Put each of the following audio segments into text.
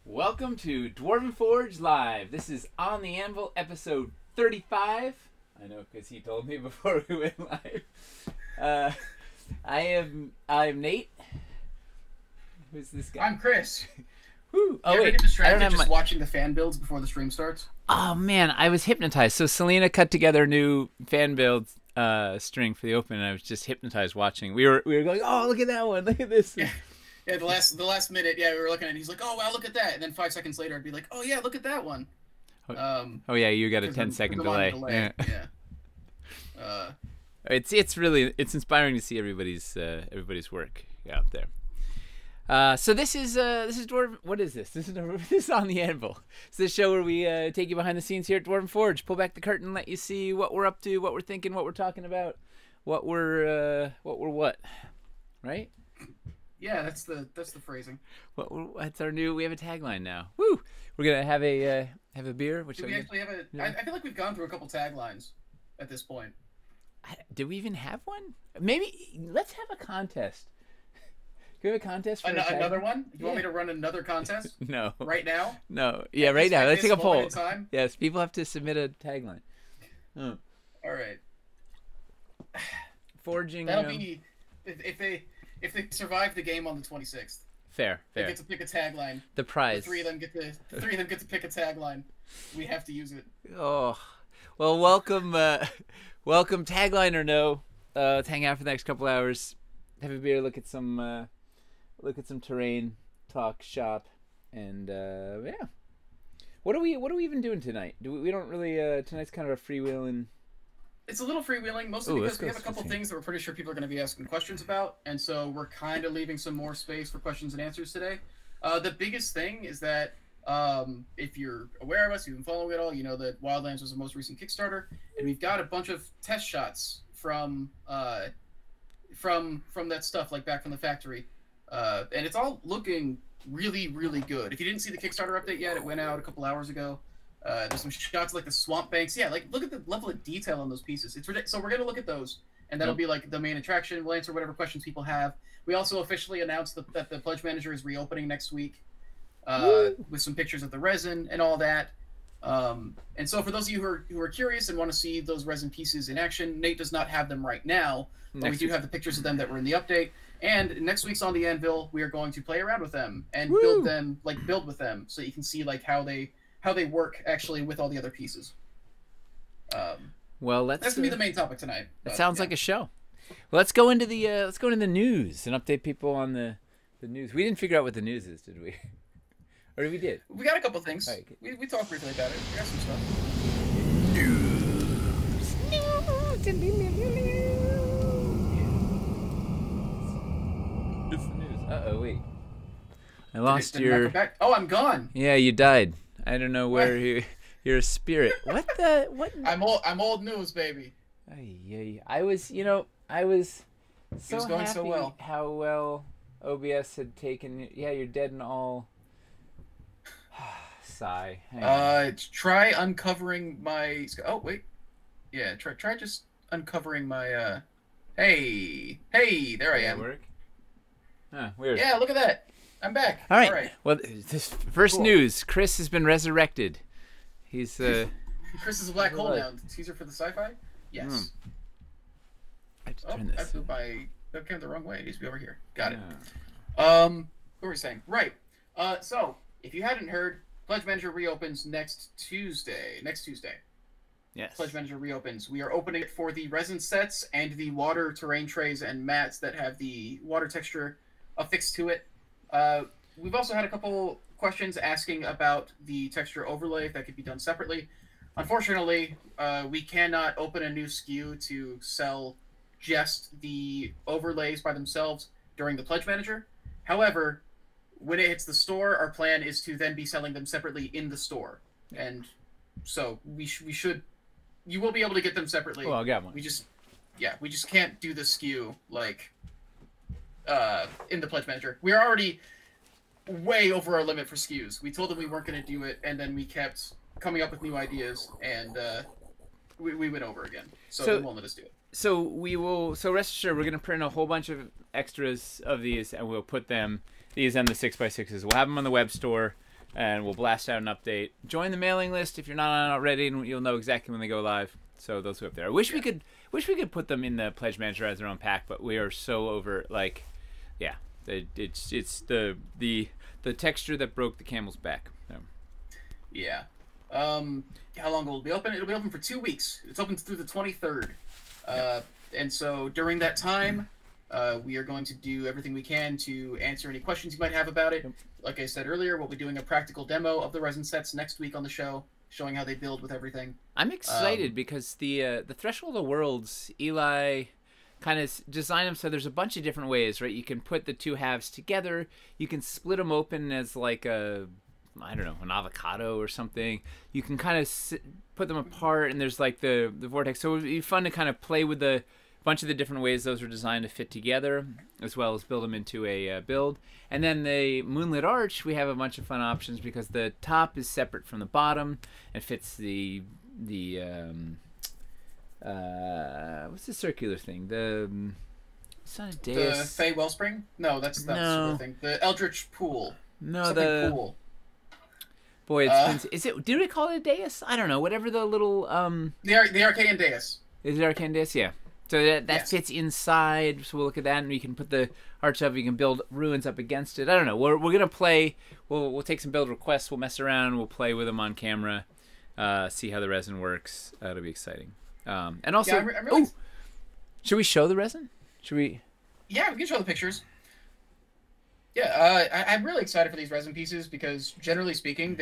Welcome to Dwarven Forge Live. This is On the Anvil, episode 35. I know, because he told me before we went live. I'm Nate. Who's this guy? I'm Chris. Woo. Oh, you ever wait. get distracted I don't have just watching the fan builds before the stream starts? Oh, man. I was hypnotized. So Selena cut together a new fan build string for the open, and I was just hypnotized watching. We were going, oh, look at that one. Look at this. Yeah, the last minute, yeah, we were looking at it. He's like, oh, wow, look at that. And then 5 seconds later, I'd be like, oh, yeah, look at that one. Oh, yeah, you got a 10-second delay. Yeah. It's really inspiring to see everybody's work out there. So this is Dwarven. What is this? This is On the Anvil. It's the show where we take you behind the scenes here at Dwarven Forge, pull back the curtain, let you see what we're up to, what we're thinking, what we're talking about, what we're what, right? Yeah, that's the phrasing. What's our new? We have a tagline now. Woo! We're gonna have a beer. Which do we actually have a? Yeah. I feel like we've gone through a couple taglines at this point. Do we even have one? Maybe let's have a contest. Can we have a contest for another one? Do you want me to run another contest? No. Right now? No. Yeah, right now. Let's take a poll. Time? Yes, people have to submit a tagline. Oh. All right. Forging. That'll be if they survive the game on the 26th. Fair. They get to pick a tagline. The prize. The three of them get to pick a tagline. We have to use it. Oh, well, welcome, tagline or no. Let's hang out for the next couple hours, have a beer, look at some terrain, talk shop, and yeah. What are we even doing tonight? We don't really. Tonight's kind of a freewheeling. It's a little freewheeling, mostly because we have a couple things that we're pretty sure people are going to be asking questions about, and so we're kind of leaving some more space for questions and answers today. The biggest thing is that if you're aware of us, you've been following it all, you know that Wildlands was the most recent Kickstarter, and we've got a bunch of test shots from that stuff, like back from the factory, and it's all looking really, really good. If you didn't see the Kickstarter update yet, it went out a couple hours ago. There's some shots like the swamp banks. Yeah, like look at the level of detail on those pieces. It's ridiculous. So we're gonna look at those, and that'll be like the main attraction. We'll answer whatever questions people have. We also officially announced that the Pledge Manager is reopening next week, with some pictures of the resin and all that. And so for those of you who are curious and want to see those resin pieces in action, Nate does not have them right now, but we do have the pictures of them that were in the update. And next week's On the Anvil, we are going to play around with them and build with them, so you can see like how they work actually with all the other pieces. Well, that's gonna be the main topic tonight. That sounds like a show. Well, let's go into the news and update people on the news. We didn't figure out what the news is, did we? Or we did? We got a couple things. Right. We talked briefly about it. We got some stuff. It's the news. Uh-oh, wait. I lost your... Oh, I'm gone. Yeah, you died. I don't know where you're a spirit. What? I'm old news, baby. I was so going happy so well. How well OBS had taken. Yeah, you're dead and all. Sigh. Try uncovering my. Oh wait. Yeah. Try just uncovering my. Hey, there I am. Work? Huh, weird. Yeah, look at that. I'm back. All right. Well, this first news: Chris has been resurrected. He's Chris is a black hole now. Teaser for the sci-fi. Yes. I have to turn this. That came the wrong way. It needs to be over here. Got it. What were we saying? Right. So if you hadn't heard, Pledge Manager reopens next Tuesday. Yes. Pledge Manager reopens. We are opening it for the resin sets and the water terrain trays and mats that have the water texture affixed to it. We've also had a couple questions asking about the texture overlay, if that could be done separately. Unfortunately, we cannot open a new SKU to sell just the overlays by themselves during the Pledge Manager. However, when it hits the store, our plan is to then be selling them separately in the store. And so we should... You will be able to get them separately. Oh, I got one. We just can't do the SKU, like, in the Pledge Manager. We're already way over our limit for SKUs. We told them we weren't going to do it, and then we kept coming up with new ideas, and we went over again, so they won't let us do it. So we will. So rest assured, we're going to print a whole bunch of extras of these, and we'll put these on the 6x6s. We'll have them on the web store, and we'll blast out an update. Join the mailing list if you're not on it already, and you'll know exactly when they go live. So those are up there. I wish we could put them in the Pledge Manager as their own pack, but we are so over. Like, yeah, it's the texture that broke the camel's back. So. Yeah. How long will it be open? It'll be open for 2 weeks. It's open through the 23rd. And so during that time, we are going to do everything we can to answer any questions you might have about it. Like I said earlier, we'll be doing a practical demo of the resin sets next week on the show, showing how they build with everything. I'm excited because the Threshold of Worlds, Eli kind of designed them so there's a bunch of different ways, right? You can put the two halves together. You can split them open as like an avocado or something. You can kind of put them apart, and there's like the vortex. So it would be fun to kind of play with the bunch of the different ways those are designed to fit together, as well as build them into a build. And then the Moonlit Arch, we have a bunch of fun options because the top is separate from the bottom and fits the what's the circular thing? It's not a dais. The Fey Wellspring? No, that's not the circular thing. The Eldritch Pool. No, pool. Boy, it's is it? Do we call it a dais? I don't know. Whatever the little The Arcane Dais. Is it Arcane Dais? Yeah. So that fits inside. So we'll look at that, and we can put the arch up. You can build ruins up against it. I don't know. We're gonna play. We'll take some build requests. We'll mess around. We'll play with them on camera. See how the resin works. That'll be exciting. And also, I'm really... should we show the resin? Should we? Yeah, we can show the pictures. Yeah, I'm really excited for these resin pieces because, generally speaking,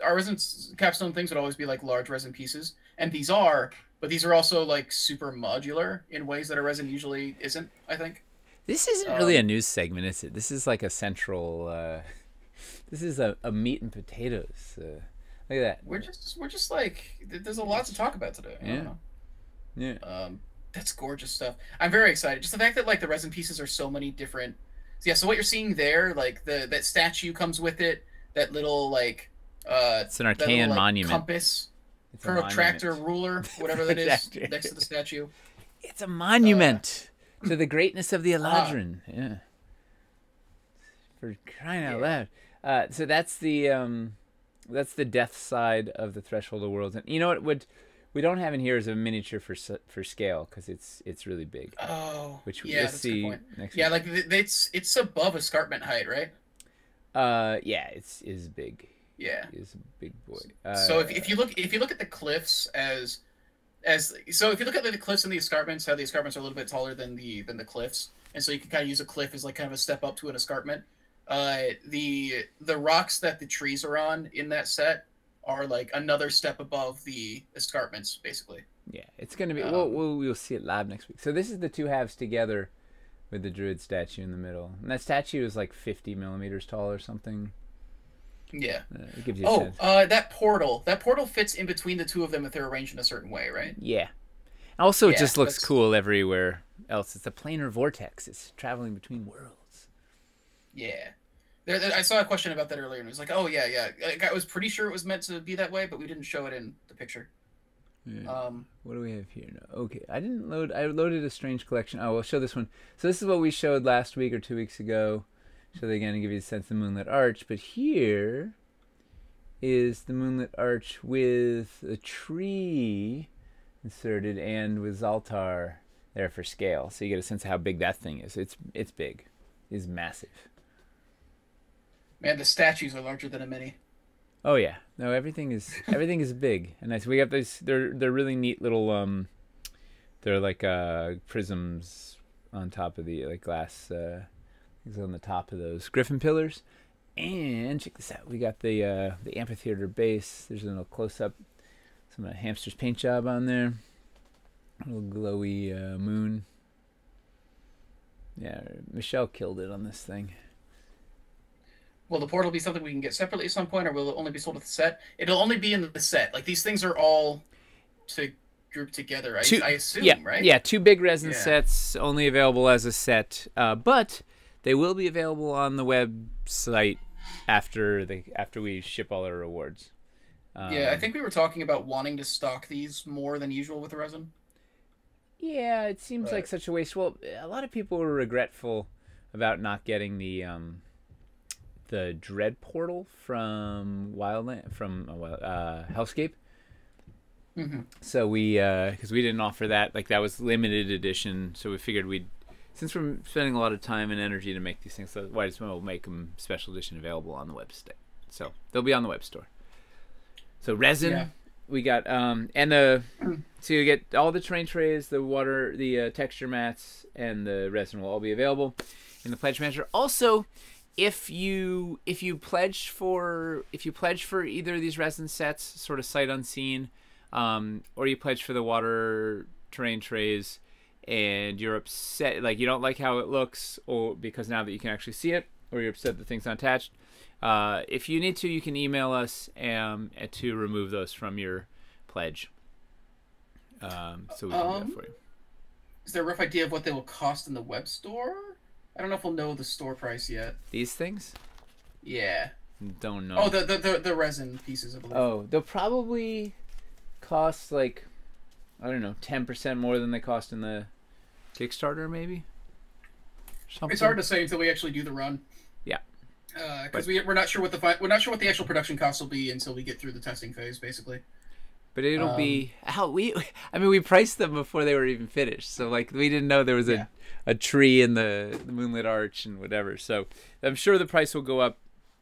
our resin capstone things would always be like large resin pieces, and these are, but these are also like super modular in ways that a resin usually isn't, I think. This isn't really a news segment, is it? This is like a central. This is a meat and potatoes. Look at that. We're just like there's a lot to talk about today. I don't know. Yeah. That's gorgeous stuff. I'm very excited. Just the fact that like the resin pieces are so many different. Yeah, so what you're seeing there, like that statue comes with it, that little like it's an arcane monument. Compass, protractor, ruler, whatever that is, next to the statue. It's a monument to the greatness of the Eladrin. Yeah. For crying out loud. So that's the death side of the Threshold of Worlds. And you know what we don't have in here is a miniature for scale because it's really big. Oh, which we'll see next week. Like it's above escarpment height, right? Yeah, it's big. Yeah, it's a big boy. So if you look at the cliffs if you look at the cliffs and the escarpments, how the escarpments are a little bit taller than the cliffs, and so you can kind of use a cliff as like kind of a step up to an escarpment. The rocks that the trees are on in that set are like another step above the escarpments, basically. Yeah, it's gonna be. We'll see it live next week. So this is the two halves together, with the Druid statue in the middle, and that statue is like 50 millimeters tall or something. Yeah. It gives you a sense. That portal fits in between the two of them if they're arranged in a certain way, right? Yeah. Also, it just looks cool everywhere else. It's a planar vortex. It's traveling between worlds. Yeah. I saw a question about that earlier, and it was like, oh, yeah. Like, I was pretty sure it was meant to be that way, but we didn't show it in the picture. Yeah. What do we have here now? Okay, I loaded a strange collection. Oh, we'll show this one. So this is what we showed last week or 2 weeks ago. Show that again to give you a sense of the Moonlit Arch. But here is the Moonlit Arch with a tree inserted and with Zaltar there for scale. So you get a sense of how big that thing is. It's big. It's massive. Man, the statues are larger than a mini. Oh yeah, no, everything is big and nice. We got these. They're really neat little. They're like prisms on top of the glass. Things on the top of those griffin pillars. And check this out. We got the amphitheater base. There's a little close up. Some hamster's paint job on there. A little glowy moon. Yeah, Michelle killed it on this thing. Will the portal be something we can get separately at some point, or will it only be sold with the set? It'll only be in the set. Like, these things are all grouped together, I assume, right? Yeah, 2 big resin sets, only available as a set. But they will be available on the website after we ship all our rewards. Yeah, I think we were talking about wanting to stock these more than usual with the resin. Yeah, it seems like such a waste. Well, a lot of people were regretful about not getting the Dread Portal from Hellscape. Mm-hmm. So because we didn't offer that, like that was limited edition. So we figured since we're spending a lot of time and energy to make these things, so why just we'll make them special edition available on the website. So they'll be on the web store. So resin, we got so you get all the terrain trays, the water, the texture mats, and the resin will all be available in the pledge manager. Also, if you pledge for either of these resin sets, sort of sight unseen, or you pledge for the water terrain trays, and you're upset, like you don't like how it looks, or because now that you can actually see it, or you're upset that things not attached. If you need to, you can email us to remove those from your pledge. So we can do that for you. Is there a rough idea of what they will cost in the web store? I don't know if we'll know the store price yet. These things? Yeah. Don't know. Oh, the resin pieces, I believe. Oh, they'll probably cost like, I don't know, 10% more than they cost in the Kickstarter, maybe? Something. It's hard to say until we actually do the run. Yeah. Because we're not sure what the actual production costs will be until we get through the testing phase, basically. But it'll be we priced them before they were even finished, so like we didn't know there was a tree in the Moonlit Arch and whatever. So I'm sure the price will go up,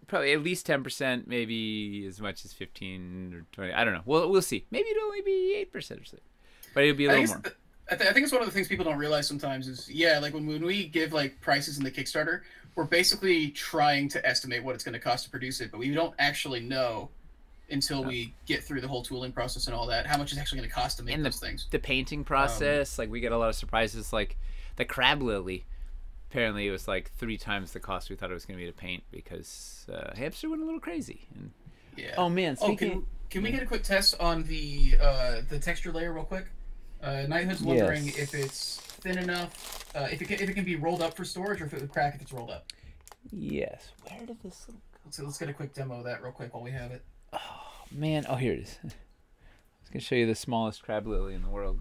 probably at least 10%, maybe as much as 15 or 20. I don't know. We'll see. Maybe it'll only be 8% or something, but it'll be a little more. I think it's one of the things people don't realize sometimes is like when we give like prices in the Kickstarter, we're basically trying to estimate what it's going to cost to produce it, but we don't actually know until we get through the whole tooling process and all that, how much it's actually going to cost to make those things. The painting process, like we get a lot of surprises, like the crab lily. Apparently it was like 3 times the cost we thought it was going to be to paint because Hamster went a little crazy. And oh man, can we get a quick test on the texture layer real quick? Knighthood's wondering if it's thin enough, if it can be rolled up for storage, or if it would crack if it's rolled up. Yes. Where did this go? So let's get a quick demo of that real quick while we have it. Oh man! Oh, here it is. I was gonna show you the smallest crab lily in the world.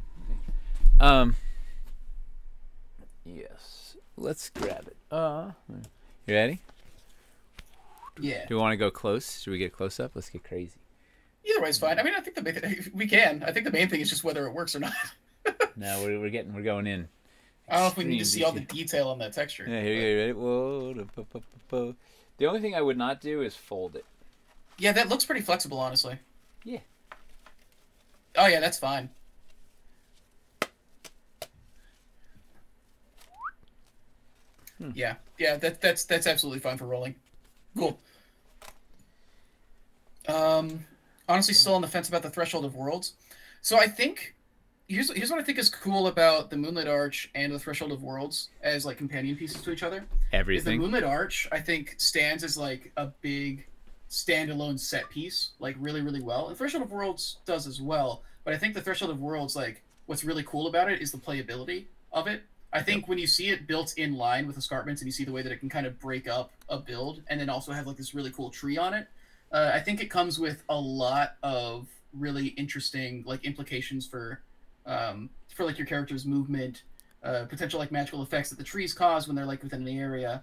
Yes. Let's grab it. You ready? Yeah. Do we want to go close? Should we get close up? Let's get crazy. Either way's fine. I mean, I think we can. I think the main thing is just whether it works or not. No, we're going in. I don't know if we need to see all the detail on that texture. Yeah, here you go. Ready? Whoa. The only thing I would not do is fold it. Yeah, that looks pretty flexible, honestly. Yeah. Oh yeah, that's fine. Yeah, that's absolutely fine for rolling. Cool. Honestly, still on the fence about the Threshold of Worlds. So I think here's what I think is cool about the Moonlit Arch and the Threshold of Worlds as like companion pieces to each other. Everything. The Moonlit Arch, I think, stands as like a big standalone set piece, like really, really well. And Threshold of Worlds does as well, but I think the Threshold of Worlds, like, what's really cool about it is the playability of it. I think when you see it built in line with escarpments and you see the way that it can kind of break up a build and then also have like this really cool tree on it, I think it comes with a lot of really interesting like implications for like your character's movement, potential like magical effects that the trees cause when they're like within the area.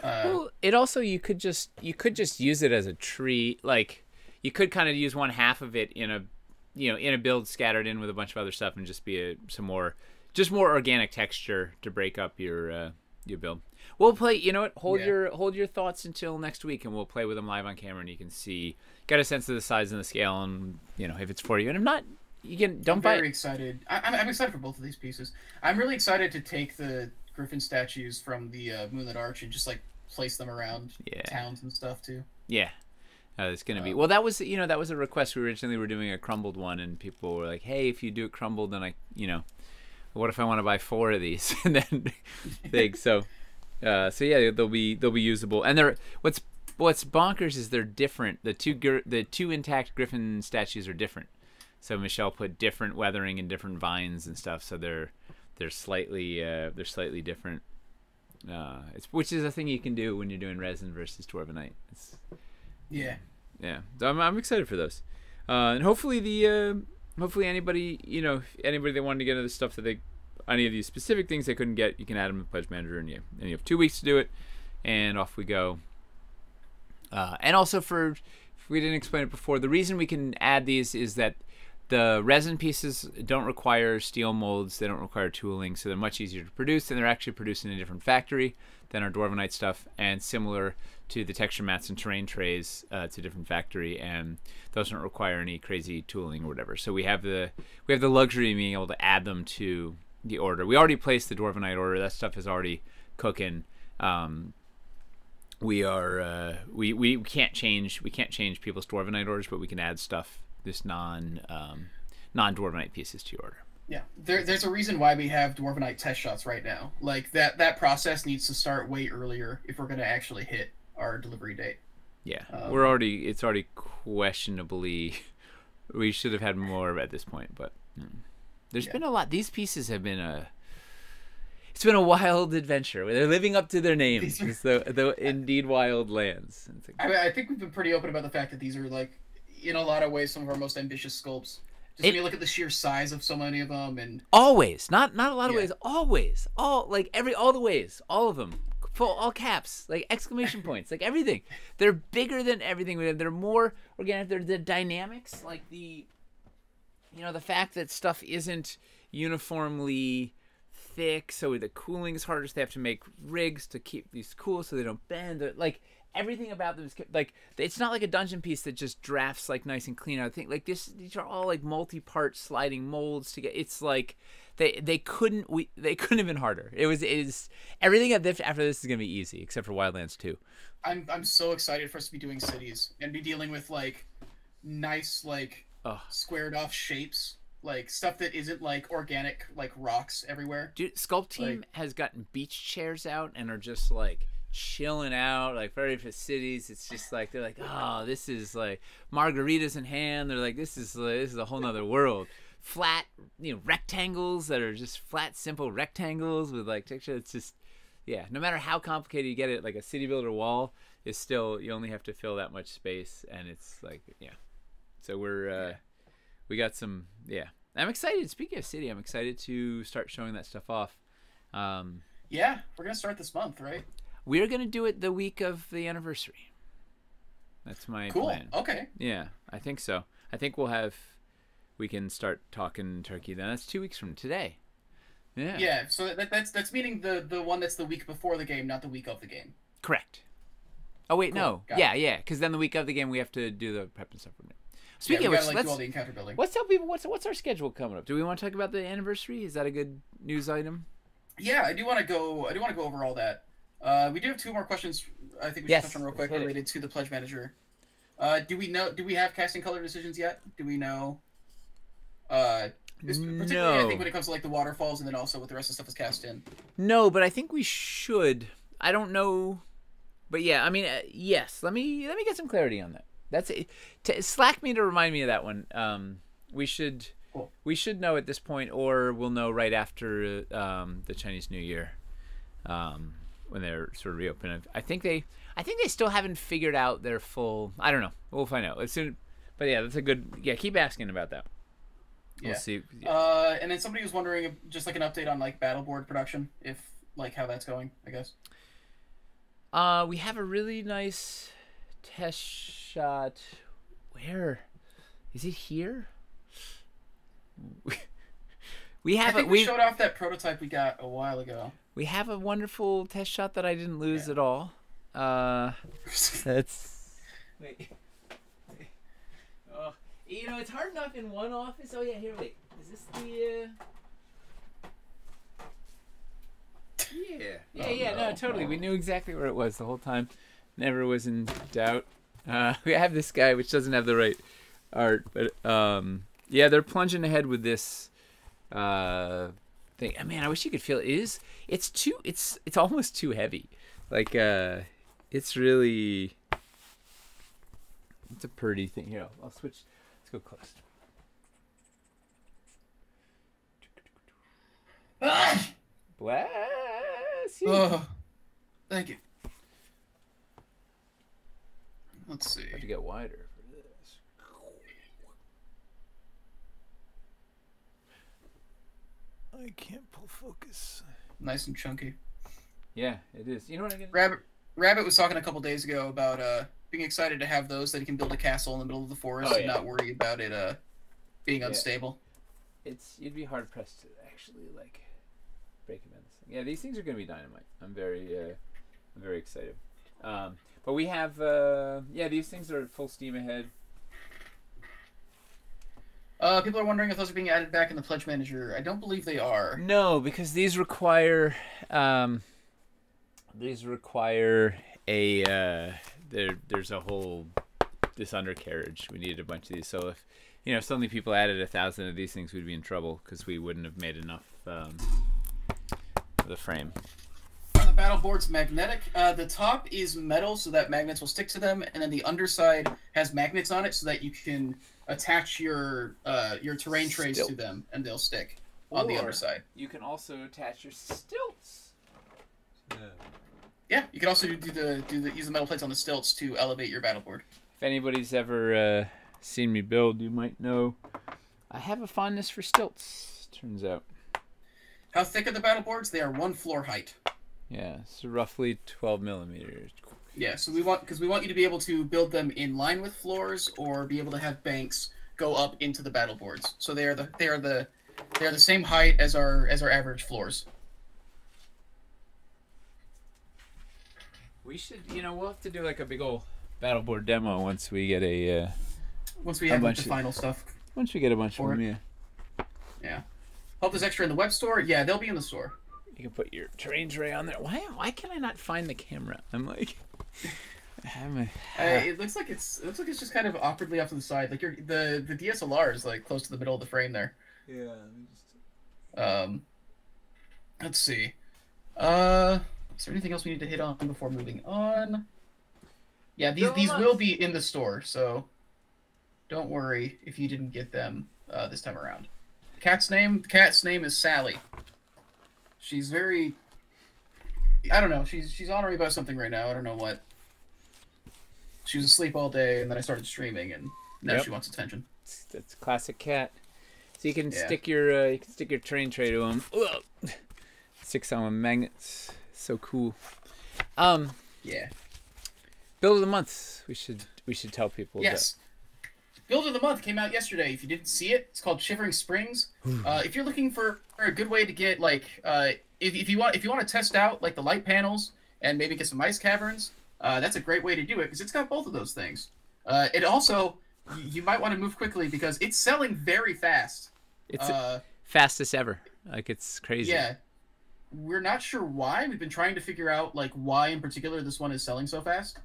Well, it also you could just use it as a tree. Like you could kind of use one half of it in a build scattered in with a bunch of other stuff and just be some more organic texture to break up your build. We'll play. You know what? Hold your thoughts until next week, and we'll play with them live on camera, and you can get a sense of the size and the scale, and if it's for you. And if not, you can don't buy. I'm very excited. I'm excited for both of these pieces. I'm really excited to take the Griffin statues from the Moonlit Arch and just like place them around towns and stuff too. Yeah. It's gonna be that was a request. We originally were doing a crumbled one, and people were like, "Hey, if you do it crumbled, then what if I want to buy 4 of these?" And then big. So yeah, they'll be usable. And they're what's bonkers is they're different. The two intact Griffin statues are different. So Michelle put different weathering and different vines and stuff. So they're slightly different. Which is a thing you can do when you're doing resin versus Dwarvenite. Yeah. So I'm excited for those. And hopefully hopefully anybody, anybody that wanted to get into the stuff that any of these specific things they couldn't get, you can add them in Pledge Manager, and you have 2 weeks to do it, and off we go. And also if we didn't explain it before, the reason we can add these is that the resin pieces don't require steel molds, they don't require tooling, so they're much easier to produce, and they're actually produced in a different factory than our Dwarvenite stuff, and similar to the texture mats and terrain trays, it's a different factory, and those don't require any crazy tooling or whatever. So we have the luxury of being able to add them to the order. We already placed the Dwarvenite order. That stuff is already cooking. We can't change people's Dwarvenite orders, but we can add stuff, this non-Dwarvenite pieces to your order. Yeah, there's a reason why we have Dwarvenite test shots right now. Like that process needs to start way earlier if we're going to actually hit our delivery date. Yeah, it's already questionably. We should have had more at this point, but there's been a lot. These pieces have been it's been a wild adventure. They're living up to their names. It's the indeed wild lands. I think we've been pretty open about the fact that these are, like, in a lot of ways, some of our most ambitious sculpts. Just when you look at the sheer size of so many of them, and always, not a lot of ways, always, all the ways, all of them, full, all caps, like exclamation points, like everything. They're bigger than everything. They're more organic. They're the dynamics, like the fact that stuff isn't uniformly thick, so the cooling is harder. So they have to make rigs to keep these cool, so they don't bend. They're, like, everything about them is like, it's not like a dungeon piece that just drafts like nice and clean. I think like these are all like multi-part sliding molds to get. It's like they couldn't have been harder. It is everything after this is gonna be easy except for Wildlands 2. I'm so excited for us to be doing cities and be dealing with like nice, like squared off shapes, like stuff that isn't like organic, like rocks everywhere. Dude, Sculpt Team has gotten beach chairs out and are just like chilling out, like very for cities. It's just like they're like, oh, this is like margaritas in hand. They're like, this is a whole nother world. Flat, rectangles that are just flat, simple rectangles with like texture. It's just, no matter how complicated you get it, like a city builder wall is still, you only have to fill that much space, and it's like, So we got some, I'm excited. Speaking of city, I'm excited to start showing that stuff off. Yeah, we're gonna start this month, right? We're going to do it the week of the anniversary. That's my plan. Okay. Yeah, I think so. I think we can start talking turkey then. That's 2 weeks from today. Yeah. Yeah, so that's meaning the one that's the week before the game, not the week of the game. Correct. Oh, wait, Cool. no. Got Yeah, because then the week of the game we have to do the prep and stuff. Speaking of which, do all the encounter building. Let's tell people what's our schedule coming up. Do we want to talk about the anniversary? Is that a good news item? Yeah, I do want to go over all that. We do have 2 more questions I think we should touch on real quick related to the Pledge Manager. Do we have casting color decisions yet? Do we know? Particularly, I think when it comes to like the waterfalls, and then also what the rest of the stuff is cast in. No, but I think we should. I don't know, but yeah, I mean, yes. Let me get some clarity on that. That's it. Slack me to remind me of that one. We should know at this point, or we'll know right after the Chinese New Year. When they're sort of reopening. I think they still haven't figured out their full. I don't know. We'll find out as soon. But yeah, that's a good. Yeah, keep asking about that. We'll see. Yeah. And then somebody was wondering, just like an update on like Battleboard production, if like how that's going. I guess. We have a really nice test shot. Where is it here? We showed off that prototype we got a while ago. We have a wonderful test shot that I didn't lose at all. That's wait. Oh, it's hard enough in one office. Oh yeah, here. Wait, is this the? Yeah. No, totally. We knew exactly where it was the whole time. Never was in doubt. We have this guy, which doesn't have the right art, but they're plunging ahead with this. Thing. Man, I wish you could feel it. It's almost too heavy. Like it's really, it's a pretty thing. Here, I'll switch. Let's go close. Bless you. Oh, thank you. Let's see. I have to get wider for this. I can't pull focus. Nice and chunky. Yeah, it is. You know what I get? Rabbit was talking a couple days ago about being excited to have those that he can build a castle in the middle of the forest and not worry about it being unstable. You'd be hard pressed to actually like break them in this thing. Yeah, these things are gonna be dynamite. I'm very excited. But we have these things are full steam ahead. People are wondering if those are being added back in the Pledge Manager. I don't believe they are. No, because these require a there's a whole this undercarriage. We needed a bunch of these. So if suddenly people added 1,000 of these things, we'd be in trouble because we wouldn't have made enough of the frame. Are the battle boards magnetic? The top is metal so that magnets will stick to them, and then the underside has magnets on it so that you can attach your terrain trays to them and they'll stick on the underside. You can also attach your stilts. Yeah, you can also use the metal plates on the stilts to elevate your battle board. If anybody's ever seen me build, you might know I have a fondness for stilts. Turns out. How thick are the battle boards? They are 1 floor height. Yeah, so roughly 12 millimeters. Yeah, so we want you to be able to build them in line with floors or be able to have banks go up into the battle boards. So they are the same height as our average floors. We should, we'll have to do like a big old battle board demo once we get once we have the final stuff. Once we get a bunch of them, yeah. Hope there's extra in the web store. Yeah, they'll be in the store. You can put your terrain tray on there. Why can I not find the camera? I'm like, it looks like it's just kind of awkwardly off to the side. Like the DSLR is like close to the middle of the frame there. Yeah. Let's see. Is there anything else we need to hit on before moving on? Yeah, these will be in the store, so don't worry if you didn't get them this time around. The cat's name is Sally. She's very... I don't know. She's honoring me about something right now. I don't know what. She was asleep all day, and then I started streaming, and now she wants attention. That's classic cat. So you can stick your terrain tray to him. Stick some with magnets. So cool. Yeah. Build of the month. We should tell people. Yes. Build of the month came out yesterday. If you didn't see it, it's called Shivering Springs. If you're looking for a good way to get if you want to test out like the light panels and maybe get some ice caverns, that's a great way to do it because it's got both of those things. It also you might want to move quickly because it's selling very fast. It's fastest ever. Like it's crazy. Yeah. We're not sure why. We've been trying to figure out like why in particular this one is selling so fast.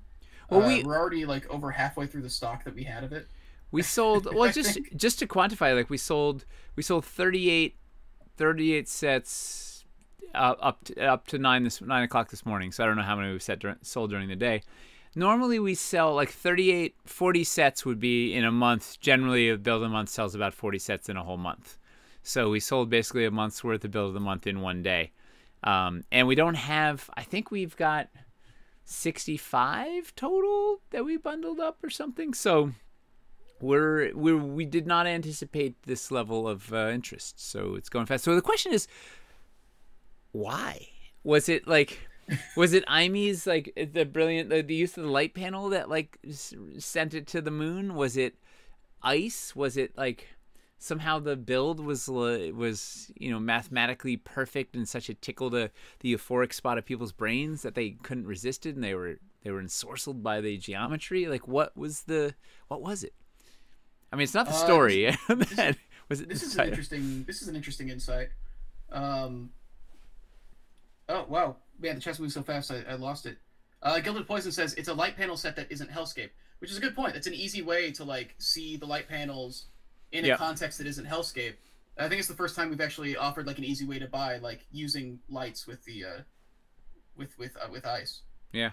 Well, we're already like over halfway through the stock that we had of it. We sold just to quantify, like we sold 38 sets up to 9 o'clock this morning. So I don't know how many we sold during the day. Normally we sell like 40 sets would be in a month. Generally a build a month sells about 40 sets in a whole month. So we sold basically a month's worth of build of the month in one day. And we don't have, I think we've got 65 total that we bundled up or something. So we did not anticipate this level of interest. So it's going fast. So the question is, why? Was it Imy's like the brilliant, the use of the light panel that like sent it to the moon? Was it ice? Was it like somehow the build was mathematically perfect and such a tickle to the euphoric spot of people's brains that they couldn't resist it and they were ensorcelled by the geometry? Like what was it? I mean, it's not the story. This is an interesting insight. Oh wow, man, the chest moved so fast I lost it. Gilded Poison says it's a light panel set that isn't Hellscape, which is a good point. That's an easy way to like see the light panels in a context that isn't Hellscape. I think it's the first time we've actually offered like an easy way to buy like using lights with the with ice. Yeah.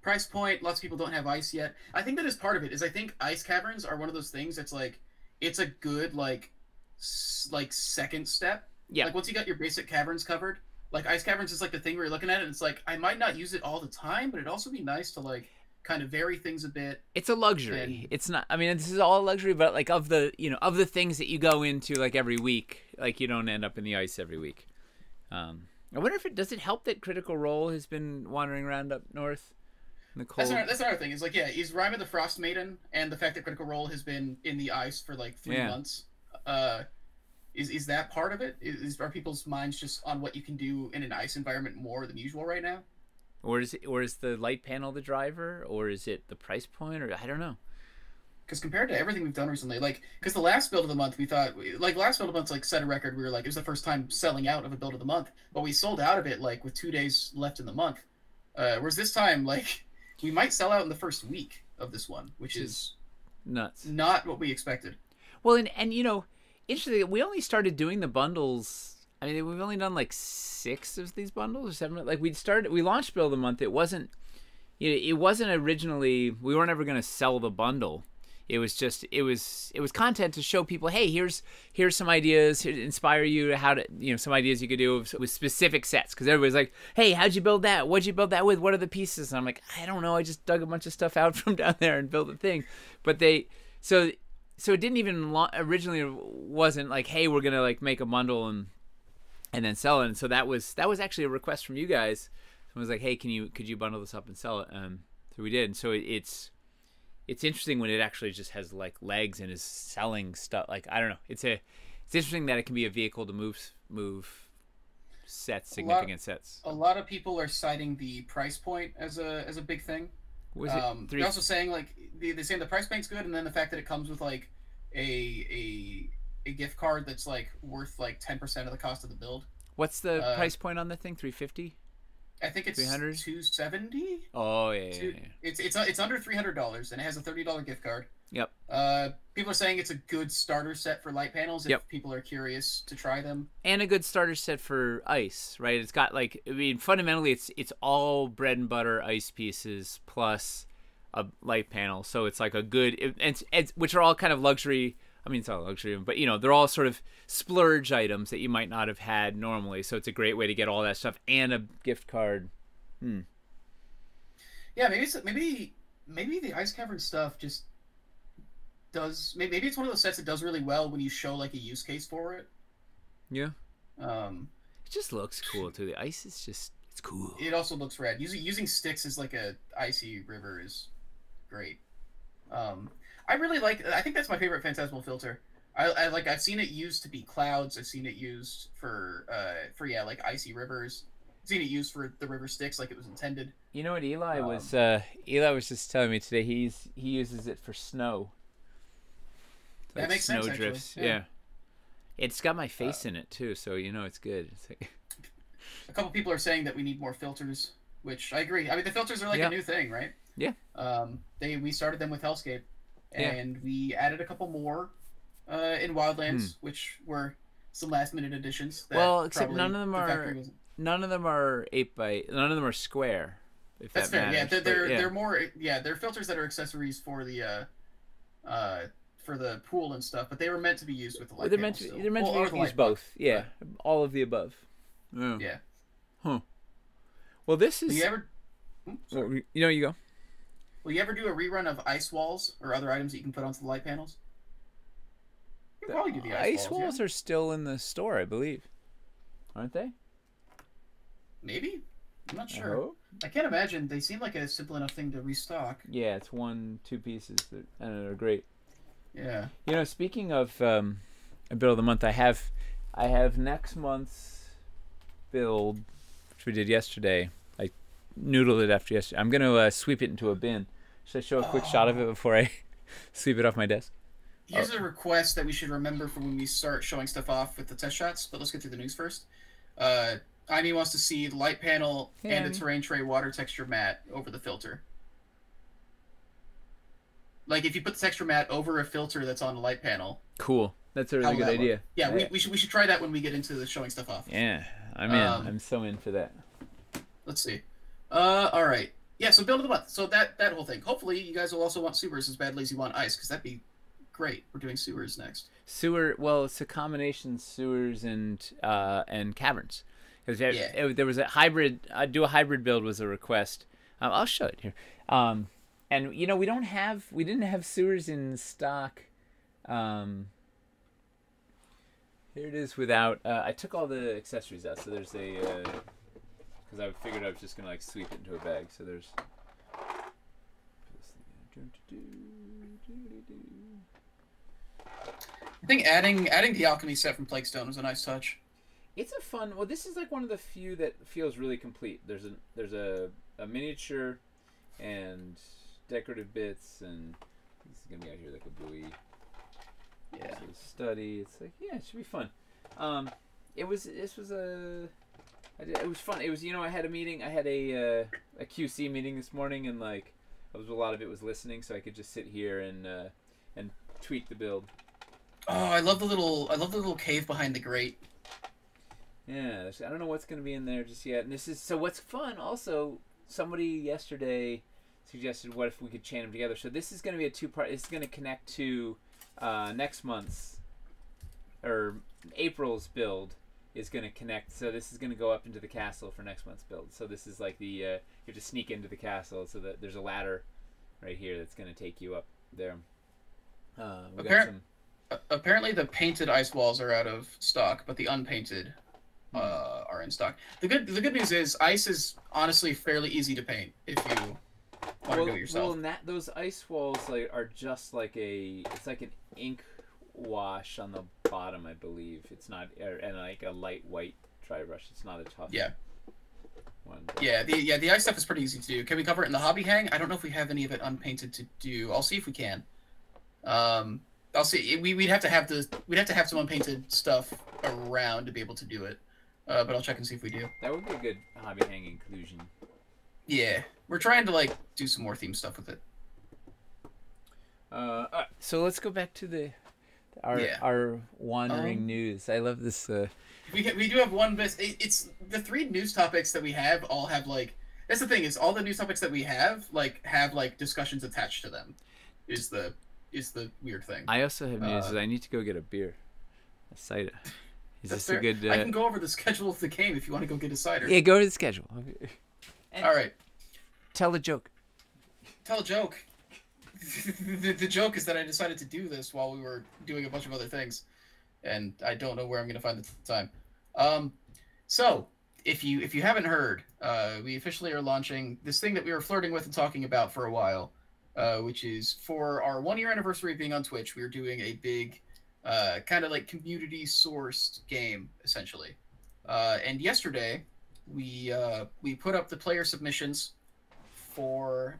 Price point, lots of people don't have ice yet. I think that is part of it. I think ice caverns are one of those things that's like it's a good like second step. Yeah. Like once you got your basic caverns covered, like ice caverns is like the thing where you're looking at it and it's like I might not use it all the time, but it'd also be nice to like kind of vary things a bit. It's a luxury. It's not. I mean, this is all a luxury, but like of the of the things that you go into like every week, like you don't end up in the ice every week. I wonder if does it help that Critical Role has been wandering around up north in the cold. That's another thing. Is like he's Rhyme of the Frost Maiden, and the fact that Critical Role has been in the ice for like 3 months. Is that part of it? Are people's minds just on what you can do in an ice environment more than usual right now? Or is the light panel the driver, or is it the price point, or I don't know. Because compared to everything we've done recently, like, because the last build of the month, we thought, like, last build of the month, like, set a record. We were like, it was the first time selling out of a build of the month, but we sold out of it, like, with 2 days left in the month. Whereas this time, like, we might sell out in the first week of this one, which is nuts. Not what we expected. Well, and interestingly, we only started doing the bundles. I mean, we've only done like 6 of these bundles or 7. Like we launched Build of the Month. It wasn't originally. We weren't ever going to sell the bundle. It was just it was content to show people, hey, here's some ideas, to inspire you to how to some ideas you could do with specific sets. Because everybody's like, hey, how'd you build that? What'd you build that with? What are the pieces? And I'm like, I don't know. I just dug a bunch of stuff out from down there and built the thing. But so it didn't even originally wasn't like, hey, we're gonna like make a bundle and then sell it. And so that was actually a request from you guys. Someone was like, hey, could you bundle this up and sell it? So we did. And so it's interesting when it actually just has like legs and is selling stuff. Like, I don't know. It's interesting that it can be a vehicle to move significant sets. A lot of people are citing the price point as a big thing. Was it they're also saying like they're saying the price point's good, and then the fact that it comes with like a gift card that's like worth like 10% of the cost of the build. What's the price point on the thing? $350? I think it's $270. Oh yeah. It's under $300, and it has a $30 gift card. Yep. People are saying it's a good starter set for light panels if people are curious to try them. And a good starter set for ice, right? It's got like, I mean, fundamentally it's all bread and butter ice pieces plus a light panel. So it's like a good, which are all kind of luxury. I mean, it's not luxury, but they're all sort of splurge items that you might not have had normally. So it's a great way to get all that stuff and a gift card. Yeah, maybe the Ice Cavern stuff just does. Maybe it's one of those sets that does really well when you show like a use case for it. Yeah. It just looks cool too. The ice is just, it's cool. It also looks rad. Using sticks as like a icy river is great. I really like. I think that's my favorite Phantasmal filter. I've seen it used to be clouds. I've seen it used for like icy rivers. I've seen it used for the river sticks like it was intended. You know what Eli was just telling me today? He uses it for snow. Like that makes snow sense. Drifts. Actually. Yeah. It's got my face in it too, so it's good. It's like... A couple people are saying that we need more filters, which I agree. I mean, the filters are like a new thing, right? Yeah. We started them with Hellscape. And we added a couple more in Wildlands, which were some last-minute additions. Well, except none of them are 8x. None of them are square. If that's that fair. matters. They're more. Yeah, they're filters that are accessories for the pool and stuff. But they were meant to be used with the light. They're meant to be used both. Yeah, all of the above. Yeah. Huh. Well, this is. You ever? You go. Will you ever do a rerun of ice walls or other items that you can put onto the light panels? You can probably do the ice walls are still in the store, I believe. Aren't they? Maybe. I'm not sure. I can't imagine. They seem like a simple enough thing to restock. Yeah, it's 1-2 pieces and they're great. Yeah. Speaking of a build of the month, I have next month's build, which we did yesterday. Noodled it after yesterday. I'm gonna sweep it into a bin. Should I show a quick shot of it before I sweep it off my desk? Here's a request that we should remember for when we start showing stuff off with the test shots, but let's get through the news first. Amy wants to see the light panel and the terrain tray water texture mat over the filter. Like if you put the texture mat over a filter that's on the light panel. Cool. That's a really good idea. Yeah, we should try that when we get into the showing stuff off. Yeah, I'm in. I'm so in for that. Let's see. All right. Yeah, so build of the month. So that whole thing. Hopefully, you guys will also want sewers as badly as you want ice, because that'd be great. We're doing sewers next. Well, it's a combination sewers and caverns. Because there was a hybrid. Do a hybrid build was a request. I'll show it here. And you know, we didn't have sewers in stock. Here it is without. I took all the accessories out, so there's a. Because I figured I was just gonna like sweep it into a bag. So there's. I think adding the alchemy set from Plaguestone was a nice touch. It's a fun. Well, this is like one of the few that feels really complete. There's a miniature, and decorative bits, and this is gonna be out here like a buoy. Yeah. So study. It's like, yeah, it should be fun. It was fun. It was, you know, I had a meeting. I had a QC meeting this morning, and like, a lot of it was listening, so I could just sit here and tweak the build. Oh, I love the little cave behind the grate. Yeah, I don't know what's gonna be in there just yet. And so what's fun. Also, somebody yesterday suggested, what if we could chain them together? So this is gonna be a two-part. It's gonna connect to next month's or April's build is going to connect. So this is going to go up into the castle for next month's build. So this is like the you have to sneak into the castle, so that there's a ladder right here that's going to take you up there. Apparently the painted ice walls are out of stock, but the unpainted are in stock. The good news is ice is honestly fairly easy to paint if you want to do it yourself. Well, those ice walls are just like it's like an ink wash on the bottom, I believe. It's not, and like a light white dry brush. It's not a tough one. Yeah, the ice stuff is pretty easy to do. Can we cover it in the hobby hang? I don't know if we have any of it unpainted to do. I'll see if we can. I'll see. We'd have to have some unpainted stuff around to be able to do it. But I'll check and see if we do. That would be a good hobby hang inclusion. Yeah, we're trying to like do some more theme stuff with it. So let's go back to our wandering news. I love this. We do have one best. It's the 3 news topics that we have all have like. That's the thing, is all the news topics that we have discussions attached to them. Is the weird thing. I also have news. I need to go get a beer, a cider. Is this fair. A good? I can go over the schedule of the game if you want to go get a cider. Yeah, go to the schedule. All right. Tell a joke. Tell a joke. The joke is that I decided to do this while we were doing a bunch of other things, and I don't know where I'm going to find the time. So if you haven't heard, we officially are launching this thing that we were flirting with and talking about for a while, which is for our 1-year anniversary of being on Twitch. We are doing a big kind of like community sourced game essentially, and yesterday we put up the player submissions for.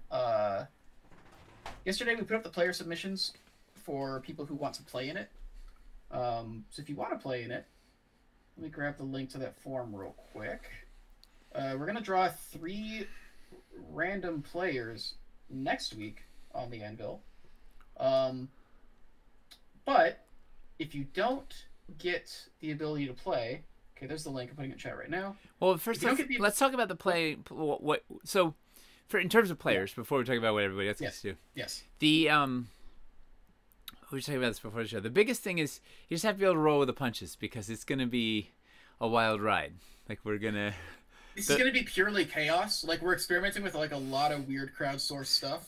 Yesterday we put up the player submissions for people who want to play in it. So if you want to play in it, let me grab the link to that form real quick. We're going to draw 3 random players next week on the Anvil. But if you don't get the ability to play... Okay, there's the link. I'm putting it in chat right now. Well, first let's talk about the play... So... in terms of players, before we talk about what everybody else gets to do. Yes. We were talking about this before the show. The biggest thing is you just have to be able to roll with the punches, because it's going to be a wild ride. Like, we're going to... This is going to be purely chaos. Like, we're experimenting with, like, a lot of weird crowdsourced stuff.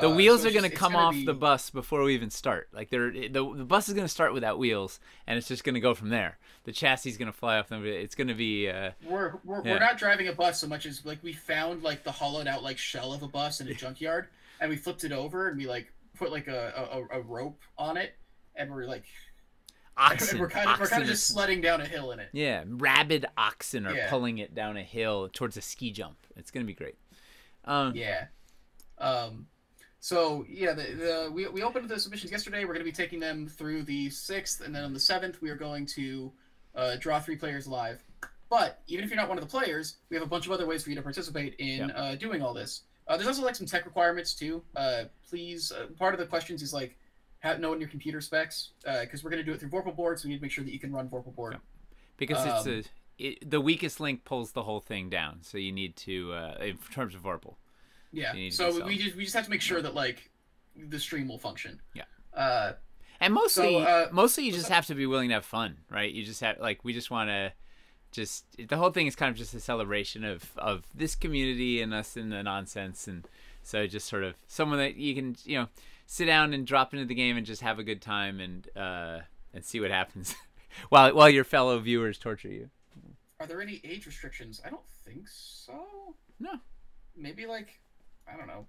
The wheels are going to come off the bus before we even start. Like, the bus is going to start without wheels, and it's just going to go from there. The chassis is going to fly off them. It's going to be... We're not driving a bus so much as, like, we found, like, the hollowed out, like, shell of a bus in a junkyard, and we flipped it over, and we, like, put, like, a rope on it, and we're, like... Oxen. We're kind of just sledding down a hill in it. Yeah, rabid oxen are pulling it down a hill towards a ski jump. It's going to be great. So yeah, we opened the submissions yesterday. We're going to be taking them through the 6th, and then on the 7th we are going to draw 3 players live. But even if you're not one of the players, we have a bunch of other ways for you to participate in doing all this. There's also like some tech requirements too. Please, part of the questions is like knowing your computer specs, because we're going to do it through Vorpal board, so we need to make sure that you can run Vorpal board. Because the weakest link pulls the whole thing down, so you need to in terms of Vorpal. Yeah, so we just have to make sure that like the stream will function. Yeah. And mostly you just have to be willing to have fun, right? You just have we just want to the whole thing is kind of just a celebration of this community and us in the nonsense, and So just sort of someone that you can, you know, sit down and drop into the game and just have a good time and see what happens while your fellow viewers torture you. Are there any age restrictions? I don't think so. No. Maybe like, I don't know.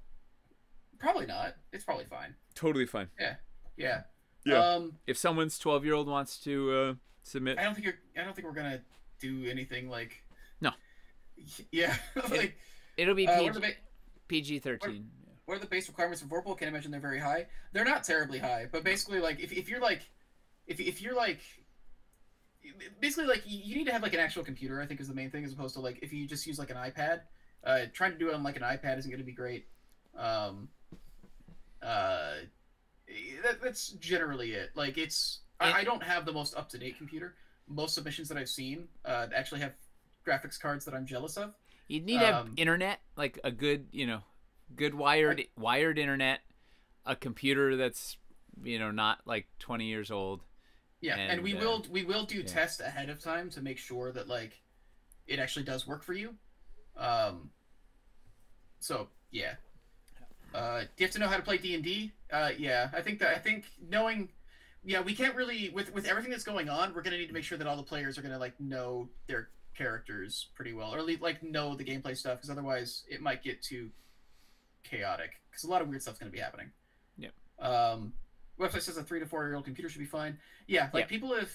Probably not. It's probably fine. Totally fine. Yeah. Yeah. Yeah. If someone's 12-year-old wants to submit, I don't think we're gonna do anything like. No. Yeah. Like it'll be PG-13. What are the base requirements for Vorpal? Can't imagine they're very high. They're not terribly high, but basically, like, if you're like, basically, like, you need to have like an actual computer. I think is the main thing, as opposed to like if you just use like an iPad. Trying to do it on like an iPad isn't going to be great. That's generally it. Like, I don't have the most up-to-date computer. Most submissions that I've seen actually have graphics cards that I'm jealous of. You need to have internet, like a good, good wired internet, a computer that's, not like 20 years old. Yeah, and we will do tests ahead of time to make sure that like it actually does work for you. So yeah. Do you have to know how to play D&D? Yeah, I think knowing, we can't really with everything that's going on, we're gonna need to make sure that all the players are gonna like know their characters pretty well, or at least like know the gameplay stuff, because otherwise it might get too chaotic. Because a lot of weird stuff's gonna be happening. Yep. Website says a 3 to 4 year old computer should be fine. Yeah, like people have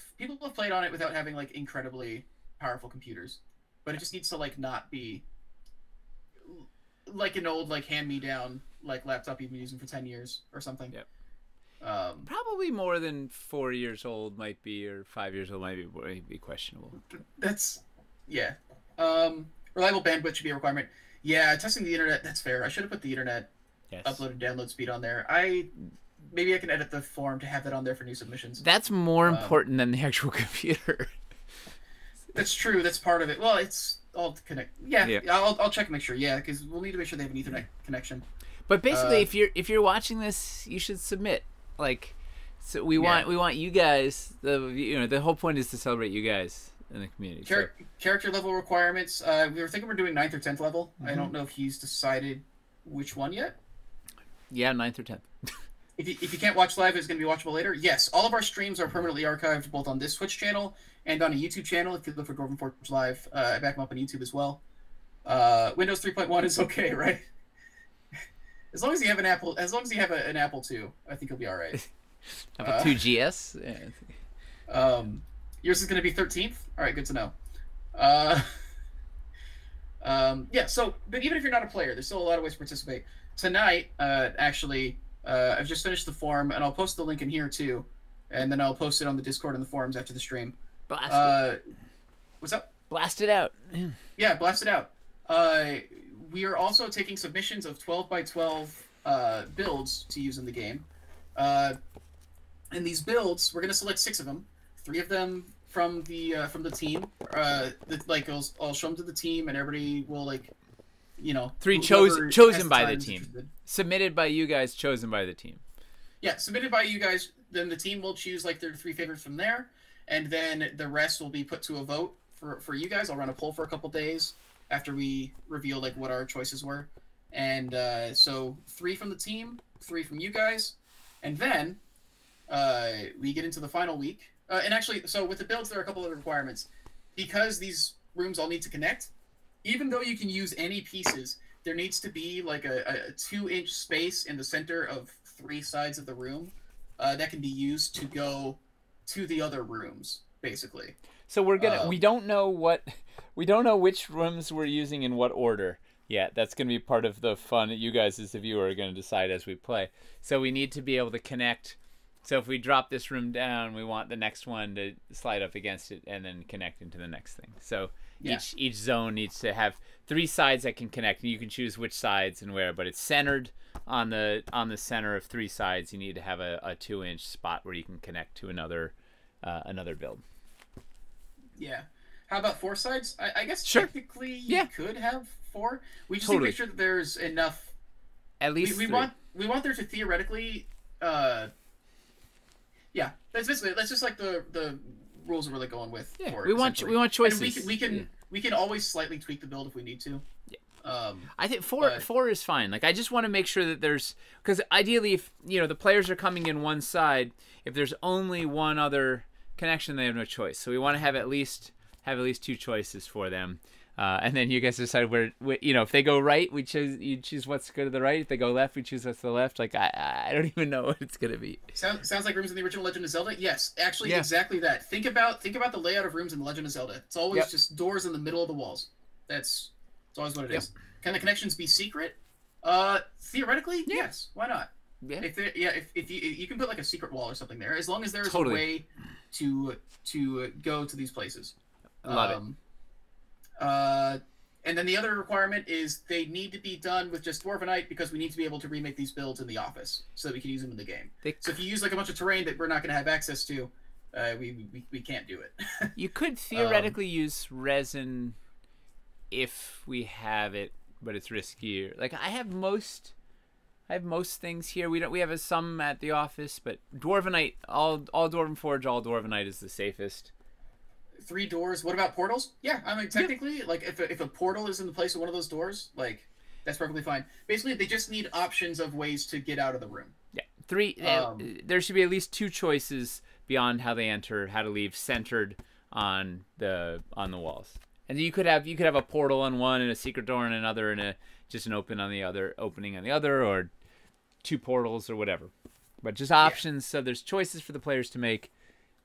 played on it without having like incredibly powerful computers, but it just needs to like not be like an old like hand me down like laptop you've been using for 10 years or something. Yep. Probably more than 4 years old might be, or 5 years old might be questionable. That's reliable bandwidth should be a requirement. Yeah, testing the internet, that's fair. I should have put the internet upload and download speed on there. Maybe I can edit the form to have that on there for new submissions. That's more important than the actual computer. That's true. That's part of it. Well, it's all connect. Yeah. I'll check and make sure. Yeah, because we'll need to make sure they have an Ethernet connection. But basically, if you're watching this, you should submit. Like, so we want you guys. The whole point is to celebrate you guys in the community. Character level requirements. We were thinking we're doing 9th or 10th level. I don't know if he's decided which one yet. Yeah, 9th or 10th. If you can't watch live, it's going to be watchable later. Yes, all of our streams are permanently archived both on this Twitch channel and on a YouTube channel. If you look for Dwarven Forge Live, I back them up on YouTube as well. Windows 3.1 is okay, right? As long as you have an Apple, an Apple II, I think you'll be all right. Apple II GS. Yeah. Yours is going to be 13th. All right, good to know. Yeah. So, but even if you're not a player, there's still a lot of ways to participate. Tonight, actually. I've just finished the form, and I'll post the link in here too, and then I'll post it on the Discord and the forums after the stream. What's up? Blast it out. Yeah, blast it out. We are also taking submissions of 12 by 12 builds to use in the game. And these builds, we're gonna select 6 of them. 3 of them from the team. I'll show them to the team, and everybody will like. 3 chosen by the team. Submitted by you guys, chosen by the team. Yeah, submitted by you guys. Then the team will choose like their 3 favorites from there, and then the rest will be put to a vote for you guys. I'll run a poll for a couple days after we reveal like what our choices were, and so 3 from the team, 3 from you guys, and then we get into the final week. And actually, so with the builds, there are a couple of requirements because these rooms all need to connect. Even though you can use any pieces, there needs to be like a 2-inch space in the center of 3 sides of the room that can be used to go to the other rooms, basically. So we don't know which rooms we're using in what order yet. That's gonna be part of the fun that you guys as the viewer are gonna decide as we play. So we need to be able to connect. So if we drop this room down, we want the next one to slide up against it and then connect into the next thing. So each zone needs to have 3 sides that can connect, and you can choose which sides and where. But it's centered on the center of 3 sides. You need to have a 2-inch spot where you can connect to another build. Yeah. How about 4 sides? I guess sure. Technically you could have 4. We just need to make sure that there's enough. At least we want there to theoretically. Yeah, that's just like the rules that we're like going with. Yeah, we want choices. And we can always slightly tweak the build if we need to. Yeah. I think four is fine. Like, I just want to make sure that there's, because ideally, if the players are coming in one side, if there's only one other connection, they have no choice. So we want to have at least two choices for them, and then you guys decide where if they go right, you choose what's good to the right. If they go left, we choose what's to the left. Like, I don't even know what it's gonna be. Sounds like rooms in the original Legend of Zelda. Yes, actually, exactly that. Think about the layout of rooms in the Legend of Zelda. It's always just doors in the middle of the walls. It's always what it is. Can the connections be secret? Theoretically, yes. Why not? Yeah. If you can put like a secret wall or something there, as long as there's a way to go to these places. Love it. And then the other requirement is they need to be done with just Dwarvenite, because we need to be able to remake these builds in the office so that we can use them in the game. So if you use like a bunch of terrain that we're not going to have access to, we can't do it. You could theoretically use resin if we have it, but it's riskier. Like, I have most things here. We have some at the office, but Dwarvenite, all Dwarven Forge, all Dwarvenite is the safest. 3 doors. What about portals? Yeah, I mean, technically, like, if a portal is in the place of one of those doors, like, that's perfectly fine. Basically, they just need options of ways to get out of the room. Yeah, 3. There should be at least 2 choices beyond how they enter, how to leave, centered on the walls. And you could have a portal on one and a secret door on another, and just an opening on the other, or 2 portals or whatever. But just options, so there's choices for the players to make.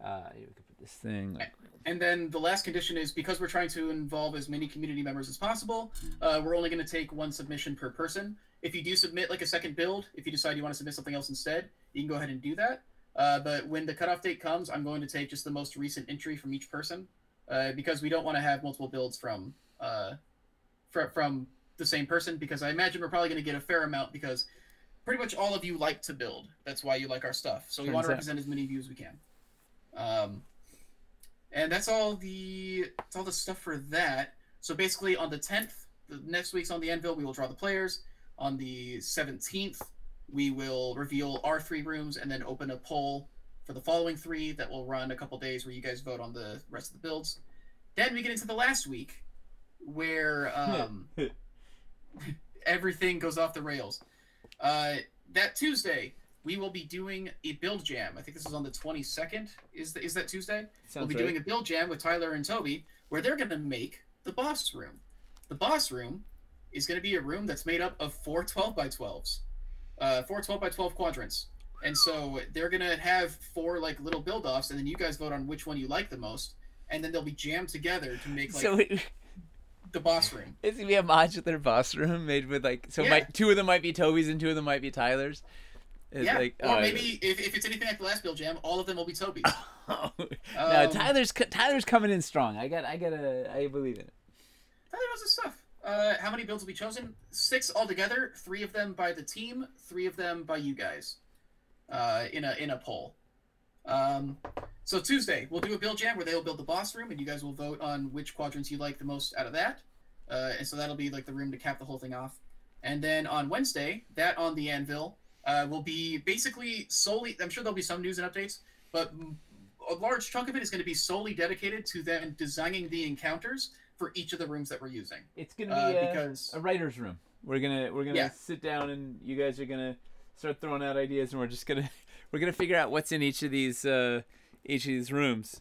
You could put this thing. And then the last condition is, because we're trying to involve as many community members as possible, we're only going to take 1 submission per person. If you do submit like a second build, if you decide you want to submit something else instead, you can go ahead and do that. But when the cutoff date comes, I'm going to take just the most recent entry from each person, because we don't want to have multiple builds from the same person, because I imagine we're probably going to get a fair amount, because pretty much all of you like to build. That's why you like our stuff. So we want to represent as many of you as we can. And that's all the stuff for that. So basically, on the 10th, the next week's on the Anvil, we will draw the players. On the 17th, we will reveal our 3 rooms and then open a poll for the following 3 that will run a couple days, where you guys vote on the rest of the builds. Then we get into the last week, where everything goes off the rails. That Tuesday, we will be doing a build jam. I think this is on the 22nd. Is that Tuesday? We'll be doing a build jam with Tyler and Toby, where they're going to make the boss room. The boss room is going to be a room that's made up of 4 12x12s. 4 12x12 quadrants. And so they're going to have 4 like little build-offs, and then you guys vote on which one you like the most, and then they'll be jammed together to make like the boss room. It's going to be a modular boss room made with like, 2 of them might be Toby's and 2 of them might be Tyler's. Or maybe if it's anything like the last build jam, all of them will be Toby's. No, Tyler's coming in strong. I believe in it. Tyler knows his stuff. How many builds will be chosen? 6 altogether. 3 of them by the team. 3 of them by you guys. In a poll. So Tuesday we'll do a build jam where they'll build the boss room, and you guys will vote on which quadrants you like the most out of that. And so that'll be like the room to cap the whole thing off. And then on Wednesday, that on the Anvil. Will be basically solely, I'm sure there'll be some news and updates, but a large chunk of it is going to be solely dedicated to them designing the encounters for each of the rooms that we're using. It's going to be a writer's room. We're gonna sit down, and you guys are gonna start throwing out ideas, and we're gonna figure out what's in each of these rooms.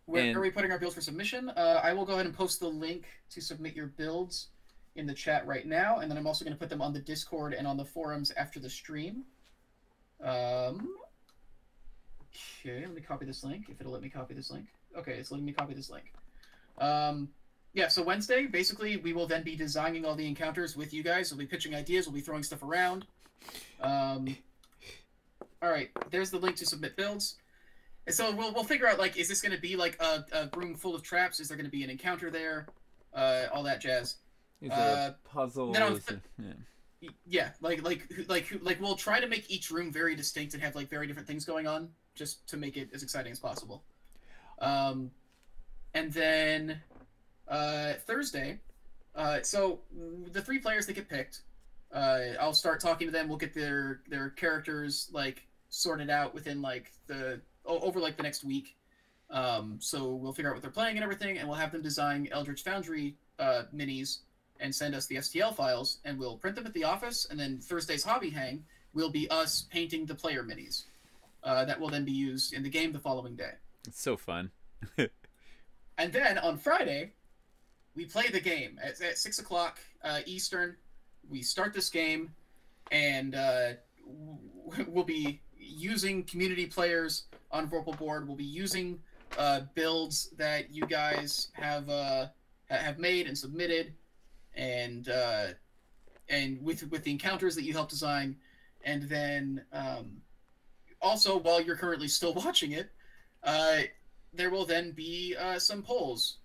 Where are we putting our builds for submission? I will go ahead and post the link to submit your builds in the chat right now, and then I'm also going to put them on the Discord and on the forums after the stream. Okay, let me copy this link, if it'll let me copy this link. Okay, it's letting me copy this link. Yeah, so Wednesday, basically, we will then be designing all the encounters with you guys. We'll be pitching ideas, we'll be throwing stuff around. Alright, there's the link to submit builds. And so we'll figure out, like, is this going to be, like, a room full of traps? Is there going to be an encounter there? All that jazz. Is there a puzzle? Yeah, like we'll try to make each room very distinct and have like very different things going on, just to make it as exciting as possible. And then Thursday, so the 3 players that get picked, I'll start talking to them. We'll get their characters like sorted out within like over like the next week. So we'll figure out what they're playing and everything, and we'll have them design Eldritch Foundry minis and send us the STL files, and we'll print them at the office. And then Thursday's hobby hang will be us painting the player minis that will then be used in the game the following day. It's so fun. And then on Friday, we play the game at 6 o'clock Eastern. We start this game, and we'll be using community players on Vorpal board. We'll be using builds that you guys have made and submitted, and with the encounters that you helped design. And then also, while you're currently still watching it, there will then be some polls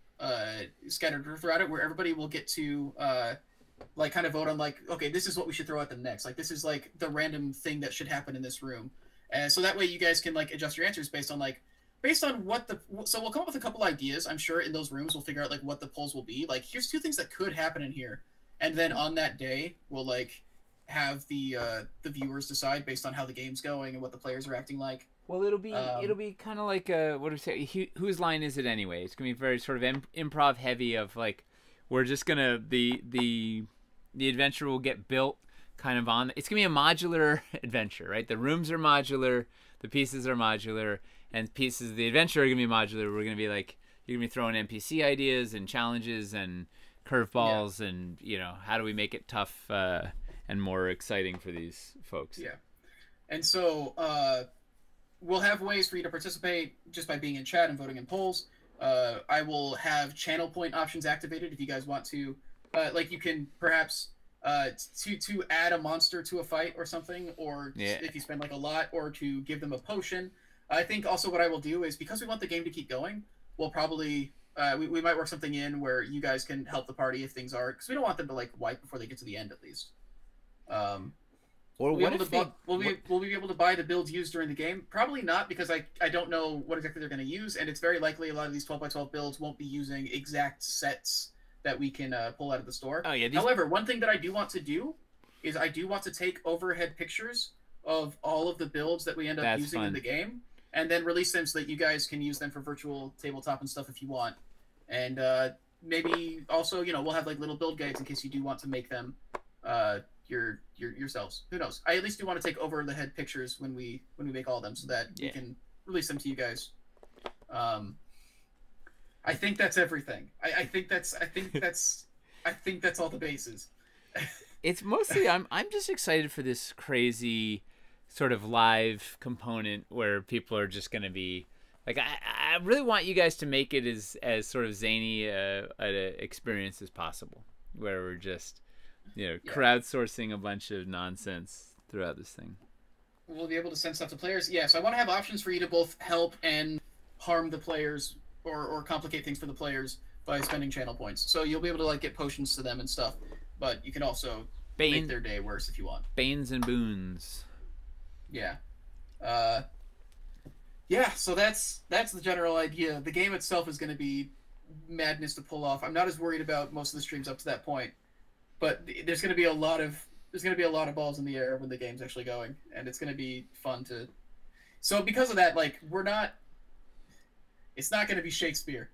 scattered throughout it, where everybody will get to like kind of vote on, like, okay, this is what we should throw at them next. Like, this is like the random thing that should happen in this room. And so that way you guys can like adjust your answers based on what the, so we'll come up with a couple ideas. I'm sure in those rooms we'll figure out like what the polls will be. Like, here's 2 things that could happen in here. And then on that day, we'll like have the viewers decide based on how the game's going and what the players are acting like. Well, it'll be kind of like what do we say? Whose line is it anyway? It's gonna be very sort of improv heavy. Of like, we're just gonna the adventure will get built kind of on. It's gonna be a modular adventure, right? The rooms are modular, the pieces are modular, and pieces of the adventure are gonna be modular. We're gonna be like, you're gonna be throwing NPC ideas and challenges and curveballs, and how do we make it tough and more exciting for these folks? Yeah, and so we'll have ways for you to participate just by being in chat and voting in polls. I will have channel point options activated if you guys want to. Like, you can perhaps to add a monster to a fight or something, or if you spend like a lot, or to give them a potion. I think also what I will do is, because we want the game to keep going, we'll probably we might work something in where you guys can help the party if things are, because we don't want them to like wipe before they get to the end at least. Or will we be able to buy the builds used during the game? Probably not, because I don't know what exactly they're going to use, and it's very likely a lot of these 12x12 builds won't be using exact sets that we can pull out of the store. Oh, yeah, However, one thing that I do want to do is I do want to take overhead pictures of all of the builds that we end up using in the game, and then release them so that you guys can use them for virtual tabletop and stuff if you want. And maybe also, we'll have like little build guides in case you do want to make them yourselves. Who knows? I at least do want to take over the head pictures when we make all of them, so that we can release them to you guys. I think that's everything. I think that's all the bases. It's mostly I'm just excited for this crazy sort of live component where people are just going to be like, I really want you guys to make it as sort of zany an experience as possible, where we're just crowdsourcing a bunch of nonsense throughout this thing. We'll be able to send stuff to players. Yeah, so I want to have options for you to both help and harm the players, or complicate things for the players by spending channel points. So you'll be able to like get potions to them and stuff, but you can also make their day worse if you want. Banes and boons. Yeah. Yeah, so that's the general idea. The game itself is going to be madness to pull off. I'm not as worried about most of the streams up to that point, but there's going to be a lot of balls in the air when the game's actually going, and it's going to be fun to. So because of that, like, it's not going to be Shakespeare.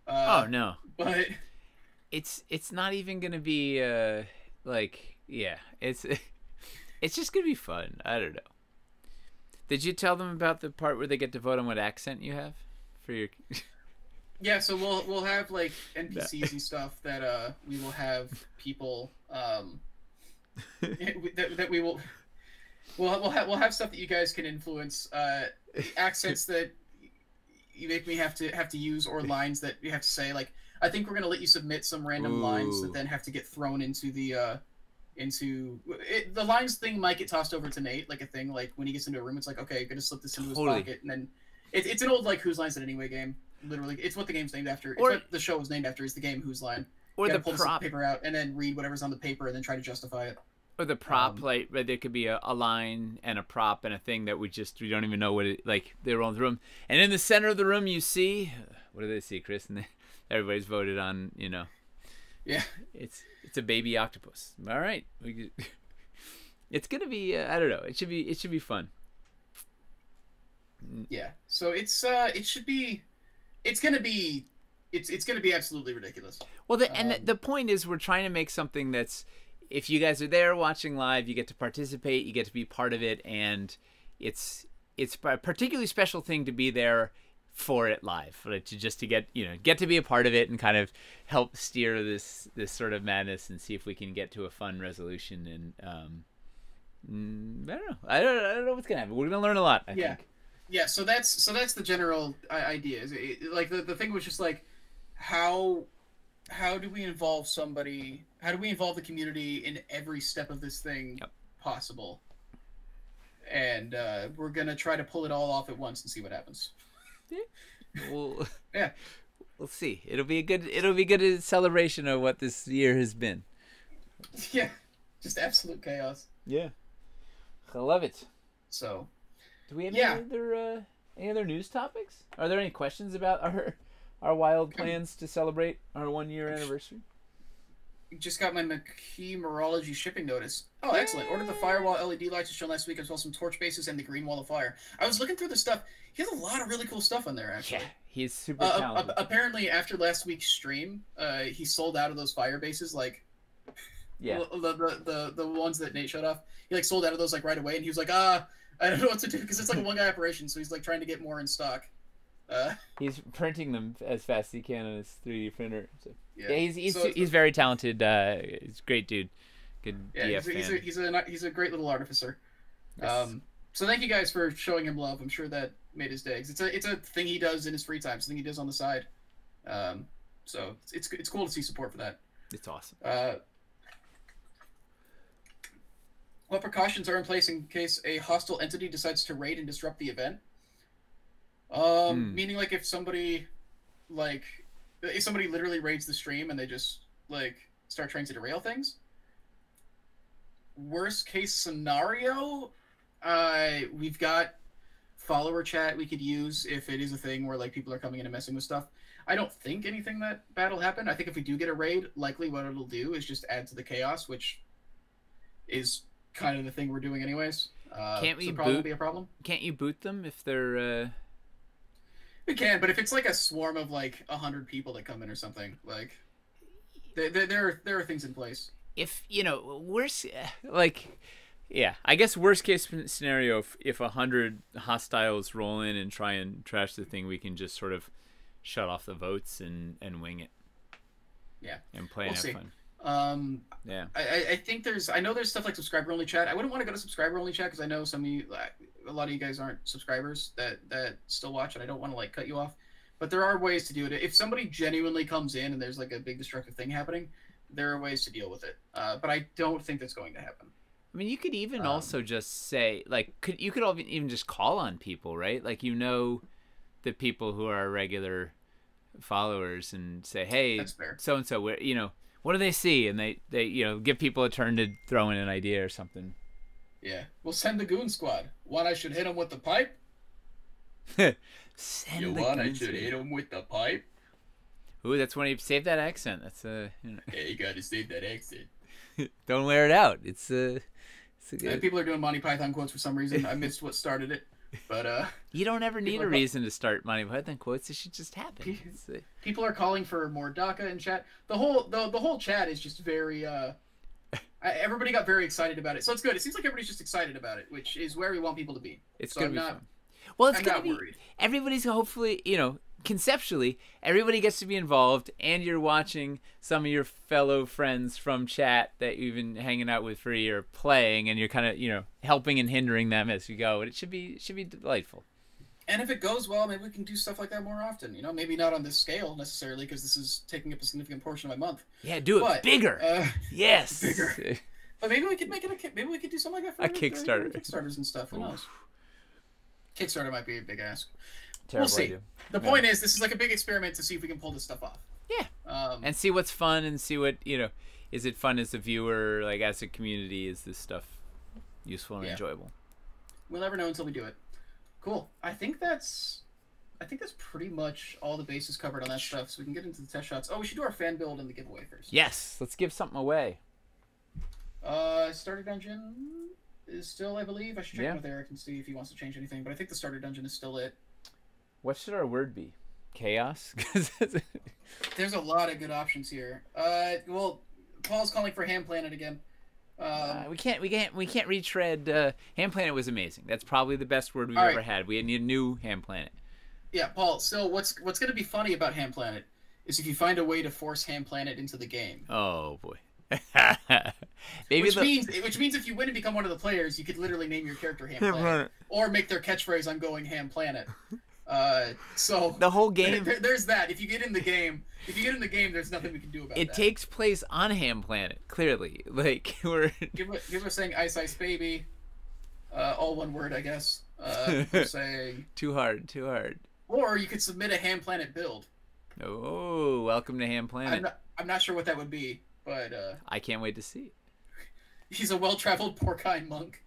Oh no! But it's not even going to be it's just going to be fun. I don't know. Did you tell them about the part where they get to vote on what accent you have for your? Yeah, so we'll have like NPCs and stuff that we will have people that we will we'll have stuff that you guys can influence, accents that you make me have to use, or lines that you have to say. Like, I think we're gonna let you submit some random lines that then have to get thrown into the the lines thing might get tossed over to Nate, like a thing, like when he gets into a room, it's like, okay, you're gonna slip this into his pocket, and then it's an old like Whose Line's It Anyway game. Literally, it's what the game's named after. It's what the show was named after, is the game Whose Line. Or the pull the paper out and then read whatever's on the paper and then try to justify it. Or the prop, like there could be a line and a prop and a thing that we don't even know what it, like, they're all in the room. And in the center of the room you see, what do they see, Chris? And everybody's voted on, Yeah. It's a baby octopus. All right. It's going to be, I don't know. It should be fun. Yeah. So it's going to be it's going to be absolutely ridiculous. Well, the point is, we're trying to make something that's, if you guys are there watching live, you get to participate, you get to be part of it, and it's a particularly special thing to be there for it live, right? To get to be a part of it and kind of help steer this sort of madness and see if we can get to a fun resolution. And I don't know. I don't know what's gonna happen. We're gonna learn a lot, I think. Yeah. So that's the general idea. Is like the thing was just like, how do we involve somebody? How do we involve the community in every step of this thing possible? And we're gonna try to pull it all off at once and see what happens. Well, yeah, we'll see. It'll be a good celebration of what this year has been. Yeah, just absolute chaos. Yeah, I love it. So, do we have any other news topics? Are there any questions about our wild plans to celebrate our 1-year anniversary? Just got my Meteorology shipping notice. Oh, excellent. Ordered the firewall LED lights shown last week, as well as some torch bases and the green wall of fire. I was looking through the stuff. He has a lot of really cool stuff on there, actually. Yeah, he's super talented. Apparently, after last week's stream, he sold out of those fire bases, like... Yeah. The ones that Nate showed off. He, like, sold out of those, like, right away, and he was like, I don't know what to do, because it's, like, a one-guy operation, so he's, like, trying to get more in stock. He's printing them as fast as he can on his 3D printer. So. Yeah, he's very talented. He's a great dude. Good DF fan. He's a great little artificer. Yes. So thank you guys for showing him love. I'm sure that made his day. It's a thing he does in his free time. Something he does on the side. So it's cool to see support for that. It's awesome. What precautions are in place in case a hostile entity decides to raid and disrupt the event? Meaning, like, if somebody literally raids the stream and they just, like, start trying to derail things. Worst case scenario, we've got follower chat we could use if it is a thing where, like, people are coming in and messing with stuff. I don't think anything that bad will happen. I think if we do get a raid, likely what it'll do is just add to the chaos, which is kind of the thing we're doing anyways. Can't we probably be a problem. Can't you boot them if they're... We can, but if it's like a swarm of like 100 people that come in or something, like there are things in place. If I guess worst case scenario, if 100 hostiles roll in and try and trash the thing, we can just sort of shut off the votes and wing it. Yeah, and play and have fun. Yeah. I think I know there's stuff like subscriber only chat. I wouldn't want to go to subscriber only chat because I know a lot of you guys aren't subscribers that still watch, and I don't want to like cut you off. But there are ways to do it. If somebody genuinely comes in and there's like a big destructive thing happening, there are ways to deal with it. But I don't think that's going to happen. I mean, you could even also just say, like, you could even just call on people, right? Like, the people who are regular followers and say, hey, so and so, what do they see? And they give people a turn to throw in an idea or something. Yeah, we'll send the goon squad. I should hit him with the pipe. I should hit him with the pipe. Ooh, that's when you save that accent. That's Yeah, you gotta save that accent. Don't wear it out. It's good. People are doing Monty Python quotes for some reason. I missed what started it, but you don't ever need a reason to start Monty Python quotes. It should just happen. People are calling for more DACA in chat. The whole chat is just very. Everybody got very excited about it, so it's good. It seems like everybody's just excited about it, which is where we want people to be. It's gonna be fun. Well, it's gonna be. Worried. Everybody's hopefully, conceptually, everybody gets to be involved, and you're watching some of your fellow friends from chat that you've been hanging out with for a year playing, and you're kind of, helping and hindering them as you go. And it should be delightful. And if it goes well, maybe we can do stuff like that more often. Maybe not on this scale necessarily, because this is taking up a significant portion of my month. Yeah, do it bigger. Yes, bigger. But maybe we could maybe we could do something like that for a Kickstarter, Kickstarters and stuff. Who knows? Kickstarter might be a big ask. Terrible we'll see. Idea. The point is, this is like a big experiment to see if we can pull this stuff off. Yeah. And see what's fun, and see what is it fun as a viewer, like as a community? Is this stuff useful and enjoyable? We'll never know until we do it. Cool. I think that's pretty much all the bases covered on that stuff, so we can get into the test shots. Oh, we should do our fan build and the giveaway first. Yes, let's give something away. Starter dungeon is still, I believe. I should check with Eric and see if he wants to change anything, but I think the starter dungeon is still it. What should our word be? chaos. There's a lot of good options here. Well, Paul's calling for Ham Planet again. We can't retread. Ham Planet was amazing. That's probably the best word we've ever had. We need a new Ham Planet. Yeah, Paul. So what's going to be funny about Ham Planet is if you find a way to force Ham Planet into the game. Oh boy. Which means if you win and become one of the players, you could literally name your character Ham Planet, or make their catchphrase "I'm going Ham Planet." So the whole game. There's that. If you get in the game, there's nothing we can do about it. It takes place on Ham Planet. Clearly, like we're. People are saying "Ice Ice Baby," all one word, I guess. People saying too hard. Or you could submit a Ham Planet build. Oh, welcome to Ham Planet. I'm not sure what that would be. But I can't wait to see it. He's a well-traveled porcine monk.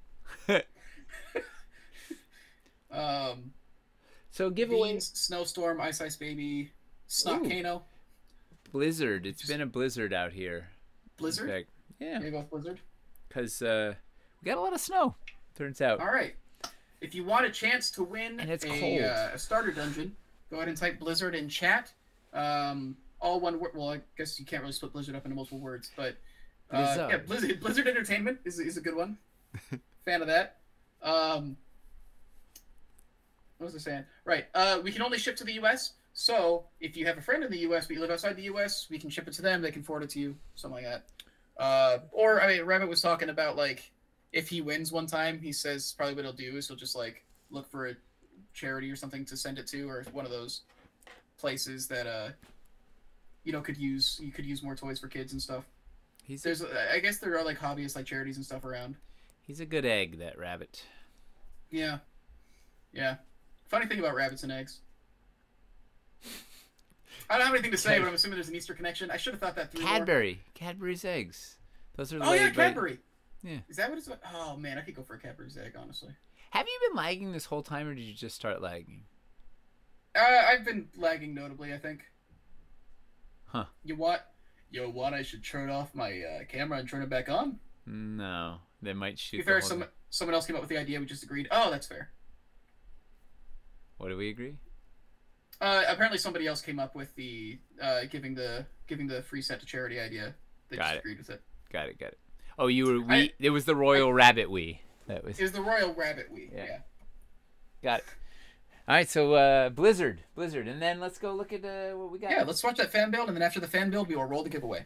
So giveaway: Snowstorm, Ice Ice Baby, Snotcano. Blizzard. It's been a blizzard out here. Blizzard? In fact, yeah. You go with Blizzard? Because we got a lot of snow, turns out. All right. If you want a chance to win a starter dungeon, go ahead and type Blizzard in chat. All one word. Well, I guess you can't really split Blizzard up into multiple words, but yeah, Blizzard Entertainment is a good one. Fan of that. What was I saying? Right. We can only ship to the U.S. So if you have a friend in the U.S. but you live outside the U.S., we can ship it to them. They can forward it to you, something like that. Or I mean, Rabbit was talking about like if he wins one time, he says probably what he'll do is he'll just like look for a charity or something to send it to, or one of those places that you could use more toys for kids and stuff. I guess there are like hobbyists like charities and stuff around. He's a good egg, that rabbit. Yeah. Funny thing about rabbits and eggs. I don't have anything to say, but I'm assuming there's an Easter connection. I should have thought that through. Cadbury's eggs. Those are. Oh yeah, Cadbury. Yeah. Is that what it's? Oh man, I could go for a Cadbury's egg, honestly. Have you been lagging this whole time, or did you just start lagging? I've been lagging notably, I think. Huh. You want I should turn off my camera and turn it back on? No, they might shoot. To be fair, someone else came up with the idea. We just agreed. Oh, that's fair. What do we agree? Apparently, somebody else came up with the giving the free set to charity idea. They just agreed with it. Got it. Oh, you were it was the Royal Rabbit we. It was the Royal Rabbit we. Yeah. Got it. All right, so Blizzard, and then let's go look at what we got. Yeah, let's watch that fan build, and then after the fan build, we will roll the giveaway.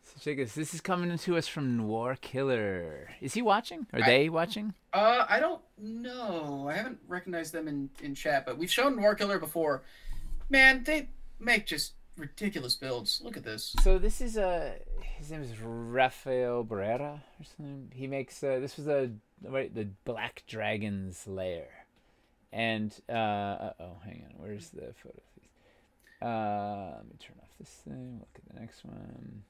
So check this. This is coming to us from Noir Killer. Is he watching? Are they watching? I don't know. I haven't recognized them in chat, but we've shown Noir Killer before. Man, they make just ridiculous builds. Look at this. So this is his name is Rafael Barrera or something. He makes this was the Black Dragon's Lair. And hang on, where's the photo? Let me turn off this thing. Look at the next one.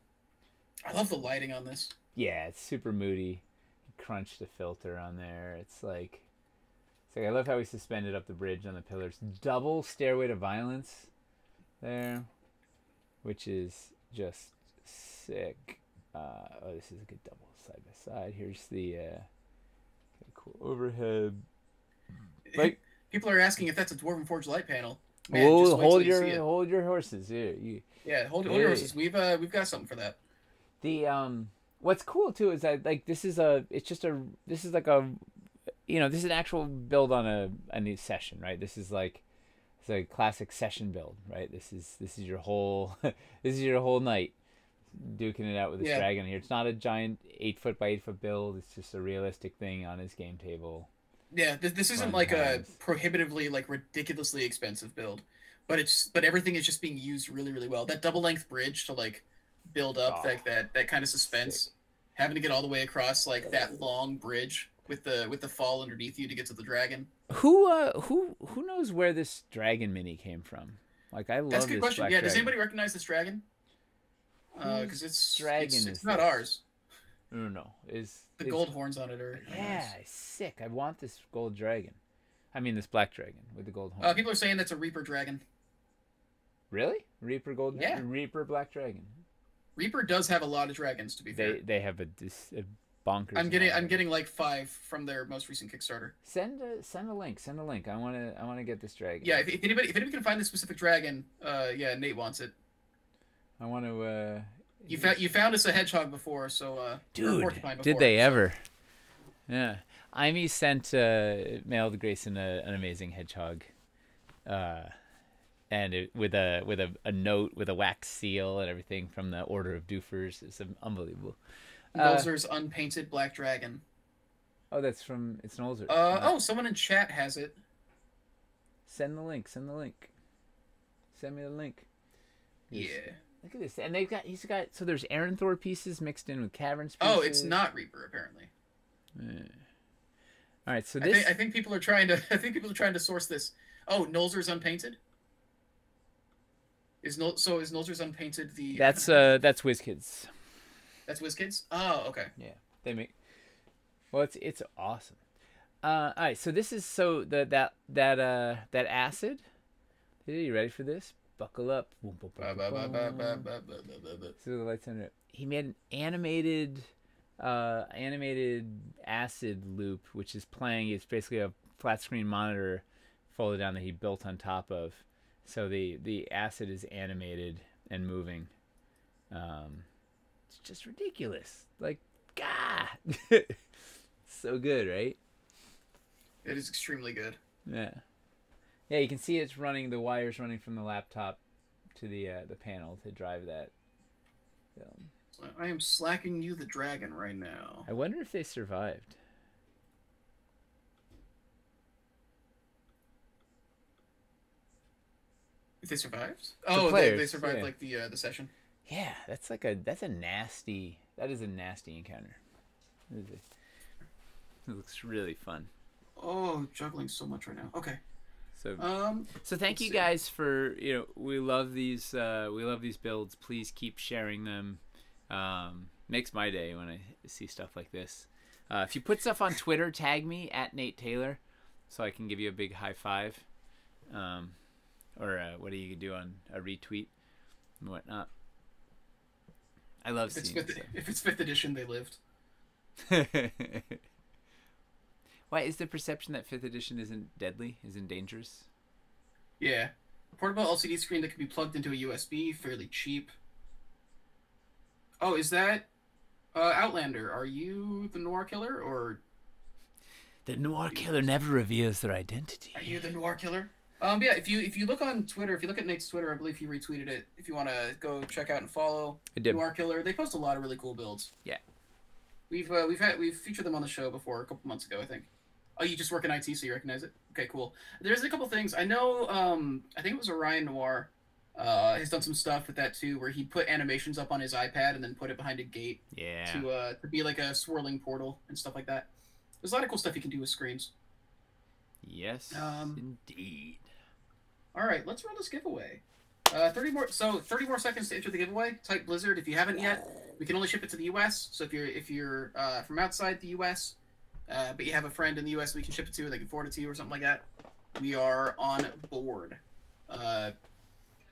I love the lighting on this. Yeah, it's super moody. He crunched a filter on there. It's like I love how he suspended up the bridge on the pillars. Double Stairway to Violence there, which is just sick. This is a good double side by side. Here's the cool overhead. Like people are asking if that's a Dwarven Forge light panel. Man, hold your horses here. Hold your horses. We've got something for that. The what's cool too is that like this is an actual build on a new session, right? This is like it's a classic session build, right? This is your whole night duking it out with this dragon here. It's not a giant 8-foot by 8-foot build. It's just a realistic thing on his game table. Yeah, this isn't like a prohibitively like ridiculously expensive build, but everything is just being used really, really well. That double length bridge to like build up that kind of suspense, sick. Having to get all the way across like that long bridge with the fall underneath you to get to the dragon. Who knows where this dragon mini came from? Like I love that's a good this question. black Yeah, dragon. does anybody recognize this dragon? Because it's not ours. No. The gold horns on it are nice. Sick. I want this gold dragon. I mean this black dragon with the gold horns. People are saying that's a Reaper dragon. Really? Reaper gold? Yeah. Reaper black dragon. Reaper does have a lot of dragons, to be fair. They have bonkers. I'm getting like 5 from their most recent Kickstarter. Send a link. Send a link. I wanna get this dragon. Yeah, if anybody can find the specific dragon, yeah, Nate wants it. I want to. You found us a hedgehog before, so dude, porcupine before, did they ever? Yeah, Amy sent mailed Grayson an amazing hedgehog, and with a note with a wax seal and everything from the Order of Doofers. It's unbelievable. Nolzur's unpainted black dragon. Oh, it's Nolzur. Oh, someone in chat has it. Send the link. Send me the link. Yeah. Look at this, and he's got. So there's Aranthor pieces mixed in with Caverns pieces. Oh, it's not Reaper apparently. Yeah. All right, so this. I think people are trying to. I think people are trying to source this. Oh, Nolzur's unpainted. Is Nolzur's unpainted the? That's WizKids. That's WizKids. Oh, okay. Yeah, they make. Well, it's awesome. All right, so this is that acid. Are you ready for this? Buckle up. See the lights under it. He made an animated acid loop, which is playing. It's basically a flat screen monitor folded down that he built on top of. So the acid is animated and moving. It's just ridiculous. Like, God, so good, right? It is extremely good. Yeah. Yeah, you can see it's running, the wires running from the laptop to the panel to drive that film. I am slacking you the dragon right now. I wonder if they survived. If they survived? Oh, they survived, yeah. Like the session. Yeah, that's a nasty encounter. It looks really fun. Oh, juggling so much right now. Okay. So thank you guys for, we love these builds. Please keep sharing them. Makes my day when I see stuff like this. If you put stuff on Twitter, tag me at Nate Taylor, so I can give you a big high five. Or what do you do on a retweet and whatnot. I love seeing it. If it's 5th edition, they lived. Why is the perception that 5th edition isn't deadly, isn't dangerous? Yeah. Portable LCD screen that can be plugged into a USB, fairly cheap. Oh, is that Outlander? Are you the Noir Killer, or... The Noir Killer never reveals their identity. Are you the Noir Killer? Yeah, if you look on Twitter, if you look at Nate's Twitter, I believe he retweeted it. If you want to go check out and follow Noir Killer, they post a lot of really cool builds. Yeah. We've featured them on the show before a couple months ago, I think. Oh, you just work in IT, so you recognize it? Okay, cool. There's a couple things. I know, I think it was Orion Noir has done some stuff with that too, where he put animations up on his iPad and then put it behind a gate. Yeah. To be like a swirling portal and stuff like that. There's a lot of cool stuff you can do with screens. Yes, indeed. All right, let's run this giveaway. 30 more seconds to enter the giveaway. Type Blizzard if you haven't yet. We can only ship it to the U.S. So if you're from outside the U.S., but you have a friend in the U.S. we can ship it to, they can forward it to you or something like that, we are on board.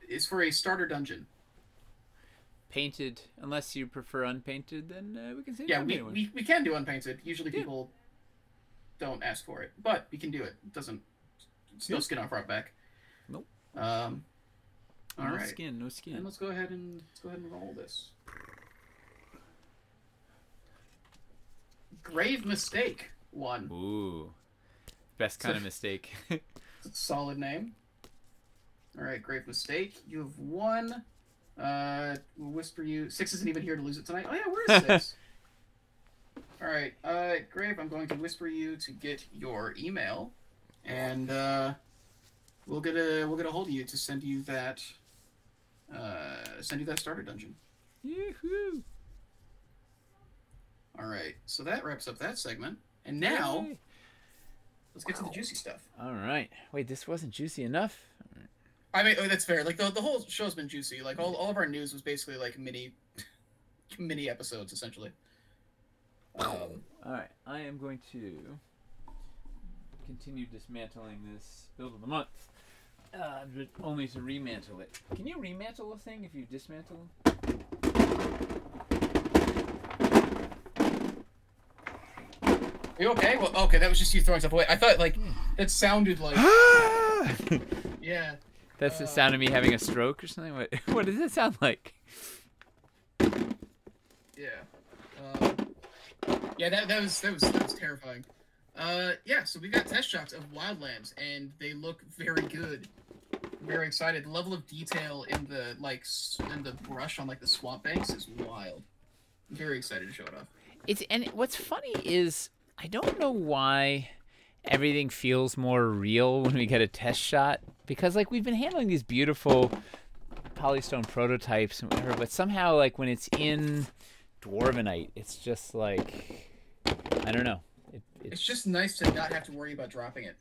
It's for a starter dungeon. Painted, unless you prefer unpainted, then we can say we can do unpainted. Usually people don't ask for it, but we can do it. It's no skin off our back. Nope. All right. No skin. And let's go ahead and roll this. Grave Mistake 1. Ooh. Best kind of mistake. Solid name. All right, Grave Mistake. You have 1. We'll whisper you. 6 isn't even here to lose it tonight. Oh yeah, where is 6? All right, Grave. I'm going to whisper you to get your email, and we'll get a hold of you to send you that starter dungeon. Yoo-hoo! All right, so that wraps up that segment, and now let's get to the juicy stuff. All right. Wait, this wasn't juicy enough. I mean, that's fair. Like the whole show's been juicy. Like all of our news was basically like mini episodes essentially. All right, I am going to continue dismantling this build of the month, only to remantle it. Can you remantle a thing if you dismantle them? Are you okay? Well, okay, that was just you throwing stuff away. I thought, like, it sounded like... yeah. That's the sound of me having a stroke or something? What does it sound like? Yeah. Yeah, that was terrifying. Yeah, so we got test shots of Wildlands, and they look very good. I'm very excited. The level of detail in the, like, in the brush on, like, the swamp banks is wild. I'm very excited to show it off. And what's funny is I don't know why everything feels more real when we get a test shot, because like we've been handling these beautiful polystone prototypes and whatever, but somehow like when it's in Dwarvenite, it's just like, I don't know. It's just nice to not have to worry about dropping it,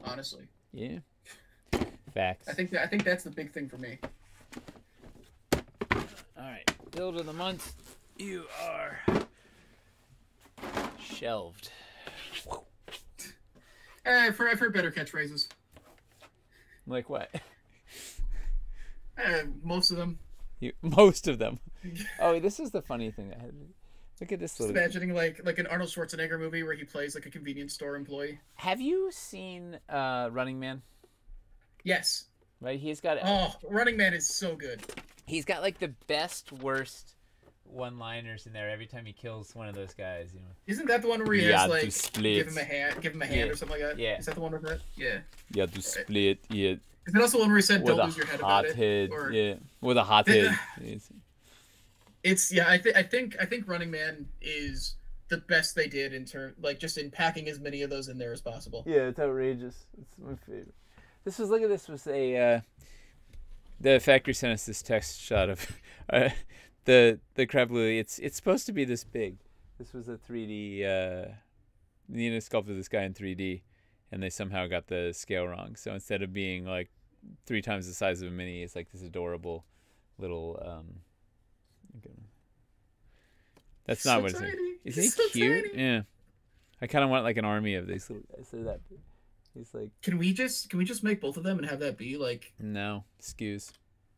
honestly. Yeah. Facts. I think that's the big thing for me. All right, build of the month. You are shelved. I've heard better catchphrases. Like what? Most of them. Most of them. Oh, this is the funny thing. Look at this Just imagining like an Arnold Schwarzenegger movie where he plays like a convenience store employee. Have you seen Running Man? Yes. Right, he's got. Oh, Running Man is so good. He's got like the best, worst one-liners in there every time he kills one of those guys. You know. Isn't that the one where he has like give him a hand or something like that? Yeah. Is that the one with that? Yeah. You have to split. Yeah. Is that also the one where he said don't lose your head about it? Or... Yeah. With a hot head. It's yeah. I think Running Man is the best they did in just in packing as many of those in there as possible. Yeah, it's outrageous. It's my favorite. Look at this was a the factory sent us this text shot of the crab lily. It's supposed to be this big. This was a 3D Nina sculpted this guy in 3D, and they somehow got the scale wrong. So instead of being like 3 times the size of a mini, it's like this adorable little that's not what it's like. Isn't he cute? Tiny. Yeah. I kind of want like an army of these little guys. So that he's like. Can we just make both of them and have that be like? No, skews.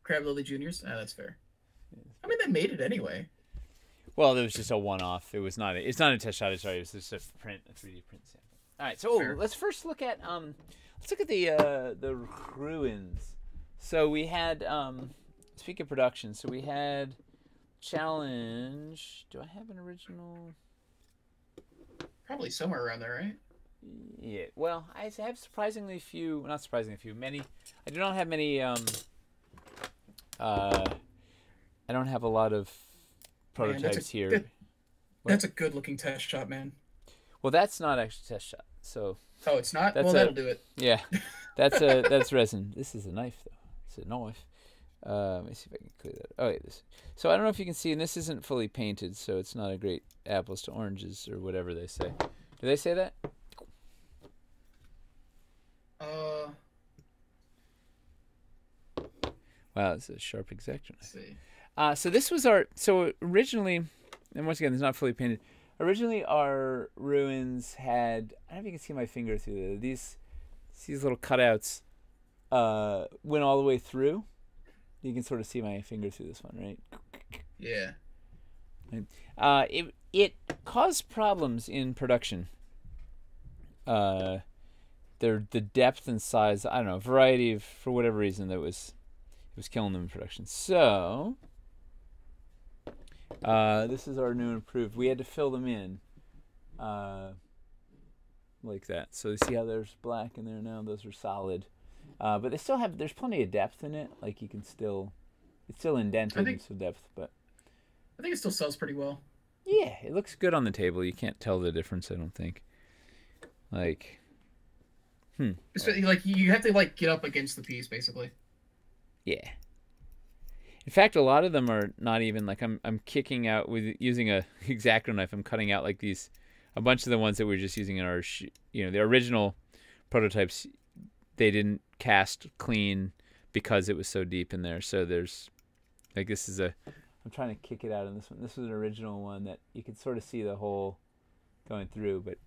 Crab Lily Juniors. Ah, that's fair. I mean, they made it anyway. Well, it was just a one-off. It was not. It's not a test shot. Sorry, it was just a 3D print sample. All right, so let's first look at the ruins. So we had speak of production. So we had challenge. Do I have an original? Probably somewhere around there, right? Yeah. Well, I have surprisingly few. Not surprisingly few. Many. I do not have many. I don't have a lot of prototypes here. That's a good-looking test shot, man. Well, that's not actually a test shot. So. Oh, it's not. Well, that'll do it. Yeah, that's resin. This is a knife, though. It's a knife. Let me see if I can clear that. Oh, yeah, this. So I don't know if you can see, and this isn't fully painted, so it's not a great apples to oranges or whatever they say. Do they say that? Wow, it's a sharp exacto knife. See. So this was so originally, and once again, it's not fully painted. Originally, our ruins had, I don't know if you can see my finger through there. These little cutouts went all the way through. You can sort of see my finger through this one, right? Yeah. It caused problems in production. The depth and size, I don't know, a variety of, for whatever reason, it was killing them in production. So this is our new and improved. We had to fill them in like that. So you see how there's black in there now? Those are solid. But they still have, there's plenty of depth in it. Like you can still, it's still indented in some depth, but I think it still sells pretty well. Yeah, it looks good on the table. You can't tell the difference, I don't think. Like, like you have to like get up against the piece, basically. Yeah. In fact, a lot of them are not even like I'm kicking out with using a X-Acto knife. I'm cutting out like these, a bunch of the ones that we're just using in our, the original prototypes. They didn't cast clean because it was so deep in there. So there's, like this is I'm trying to kick it out in this one. This was an original one that you could sort of see the hole going through, but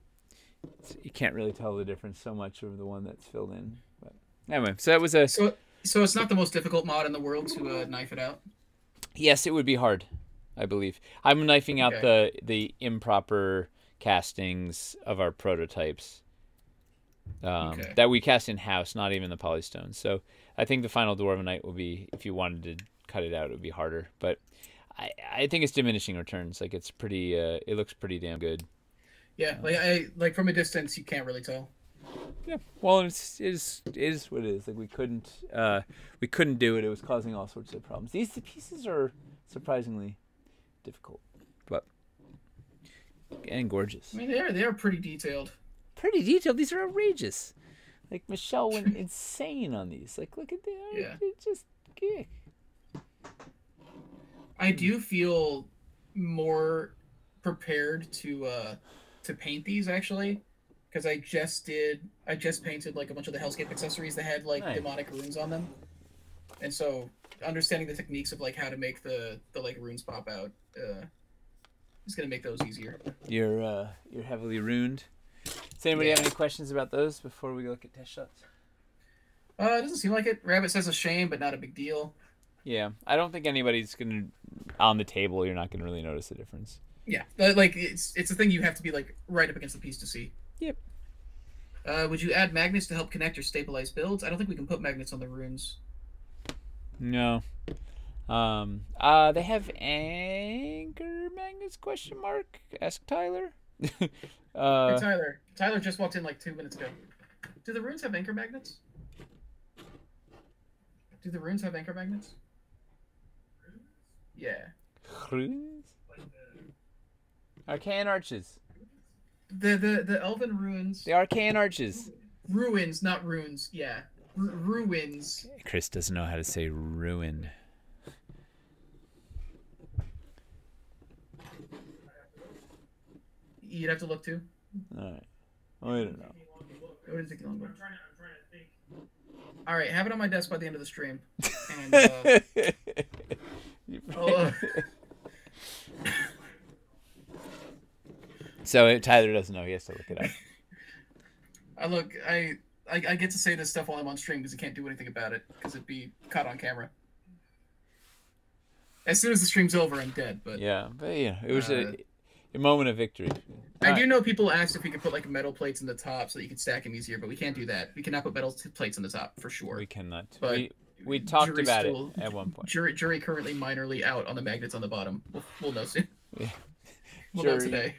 you can't really tell the difference so much of the one that's filled in. But anyway, so that was a. So it's not the most difficult mod in the world to knife it out? Yes, it would be hard, I believe. I'm knifing out the improper castings of our prototypes Okay. that we cast in house, not even the polystones. So I think the final Dwarvenite will be, if you wanted to cut it out, it would be harder. But I think it's diminishing returns. Like it's pretty, it looks pretty damn good. Yeah, like from a distance, you can't really tell. Yeah, well, it is what it is. Like we couldn't do it. It was causing all sorts of problems. These pieces are surprisingly difficult, but and gorgeous. I mean, they are pretty detailed. Pretty detailed. These are outrageous. Like Michelle went insane on these. Like look at that. Yeah. It's just yeah. I do feel more prepared to paint these actually, because I just painted like a bunch of the Hellscape accessories that had like demonic runes on them, and so understanding the techniques of like how to make the like runes pop out is gonna make those easier. You're heavily runed. Does anybody have any questions about those before we look at test shots? It doesn't seem like it. Rabbit says a shame, but not a big deal. Yeah, I don't think anybody's gonna on the table. You're not gonna really notice the difference. Yeah, like it's a thing you have to be like right up against the piece to see. Yep. Would you add magnets to help connect or stabilize builds? I don't think we can put magnets on the runes. No. They have anchor magnets? Question mark. Ask Tyler. Hey, Tyler. Tyler just walked in like 2 minutes ago. Do the runes have anchor magnets? Do the runes have anchor magnets? Yeah. Runes? Arcane arches. The elven runes. The arcane arches. Ruins, not runes. Yeah. Ruins. Chris doesn't know how to say ruin. You'd have to look too. Alright. I don't know. It wouldn't take long. I'm trying to think. Alright, have it on my desk by the end of the stream. And, So Tyler doesn't know. He has to look it up. I get to say this stuff while I'm on stream because I can't do anything about it because it'd be caught on camera. As soon as the stream's over, I'm dead. But it was a moment of victory. I do know people asked if we could put like metal plates in the top so that you could stack them easier, but we can't do that. We cannot put metal plates in the top for sure. We cannot. But we talked about it at one point. Jury currently minorly out on the magnets on the bottom. We'll know soon. Yeah. We'll know today.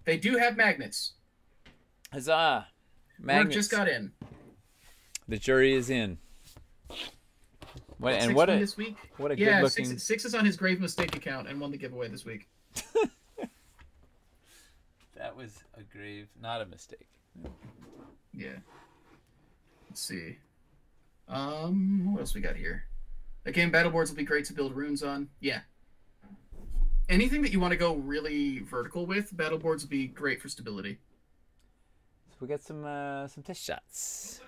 They do have magnets. Huzzah! Magnets. Work just got in. The jury is in. What a this week? What a good looking. Six is on his grave mistake account and won the giveaway this week. That was a grave, not a mistake. Yeah. Let's see. What else we got here? Again, battle boards will be great to build runes on. Yeah. Anything that you want to go really vertical with, battle boards will be great for stability. So we got some test shots.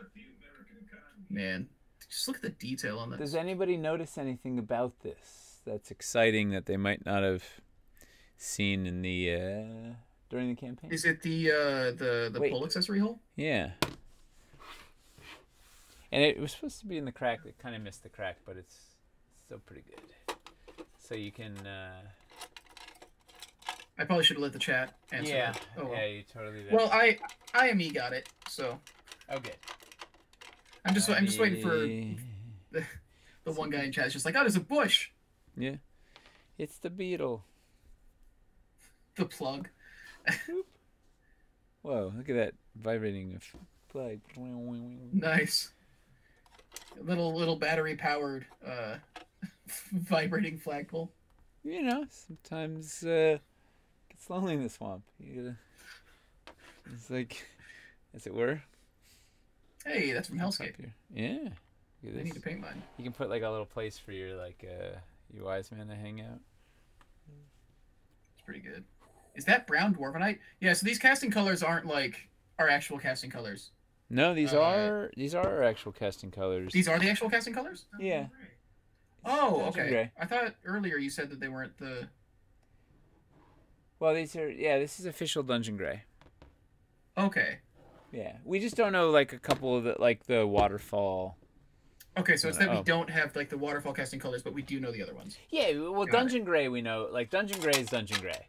Man, just look at the detail on this. Does anybody notice anything about this that's exciting that they might not have seen in the during the campaign? Is it the pole accessory hole? Yeah. And it was supposed to be in the crack. It kind of missed the crack, but it's still pretty good. So you can. I probably should have let the chat answer. Yeah. That. Oh, well. Yeah, you totally did. Well, IME got it, so. Okay. I'm just waiting for the one guy in chat. It's just like, oh, there's a bush. Yeah. It's the beetle. The plug. Whoa! Look at that vibrating flag. Nice. Little battery powered vibrating flagpole. You know, sometimes it gets lonely in the swamp. It's like, as it were. Hey, that's from Hellscape. Yeah. I need to paint mine. You can put like a little place for your you wise man to hang out. It's pretty good. Is that brown dwarvenite? Yeah. So these casting colors aren't like our actual casting colors. No, these are our actual casting colors. These are the actual casting colors? Yeah. Oh, okay. Gray. I thought earlier you said that they weren't the. Well, these are this is official Dungeon Gray. Okay. Yeah, we just don't know like a couple of the waterfall. Okay, so it's that we don't have like the waterfall casting colors, but we do know the other ones. Yeah, well, Dungeon Gray we know. Like Dungeon Gray is Dungeon Gray.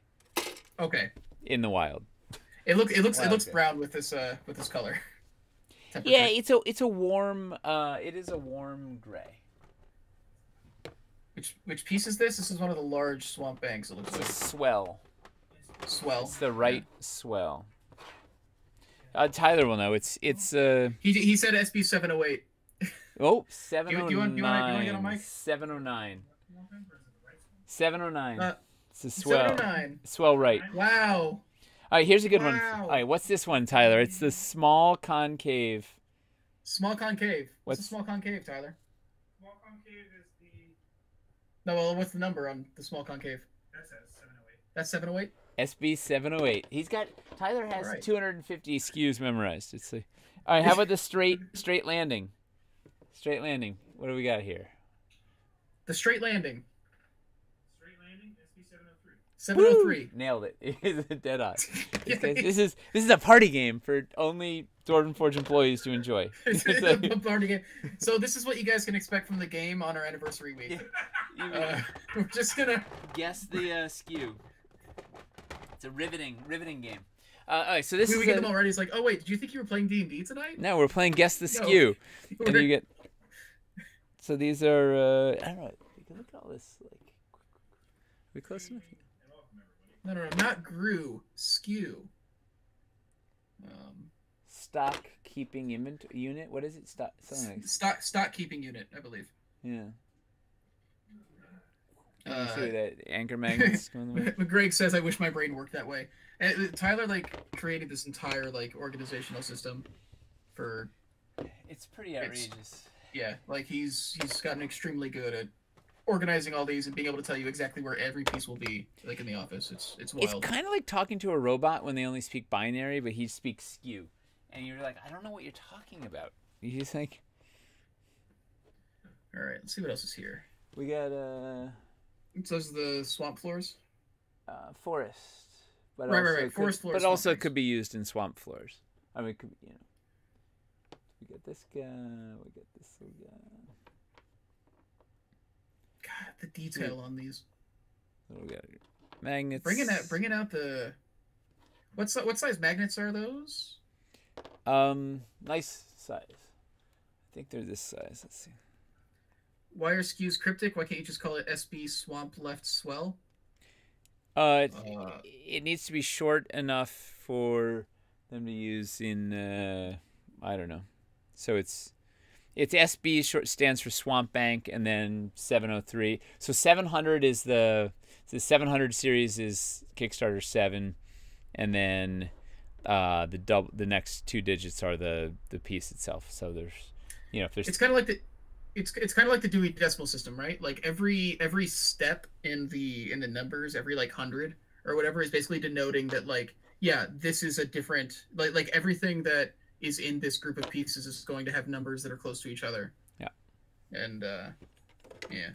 Okay. in the wild. It looks brown with this color. Yeah, it's a warm it is a warm gray. Which piece is this? This is one of the large swamp banks. It looks like. It's a swell. Swell. It's the right swell. Tyler will know. It's He said SB 708. Oh, 709. Do you want to get on mic? 709. 709. It's a swell. 709. Swell right. Wow. All right, here's a good one. All right, what's this one, Tyler? It's the small concave. Small concave. What's a small concave, Tyler? Small concave is the... No, well, what's the number on the small concave? That's 708. That's 708? SB 708. Tyler has 250 SKUs memorized. It's like, all right, how about the straight landing? Straight landing. What do we got here? The straight landing. Straight landing, SB 703. 703. Woo! Nailed it. It is a dead eye. This is a party game for only Dwarven Forge employees to enjoy. It's a party game. So this is what you guys can expect from the game on our anniversary week. We're just gonna guess the SKU. It's a riveting game. All right, so this we get them already. It's like, oh wait, did you think you were playing D&D tonight? No, we're playing Guess the SKU. And you get. So these are I don't know. Look at all this. Like, are we close enough? No, not GRU. SKU. Stock keeping unit. What is it? Stock keeping unit, I believe. Yeah. You see that anchor magnets going the way? Greg says, "I wish my brain worked that way." And Tyler created this entire organizational system for. It's pretty outrageous. Yeah, he's gotten extremely good at organizing all these and being able to tell you exactly where every piece will be, in the office. It's wild. It's kind of like talking to a robot when they only speak binary, but he speaks SKU, and you're like, I don't know what you're talking about. You just think. All right, let's see what else is here. We got So those are the swamp floors? Forest. But right. Forest floors. But also it could be used in swamp floors. I mean, it could, We got this guy. We got this little guy. God, the detail on these. What do we got here? Magnets. Bringing out the. What size magnets are those? Nice size. I think they're this size. Let's see. Why are SKUs cryptic? Why can't you just call it SB Swamp Left Swell? It needs to be short enough for them to use in I don't know. So it's SB stands for Swamp Bank, and then 703. So 700 is the 700 series is Kickstarter 7, and then the next two digits are the piece itself. So there's if there's it's kind of like the. It's kind of like the Dewey Decimal System, right? Like every step in the numbers, every 100 or whatever, is basically denoting that this is a different like everything that is in this group of pieces is going to have numbers that are close to each other. Yeah. And yeah.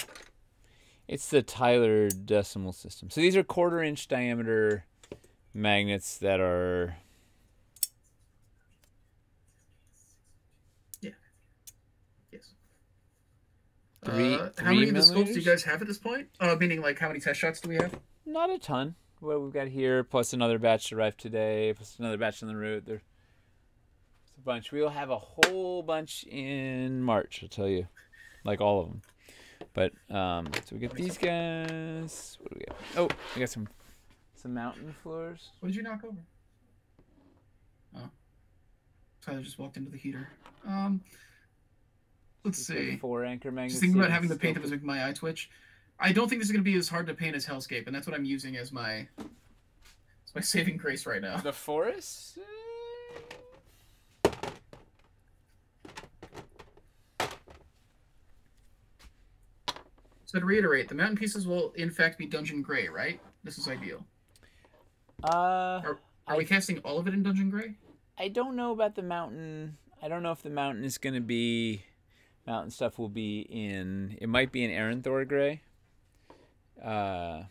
It's the Tyler Decimal System. So these are 1/4-inch diameter magnets that are. How many of the scopes do you guys have at this point? Meaning, how many test shots do we have? Not a ton. What we've got here, plus another batch arrived today, plus another batch on the route. There's a bunch. We will have a whole bunch in March, I'll tell you. All of them. But, so we get these guys. What do we got? Oh, we got some mountain floors. What did you knock over? Oh. Tyler just walked into the heater. Let's see. 4 anchor magnets. Just thinking about having the paint that was making my eye twitch. I don't think this is going to be as hard to paint as Hellscape, and that's what I'm using as my saving grace right now. The forest? So to reiterate, the mountain pieces will in fact be dungeon gray, right? This is ideal. Are we casting all of it in dungeon gray? I don't know about the mountain. I don't know if the mountain is going to be. Mountain stuff will be in. It might be in Aranthor gray. I'm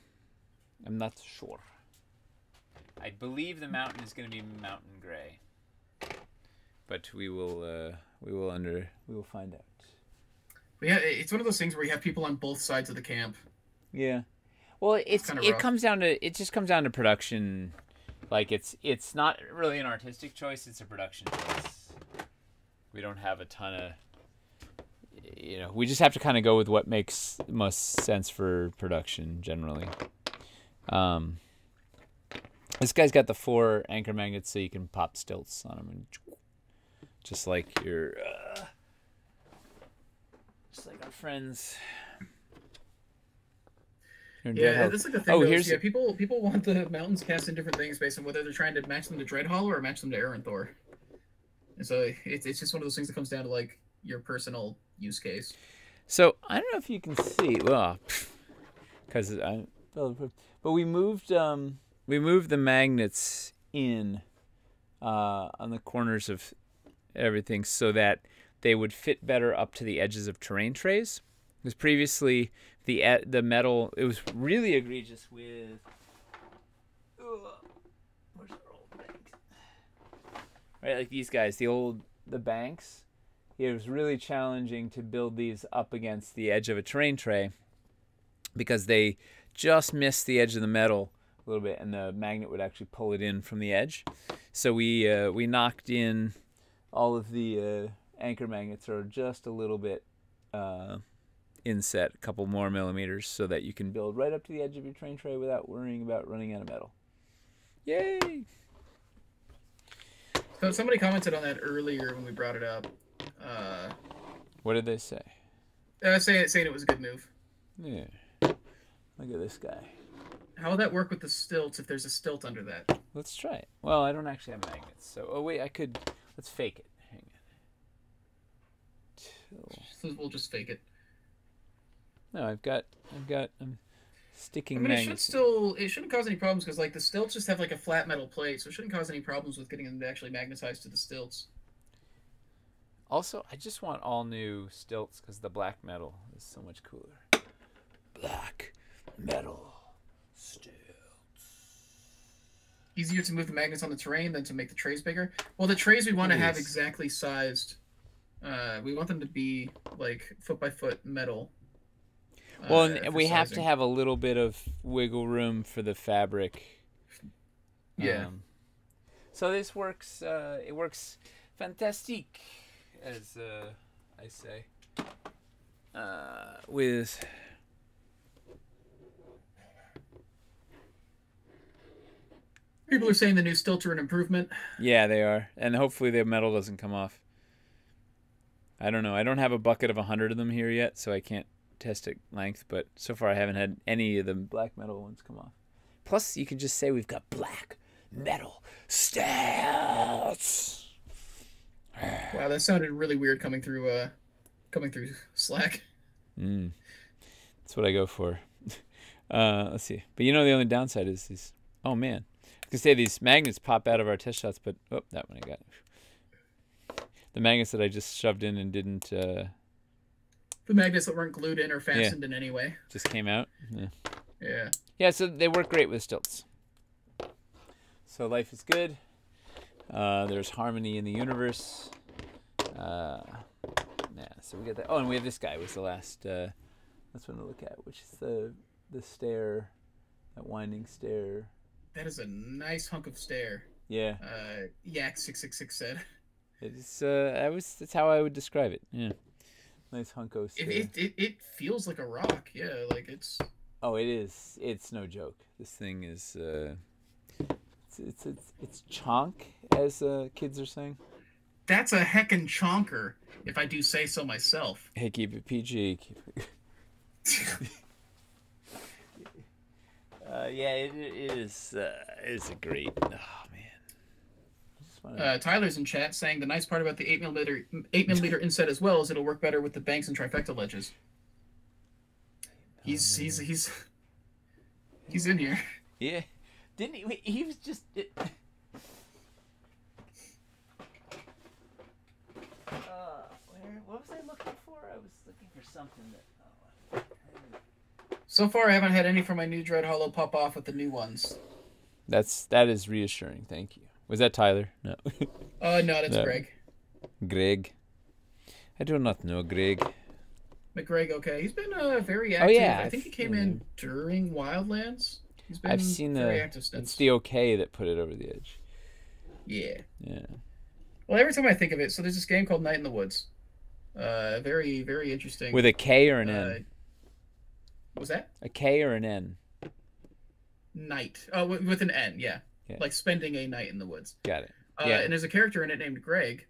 not sure. I believe the mountain is going to be mountain gray. But we will find out. But yeah, it's one of those things where you have people on both sides of the camp. Yeah. Well, it just comes down to production. Like it's not really an artistic choice; it's a production choice. We don't have a ton of, we just have to kind of go with what makes most sense for production generally. This guy's got the 4 anchor magnets, so you can pop stilts on them, and just like your, just like our friends. Yeah, that's like the thing. People want the mountains cast in different things based on whether they're trying to match them to Dread Hollow or match them to Aranthor. And so it's just one of those things that comes down to like your personal use case. So I don't know if you can see, because but we moved the magnets in on the corners of everything so that they would fit better up to the edges of terrain trays. Because previously the metal, it was really egregious with. Where's our old banks? Right, like these guys, the banks. It was really challenging to build these up against the edge of a terrain tray because they just missed the edge of the metal a little bit, and the magnet would actually pull it in from the edge. So we knocked in all of the anchor magnets are just a little bit inset, a couple more millimeters, so that you can build right up to the edge of your terrain tray without worrying about running out of metal. Yay! So somebody commented on that earlier when we brought it up. What did they say? Saying it was a good move. Yeah. Look at this guy. How would that work with the stilts if there's a stilt under that? Let's try it. Well, I don't actually have magnets, so let's fake it. Hang on. So we'll just fake it. No, I'm sticking magnets. It shouldn't cause any problems because like the stilts just have like a flat metal plate, so it shouldn't cause any problems with getting them to actually magnetize to the stilts. Also, I just want all new stilts because the black metal is so much cooler. Black metal stilts. Easier to move the magnets on the terrain than to make the trays bigger. Well, the trays we want to have exactly sized. We want them to be like foot by foot metal. Well, and we have to have a little bit of wiggle room for the fabric. Yeah. So this works. It works fantastique, as I say. With. People are saying the new stilts are an improvement. Yeah, they are, and hopefully the metal doesn't come off. I don't know. I don't have a bucket of 100 of them here yet, so I can't test at length, but so far I haven't had any of the black metal ones come off. Plus, you can just say we've got black metal stilts. Wow, that sounded really weird coming through Slack. That's what I go for. Let's see. But the only downside is these. Oh man, I was gonna say these magnets pop out of our test shots, but that one I got. The magnets that I just shoved in and didn't. The magnets that weren't glued in or fastened in any way. Just came out. Yeah. Yeah. Yeah, so they work great with stilts. So life is good. There's harmony in the universe. Yeah, so we got that. Oh, and we have this guy was the last one to look at, which is the stair, that winding stair. That is a nice hunk of stair. Yeah. Yak 666 said. It's that's how I would describe it. Yeah. Nice hunko stair. It feels like a rock. Yeah, like it's. Oh, it is. It's no joke. This thing is. It's chonk, as kids are saying. That's a heckin' chonker, if I do say so myself. Hey, keep it PG. Yeah, it is. It's a great. Oh man. Tyler's in chat saying the nice part about the 8mm inset as well is it'll work better with the banks and trifecta ledges. He's in here. Yeah, didn't he? He was just. What was I looking for? I was looking for something that. So far, I haven't had any from my new Dread Hollow pop off with the new ones. That is reassuring. Thank you. Was that Tyler? No. No, that's Greg. Greg. I do not know Greg. McGreg, okay. He's been very active. Oh, yeah. I think he came in during Wildlands. He's been I've seen very active it's since. the OK that put it over the edge. Yeah. Yeah. Well, every time I think of it, so there's this game called Night in the Woods. Very, very interesting. With a K or an N? What was that? A K or an N? Night. Oh, with an N, yeah. Yeah. Like spending a night in the woods. Got it. Yeah. And there's a character in it named Greg,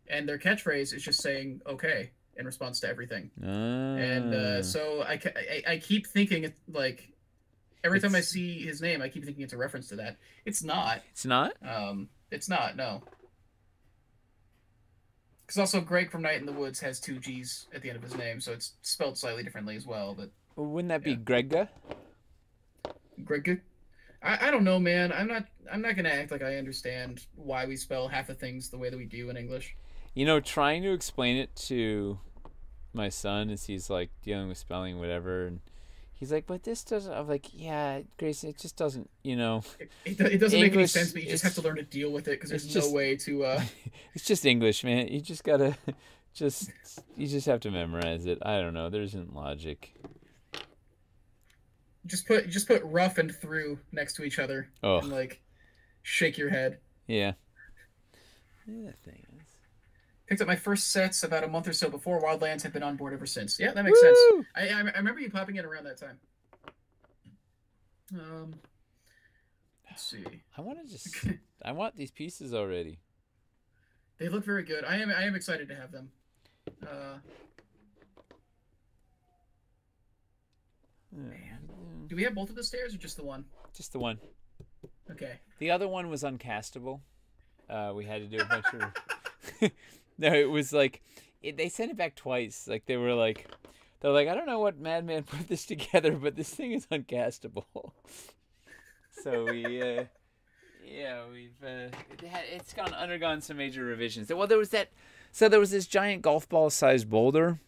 and their catchphrase is just saying "okay" in response to everything. And so I keep thinking it like every time I see his name, I keep thinking it's a reference to that. It's not. It's not? It's not. No. Because also Greg from Night in the Woods has 2 G's at the end of his name, so it's spelled slightly differently as well. But wouldn't that be Gregga? Greg? I don't know, man. I'm not gonna act like I understand why we spell half the things the way that we do in English. You know, trying to explain it to my son as he's like dealing with spelling, whatever, and he's like, "But this doesn't." I'm like, "Yeah, Grace, it just doesn't." You know, it doesn't make any English, sense, but you just have to learn to deal with it because there's no way to. It's just English, man. You just gotta, you just have to memorize it. I don't know. There isn't logic. Just put rough and through next to each other and like shake your head. Yeah. Yeah, thing is. Picked up my first sets about a month or so before. Wildlands have been on board ever since. Yeah, that makes sense. I remember you popping in around that time. Let's see. I want these pieces already. They look very good. I am excited to have them. Man. Do we have both of the stairs or just the one? Just the one. Okay. The other one was uncastable. We had to do a bunch of... No, it was like... They sent it back twice. Like, they're like, I don't know what madman put this together, but this thing is uncastable. So we... it's undergone some major revisions. Well, there was this giant golf ball sized boulder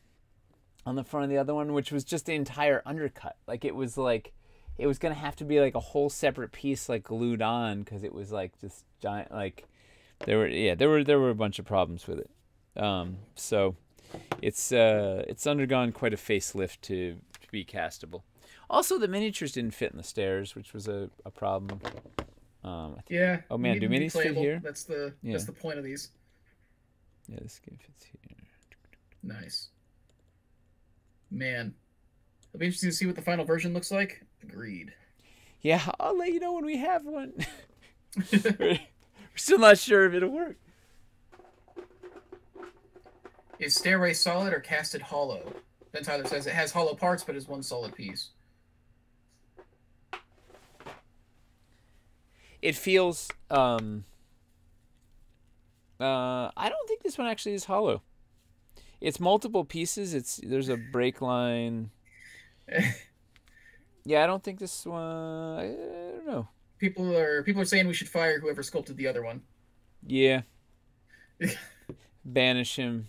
on the front of the other one, which was just the entire undercut. Like it was gonna have to be like a whole separate piece, like glued on, because it was like this giant. Like there were a bunch of problems with it. So it's undergone quite a facelift to be castable. Also, the miniatures didn't fit in the stairs, which was a problem. Yeah. Oh man, do minis fit here? That's the point of these. Yeah, this game fits here. Nice. Man, it'll be interesting to see what the final version looks like. Agreed. Yeah, I'll let you know when we have one. We're still not sure if it'll work. Is Stairway solid or casted hollow? Ben Tyler says it has hollow parts, but is one solid piece. It feels. I don't think this one actually is hollow. It's multiple pieces. There's a break line. Yeah, I don't think this one. I don't know. People are saying we should fire whoever sculpted the other one. Yeah. Banish him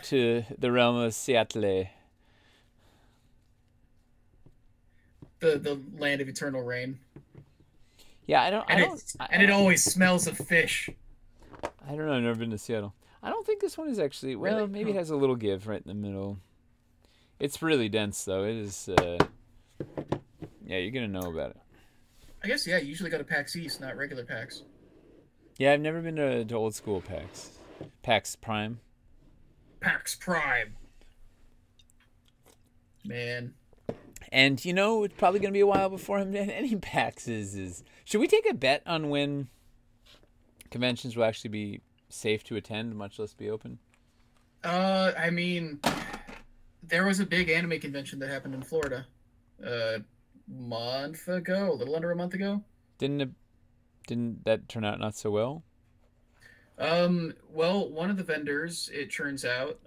to the realm of Seattle. The land of eternal rain. Yeah, it always smells of fish. I don't know. I've never been to Seattle. I don't think this one is actually... Well, really? Maybe it has a little give right in the middle. It's really dense, though. It is... Yeah, you're going to know about it. I guess, yeah, you usually go to PAX East, not regular PAX. Yeah, I've never been to old school PAX. PAX Prime. PAX Prime. Man. And, you know, it's probably going to be a while before any PAX is... Should we take a bet on when conventions will actually be safe to attend, much less be open? I mean, there was a big anime convention that happened in Florida a little under a month ago. Didn't that turn out not so well? Well, one of the vendors, it turns out,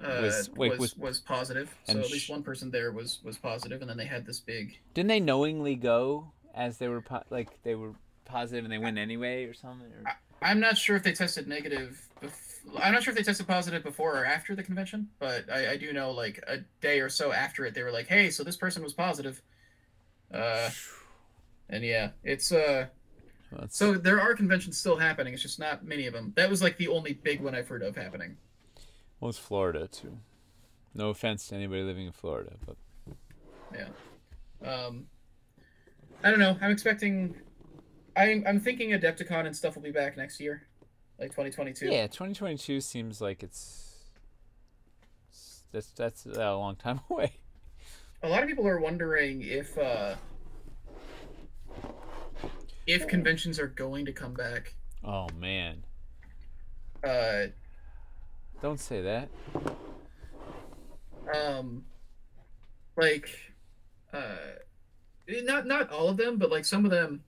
was positive. So at least one person there was positive, and then they had this big... Didn't they knowingly go as they were they were positive and they went anyway or something? Or... I'm not sure if they tested negative. I'm not sure if they tested positive before or after the convention, but I do know like a day or so after it, they were like, "Hey, so this person was positive." And yeah, it's so there are conventions still happening. It's just not many of them. That was like the only big one I've heard of happening. Well, it's Florida too. No offense to anybody living in Florida, but yeah. I don't know. I'm expecting. I'm thinking Adepticon and stuff will be back next year, like 2022. Yeah, 2022 seems like that's a long time away. A lot of people are wondering if conventions are going to come back. Oh man. Don't say that. Like, not all of them, but like some of them.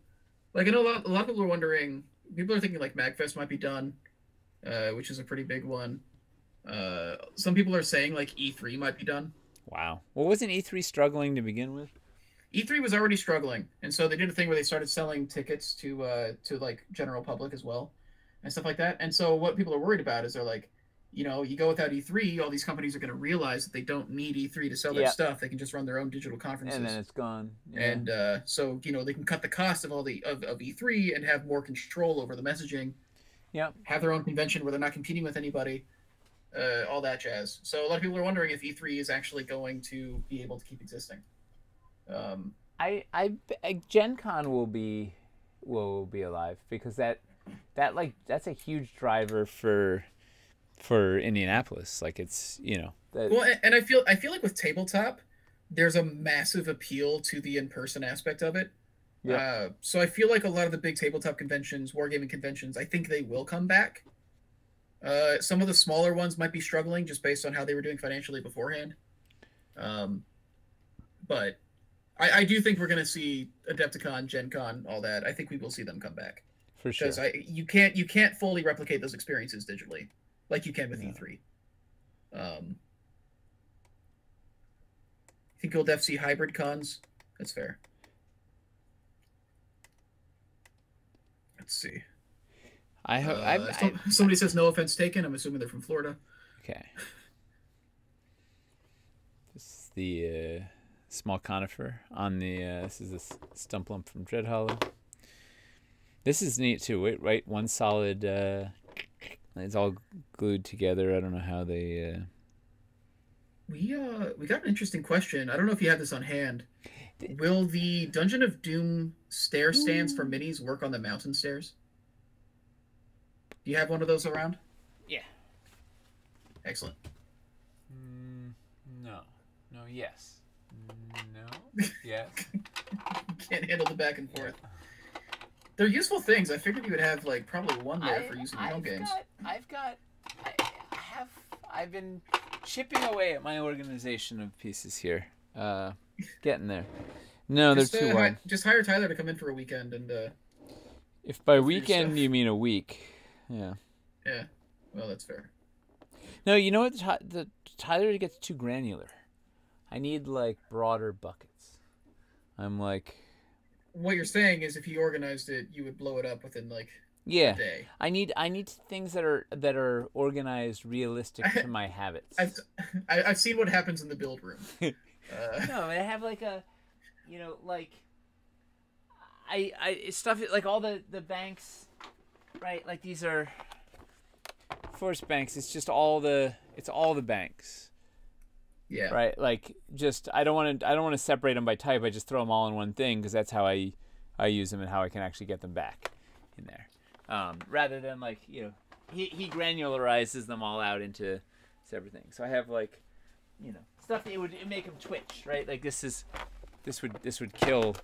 Like I know a lot of people are wondering. People are thinking like MagFest might be done, which is a pretty big one. Some people are saying like E3 might be done. Wow. Well, wasn't E3 struggling to begin with? E3 was already struggling, and so they did a thing where they started selling tickets to like general public as well, and stuff like that. And so what people are worried about is they're like, you know, you go without E3, all these companies are going to realize that they don't need E3 to sell their stuff. They can just run their own digital conferences, and then it's gone. Yeah. And so you know they can cut the cost of all the of E3 and have more control over the messaging. Yep. Have their own convention where they're not competing with anybody. All that jazz. So a lot of people are wondering if E3 is actually going to be able to keep existing. Gen Con will be alive because that's a huge driver for Indianapolis. Like it's, you know. Well, and I feel like with tabletop, there's a massive appeal to the in-person aspect of it. Yeah. So I feel like a lot of the big tabletop conventions, wargaming conventions, I think they will come back. Some of the smaller ones might be struggling just based on how they were doing financially beforehand. But I do think we're going to see Adepticon, Gen Con, all that. I think we will see them come back. For sure. Because you can't fully replicate those experiences digitally like you can with E3. I think you'll def see hybrid cons. That's fair. Let's see. I hope somebody says no offense taken. I'm assuming they're from Florida. Okay. This is the small conifer on the. This is a stump lump from Dread Hollow. This is neat too. Right, one solid. It's all glued together. I don't know how they. We got an interesting question. I don't know if you have this on hand. Will the Dungeon of Doom stair stands for minis work on the mountain stairs? Do you have one of those around? Yeah. Excellent. No. No, yes. No, yes. Can't handle the back and forth. Yeah. They're useful things. I figured you would have like probably one there for using your home games. I've been chipping away at my organization of pieces here. Getting there. No, they're too wide. Just hire Tyler to come in for a weekend and if by weekend you mean a week. Yeah. Yeah. Well, that's fair. No, you know what? The Tyler gets too granular. I need like broader buckets. I'm like. What you're saying is, if he organized it, you would blow it up within like a day. I need things that are organized, realistic to my habits. I've seen what happens in the build room. No, I have like a, you know, like. I stuff it like all the banks. Right, like these are force banks. It's just all the banks. Yeah. Right, like just I don't want to separate them by type. I just throw them all in one thing because that's how I use them and how I can actually get them back in there. Rather than like, you know, he granularizes them all out into separate things. So I have like, you know, stuff that would make him twitch. Right, like this would kill.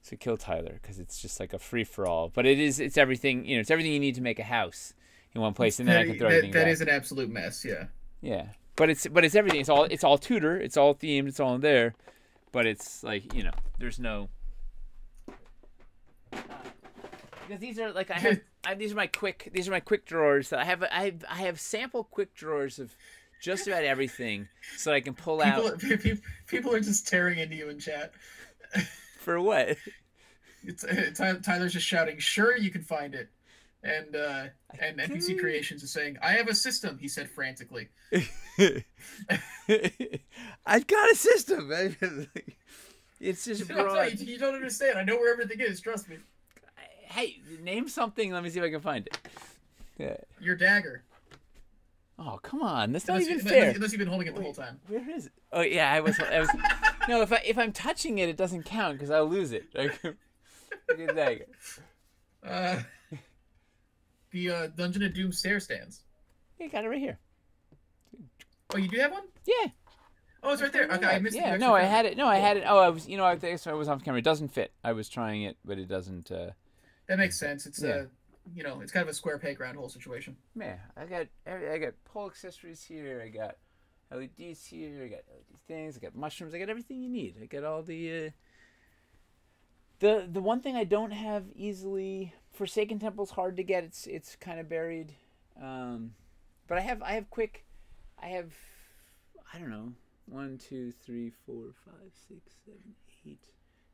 To kill Tyler because it's just like a free for all, but it's everything, you know, it's everything you need to make a house in one place, and then I can throw everything back. That is an absolute mess, yeah. Yeah, but it's everything. It's all Tudor. It's all themed. It's all in there, but it's like, you know, there's no because these are like these are my quick drawers that I have sample quick drawers of just about everything so that I can pull out. People are just tearing into you in chat. For what? Tyler's just shouting, "Sure, you can find it," and NPC Creations is saying, "I have a system," he said frantically. I've got a system. It's just broad. You don't understand. I know where everything is. Trust me. Hey, name something. Let me see if I can find it. Yeah. Your dagger. Oh, come on. That's not even fair. Unless you've been holding it the whole time. Where is it? Oh, yeah, I was. No, if I'm touching it, it doesn't count because I'll lose it. Good dagger. The Dungeon of Doom stair stands. Yeah, got it right here. Oh, you do have one? Yeah. Oh, it's right there. Okay, I missed it. Yeah, no, I had it. No, I had it. Oh, I was, I think so I was off camera. It doesn't fit. I was trying it, but it doesn't. That makes sense. It's it's kind of a square peg round hole situation. Man, I got pole accessories here. I got LEDs here. I got LED things. I got mushrooms. I got everything you need. I got all the one thing I don't have easily. Forsaken Temple's hard to get. It's kind of buried. But I have I don't know, 1, 2, 3, 4, 5, 6, 7, 8,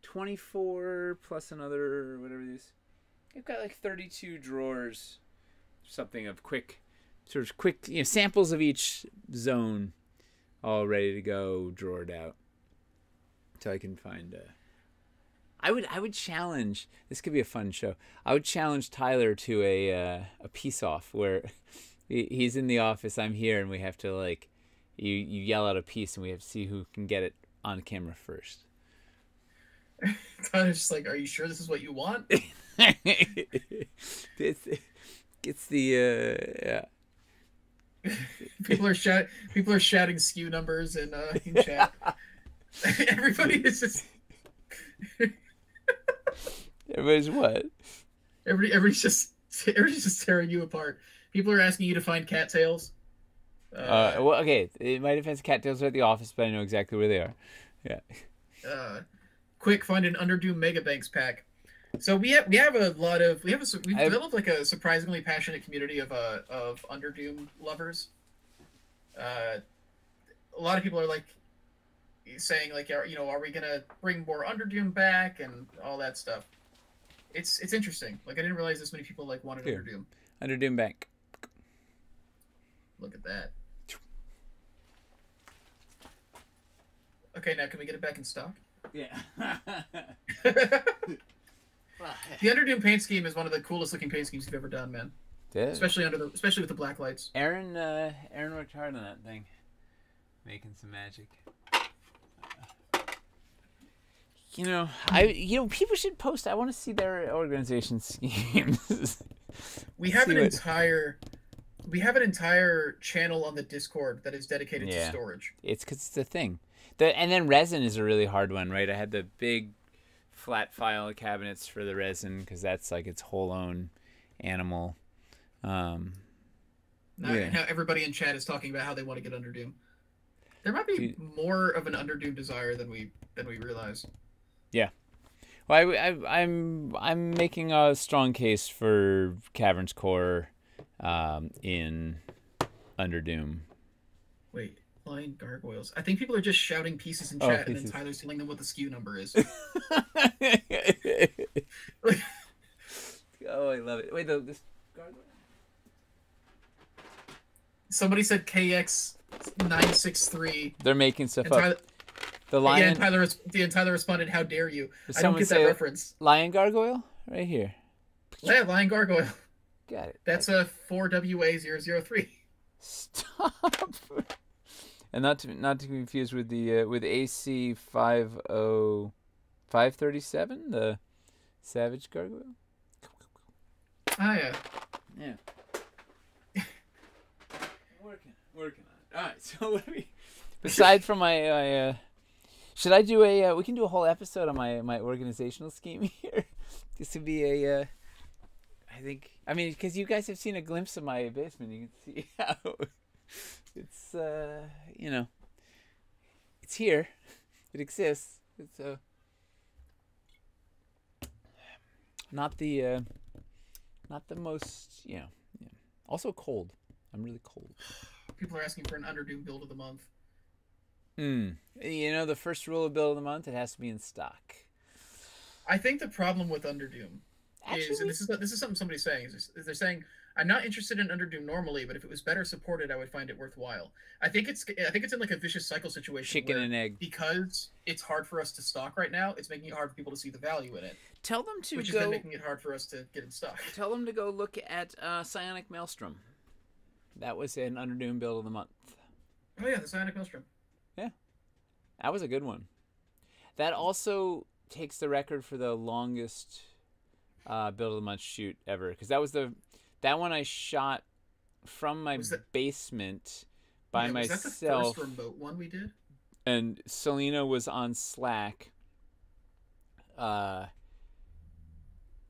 24 plus another whatever these. I've got like 32 drawers, something of quick samples of each zone, all ready to go, drawered out, so I can find. I would challenge. This could be a fun show. I would challenge Tyler to a peace off where he's in the office, I'm here, and we have to like you yell out a piece, and we have to see who can get it on camera first. Tyler's just like, "Are you sure this is what you want?" It's the yeah. People are shouting SKU numbers in chat. Everybody is just. Everybody's what? Everybody's just tearing you apart. People are asking you to find cattails. Well, okay. My defense, cattails are at the office, but I know exactly where they are. Yeah. Quick, find an Underdoom Megabanks pack. So we've developed like a surprisingly passionate community of Underdoom lovers. A lot of people are like saying like, are we gonna bring more Underdoom back and all that stuff. It's interesting. Like I didn't realize this many people like wanted Underdoom. Underdoom Bank. Look at that. Okay, now can we get it back in stock? Yeah. The Underdoom paint scheme is one of the coolest looking paint schemes you've ever done, man. Yeah. Especially with the black lights. Aaron worked hard on that thing, making some magic. People should post. I want to see their organization schemes. We have an entire channel on the Discord that is dedicated to storage. It's because it's a thing. And then resin is a really hard one, right? I had the big flat file cabinets for the resin because that's like its whole own animal. Now everybody in chat is talking about how they want to get Underdoom. There might be more of an Underdoom desire than we realize. Yeah. Well, I'm making a strong case for Cavern's Core in Underdoom. Wait, Lion Gargoyles. I think people are just shouting pieces in chat, and then Tyler's telling them what the SKU number is. Oh, I love it. Wait, this gargoyle? Somebody said KX963. They're making stuff up. The lion. Yeah, and Tyler responded, "How dare you?" I don't get that reference. Lion Gargoyle? Right here. Yeah, Lion Gargoyle. Got it. That's a 4WA003. Stop. And not to be confused with the with AC 537, the Savage Gargoyle. Ah, yeah. Yeah. Working on it. All right. So what do we? Aside from my should I do we can do a whole episode on my organizational scheme here. This would be because you guys have seen a glimpse of my basement. You can see how it's it's here. It exists. It's not the most also cold. I'm really cold. People are asking for an Underdoom build of the month. The first rule of build of the month, it has to be in stock. I think the problem with Underdoom is, and this is something somebody's saying, is they're saying, I'm not interested in Underdoom normally, but if it was better supported, I would find it worthwhile. I think it's in like a vicious cycle situation. Chicken and egg. Because it's hard for us to stock right now, it's making it hard for people to see the value in it. Tell them to which is then making it hard for us to get in stock. Tell them to go look at Psionic Maelstrom. That was an Underdoom build of the month. Oh yeah, the Psionic Maelstrom. Yeah. That was a good one. That also takes the record for the longest build a munch shoot ever, because that one I shot from my basement by myself. Was that the first remote one we did? And Selena was on Slack. And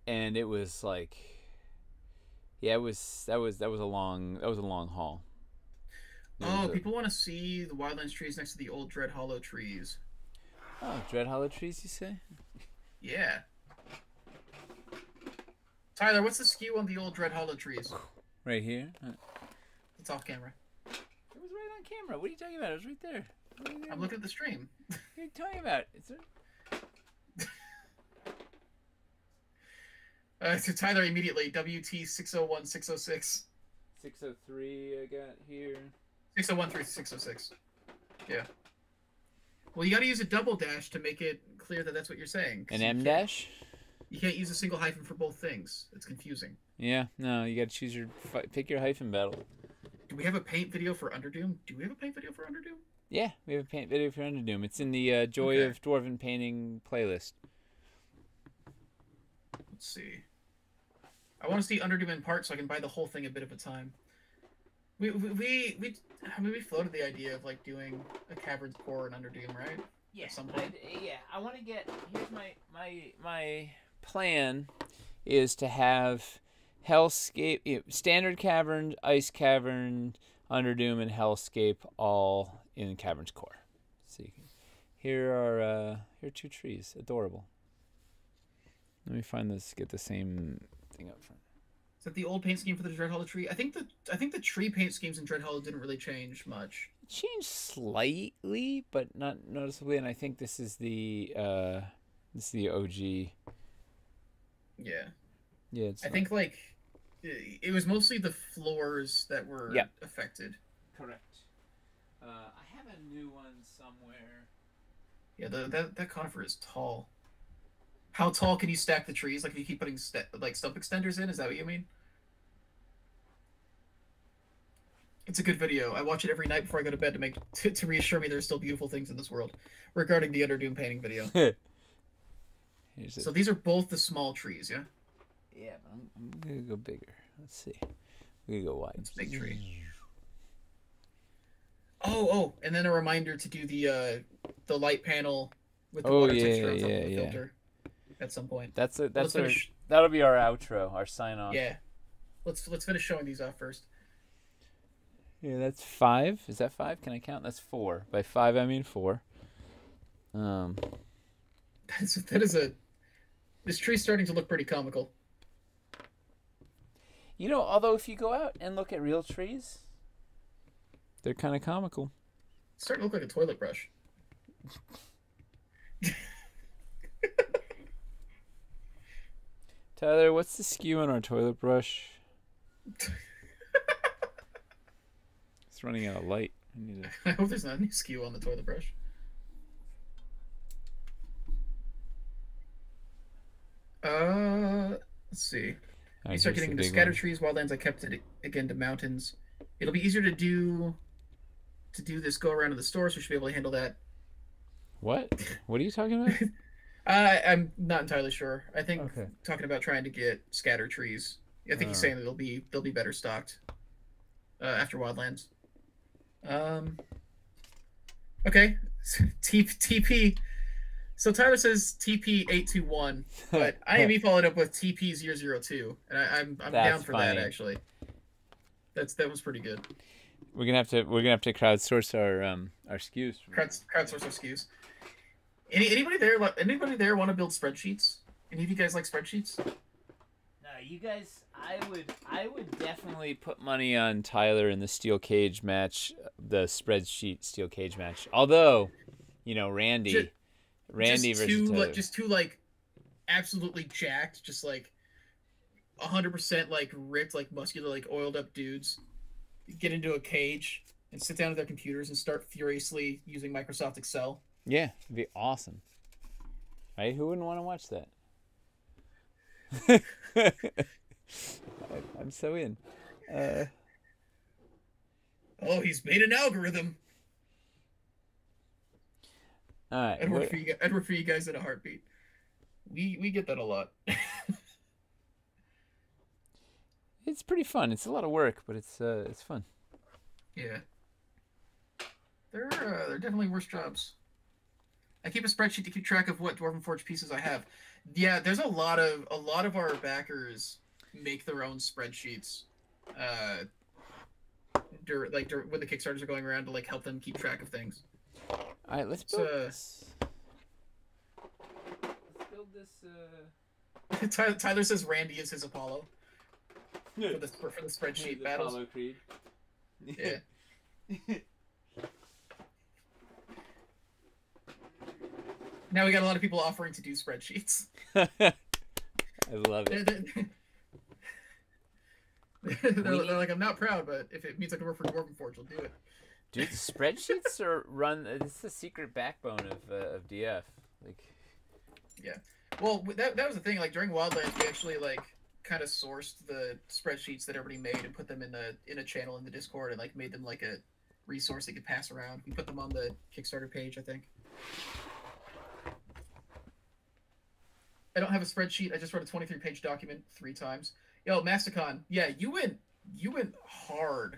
it was like, yeah, that was a long haul. People want to see the wildlands trees next to the old Dread Hollow trees. Oh, Dread Hollow trees, you say? Yeah. Tyler, what's the skew on the old Dread Hollow trees? Right here. It's off camera. It was right on camera. What are you talking about? It was right there. I'm looking at the stream. What are you talking about? So Tyler immediately, WT 601 606. 603 I got here. 601 through 606. Yeah. Well, you got to use a double dash to make it clear that that's what you're saying. An M dash? You can't use a single hyphen for both things. It's confusing. Yeah, no, you got to choose pick your hyphen battle. Do we have a paint video for Underdoom? Yeah, we have a paint video for Underdoom. It's in the Joy of Dwarven Painting playlist. Let's see. I want to see Underdoom in part so I can buy the whole thing a bit of a time. We floated the idea of like doing a Cavern's Core in Underdoom, right? Yeah. At some point. I want to get. Here's my plan is to have Hellscape, standard Cavern, Ice Cavern, Underdoom, and Hellscape all in Cavern's Core. So here are 2 trees, adorable. Let me find this. Get the same thing up front. Is that the old paint scheme for the Dread Hollow tree? I think the tree paint schemes in Dread Hollow didn't really change much. It changed slightly, but not noticeably. And I think this is the OG. Yeah. Yeah. I think like it was mostly the floors that were affected. Correct. I have a new one somewhere. Yeah, that conifer is tall. How tall can you stack the trees? Like if you keep putting like stump extenders in, is that what you mean? It's a good video. I watch it every night before I go to bed to reassure me there's still beautiful things in this world. Regarding the Underdoom painting video. So these are both the small trees, yeah? Yeah, but I'm gonna go bigger. Let's see. We're gonna go wide. It's a big tree. Oh, and then a reminder to do the light panel with the water texture on top of the filter at some point. That'll be our outro, our sign off. Yeah. Let's finish showing these off first. Yeah, that's 5. Is that 5? Can I count? That's 4. By 5 I mean 4. This tree's starting to look pretty comical. You know, although if you go out and look at real trees, they're kind of comical. It's starting to look like a toilet brush. Tyler, what's the skew on our toilet brush? It's running out of light. I hope there's not any skew on the toilet brush. Let's see. You start getting into scatter trees, wildlands. I kept it again to mountains. It'll be easier to do this go around to the store, so we should be able to handle that. What? What are you talking about? I'm not entirely sure. I think talking about trying to get scatter trees. I think he's saying that they'll be better stocked after wildlands. Okay. TP. So Tyler says TP821, but IME followed up with TP002, and I'm down for that actually. That was pretty good. We're gonna have to crowdsource our SKUs. Crowdsource our SKUs. Anybody there want to build spreadsheets? Any of you guys like spreadsheets? No, you guys. I would definitely put money on Tyler in the steel cage match, the spreadsheet steel cage match. Although, you know, Randy versus Tyler. Just two like absolutely jacked, just like 100% like ripped, like muscular, like oiled up dudes get into a cage and sit down at their computers and start furiously using Microsoft Excel. Yeah, it'd be awesome. Right? Who wouldn't want to watch that? I'm so in. Oh, he's made an algorithm. All right. I'd work for you guys in a heartbeat. We get that a lot. it's pretty fun. It's a lot of work, but it's fun. Yeah. They're definitely worse jobs. I keep a spreadsheet to keep track of what Dwarven Forge pieces I have. Yeah, there's a lot of our backers make their own spreadsheets. When the Kickstarters are going around to like help them keep track of things. All right, let's build this. Let's build this. Tyler says Randy is his Apollo for the spreadsheet the battles. Apollo Creed. Yeah. Now we got a lot of people offering to do spreadsheets. I love it. They're like, I'm not proud, but if it means I can work for Dwarven Forge, I'll do it. Dude, spreadsheets are run. It's the secret backbone of DF. Like, yeah. Well, that was the thing. Like during Wildlands, we actually like kind of sourced the spreadsheets that everybody made and put them in a channel in the Discord and like made them like a resource they could pass around. We put them on the Kickstarter page, I think. I don't have a spreadsheet. I just wrote a 23-page document 3 times. Yo, Masticon, yeah, you went hard.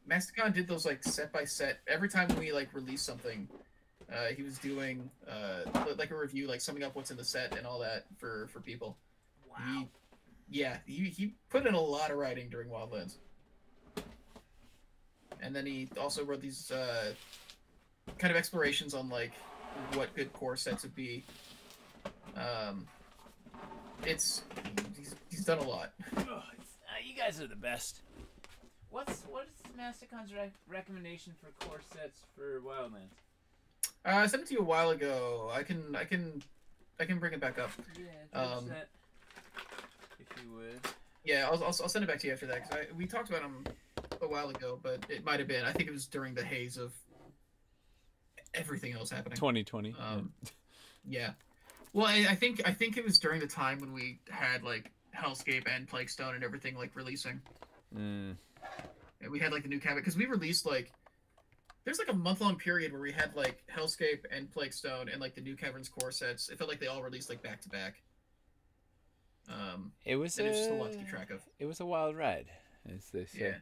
Masticon did those like set by set. Every time we like released something, he was doing like a review, like summing up what's in the set and all that for people. wow. He put in a lot of writing during Wildlands. And then he also wrote these kind of explorations on like what good core sets would be. He's done a lot. You guys are the best. What's Masticon's recommendation for core sets for Wildlands? I sent it to you a while ago. I can bring it back up. Yeah, that, if you would. Yeah, I'll send it back to you after that because we talked about him a while ago, but it might have been. I think it was during the haze of everything else happening. 2020. Yeah. Well, I think it was during the time when we had like Hellscape and Plaguestone and everything like releasing. And we had like the new cabinet because we released like there's like a month-long period where we had like Hellscape and Plaguestone and like the new Caverns core sets. It felt like they all released like back to back. It was just a lot to keep track of. It was a wild ride, as they say.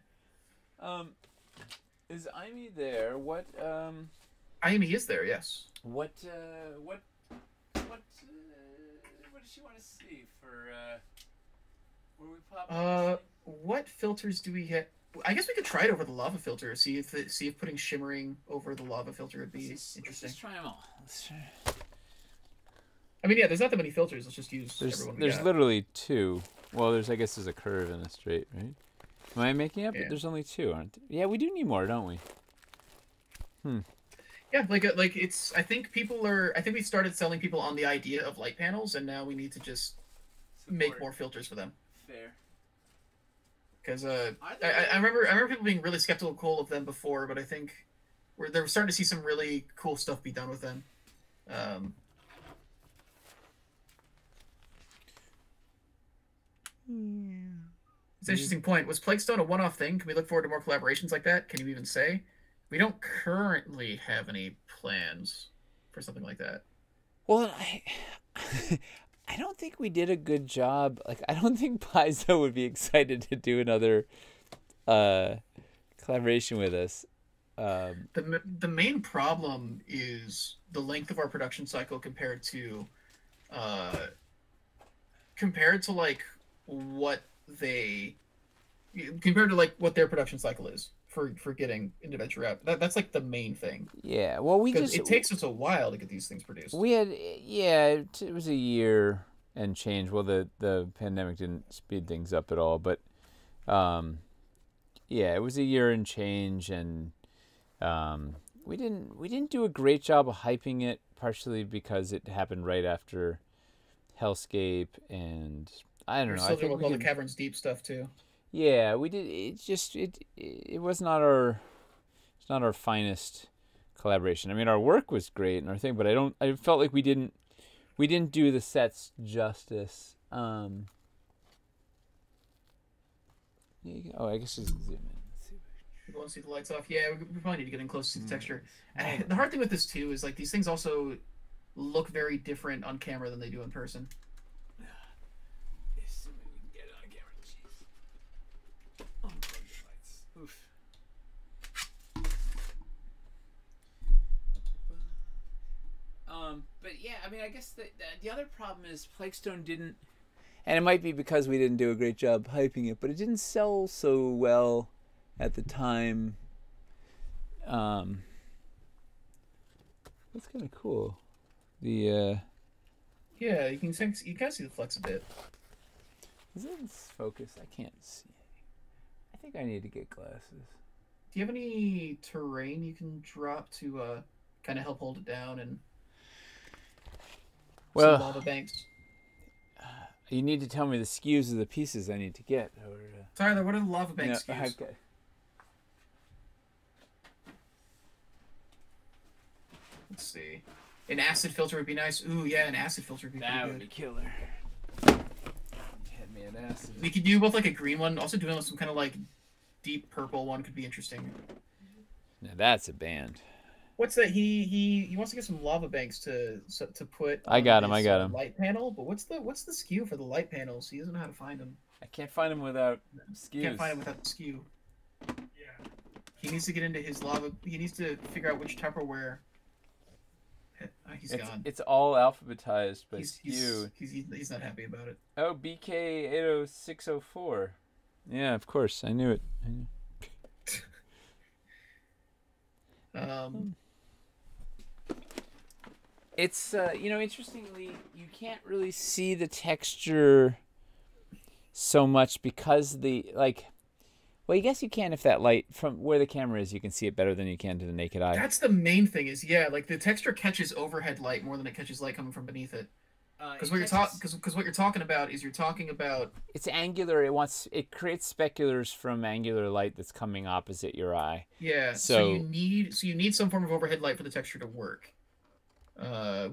Yeah. Is Amy there? What Amy is there, yes. What does she want to see for where we pop? What filters do we hit? I guess we could try it over the lava filter. See if putting shimmering over the lava filter would be interesting. Let's try them all. I mean, yeah, there's not that many filters. Let's just use everyone. There's literally 2. Well, I guess there's a curve and a straight, right? Am I making up? Yeah. There's only 2, aren't there? Yeah, we do need more, don't we? Yeah, like it's. I think we started selling people on the idea of light panels, and now we need to just make more filters for them. Fair. Because I remember people being really skeptical of them before, but I think they're starting to see some really cool stuff be done with them. It's an interesting point. Was Plaguestone a one-off thing? Can we look forward to more collaborations like that? Can you even say? We don't currently have any plans for something like that. Well, I don't think we did a good job. Like, I don't think Paizo would be excited to do another collaboration with us. The main problem is the length of our production cycle compared to like what what their production cycle is for getting Adventure out. That's like the main thing. Yeah, well, it takes us a while to get these things produced. We had it was a year and change. Well, the pandemic didn't speed things up at all, but it was a year and change, and we didn't do a great job of hyping it, partially because it happened right after Hellscape, and I don't know. I think all the Caverns Deep stuff too. Yeah, we did. It was not our finest collaboration. I mean, our work was great and our thing, but I felt like we didn't do the sets justice. I guess just zoom in. Let's see. People want to see the lights off. Yeah, we probably need to get in close to the texture. And the hard thing with this too is like these things also look very different on camera than they do in person. Assuming we can get it on camera. But yeah, I mean, I guess the other problem is Plaguestone didn't, and it might be because we didn't do a great job hyping it, but it didn't sell so well at the time. That's kind of cool. The Yeah, you can kind of see the flex a bit. is it in focus? I can't see. I think I need to get glasses. Do you have any terrain you can drop to kind of help hold it down and Well, some lava banks? You need to tell me the SKUs of the pieces I need to get. Or, Tyler, what are the lava bank SKUs? Okay. Let's see. An acid filter would be nice. Ooh, yeah, an acid filter would be That pretty would good. be killer. Hit me an acid. We could do both like a green one, also doing some kind of like deep purple one could be interesting. Now that's a band. What's that? He wants to get some lava banks to put. I got him. His, light panel, but what's the SKU for the light panels? He doesn't know how to find them. I can't find them without SKUs. Can't find them without the SKU. Yeah. He needs to get into his lava. He needs to figure out which Tupperware. He's gone. It's all alphabetized by He's SKU. he's not happy about it. Oh, BK80604. Yeah, of course. I knew it. It's interestingly, you can't really see the texture so much because well, I guess you can if that light from where the camera is, you can see it better than you can to the naked eye. That's the main thing. Is yeah, like the texture catches overhead light more than it catches light coming from beneath it. Because what you're talking about is you're talking about it's angular. It creates speculars from angular light that's coming opposite your eye. Yeah. So you need some form of overhead light for the texture to work.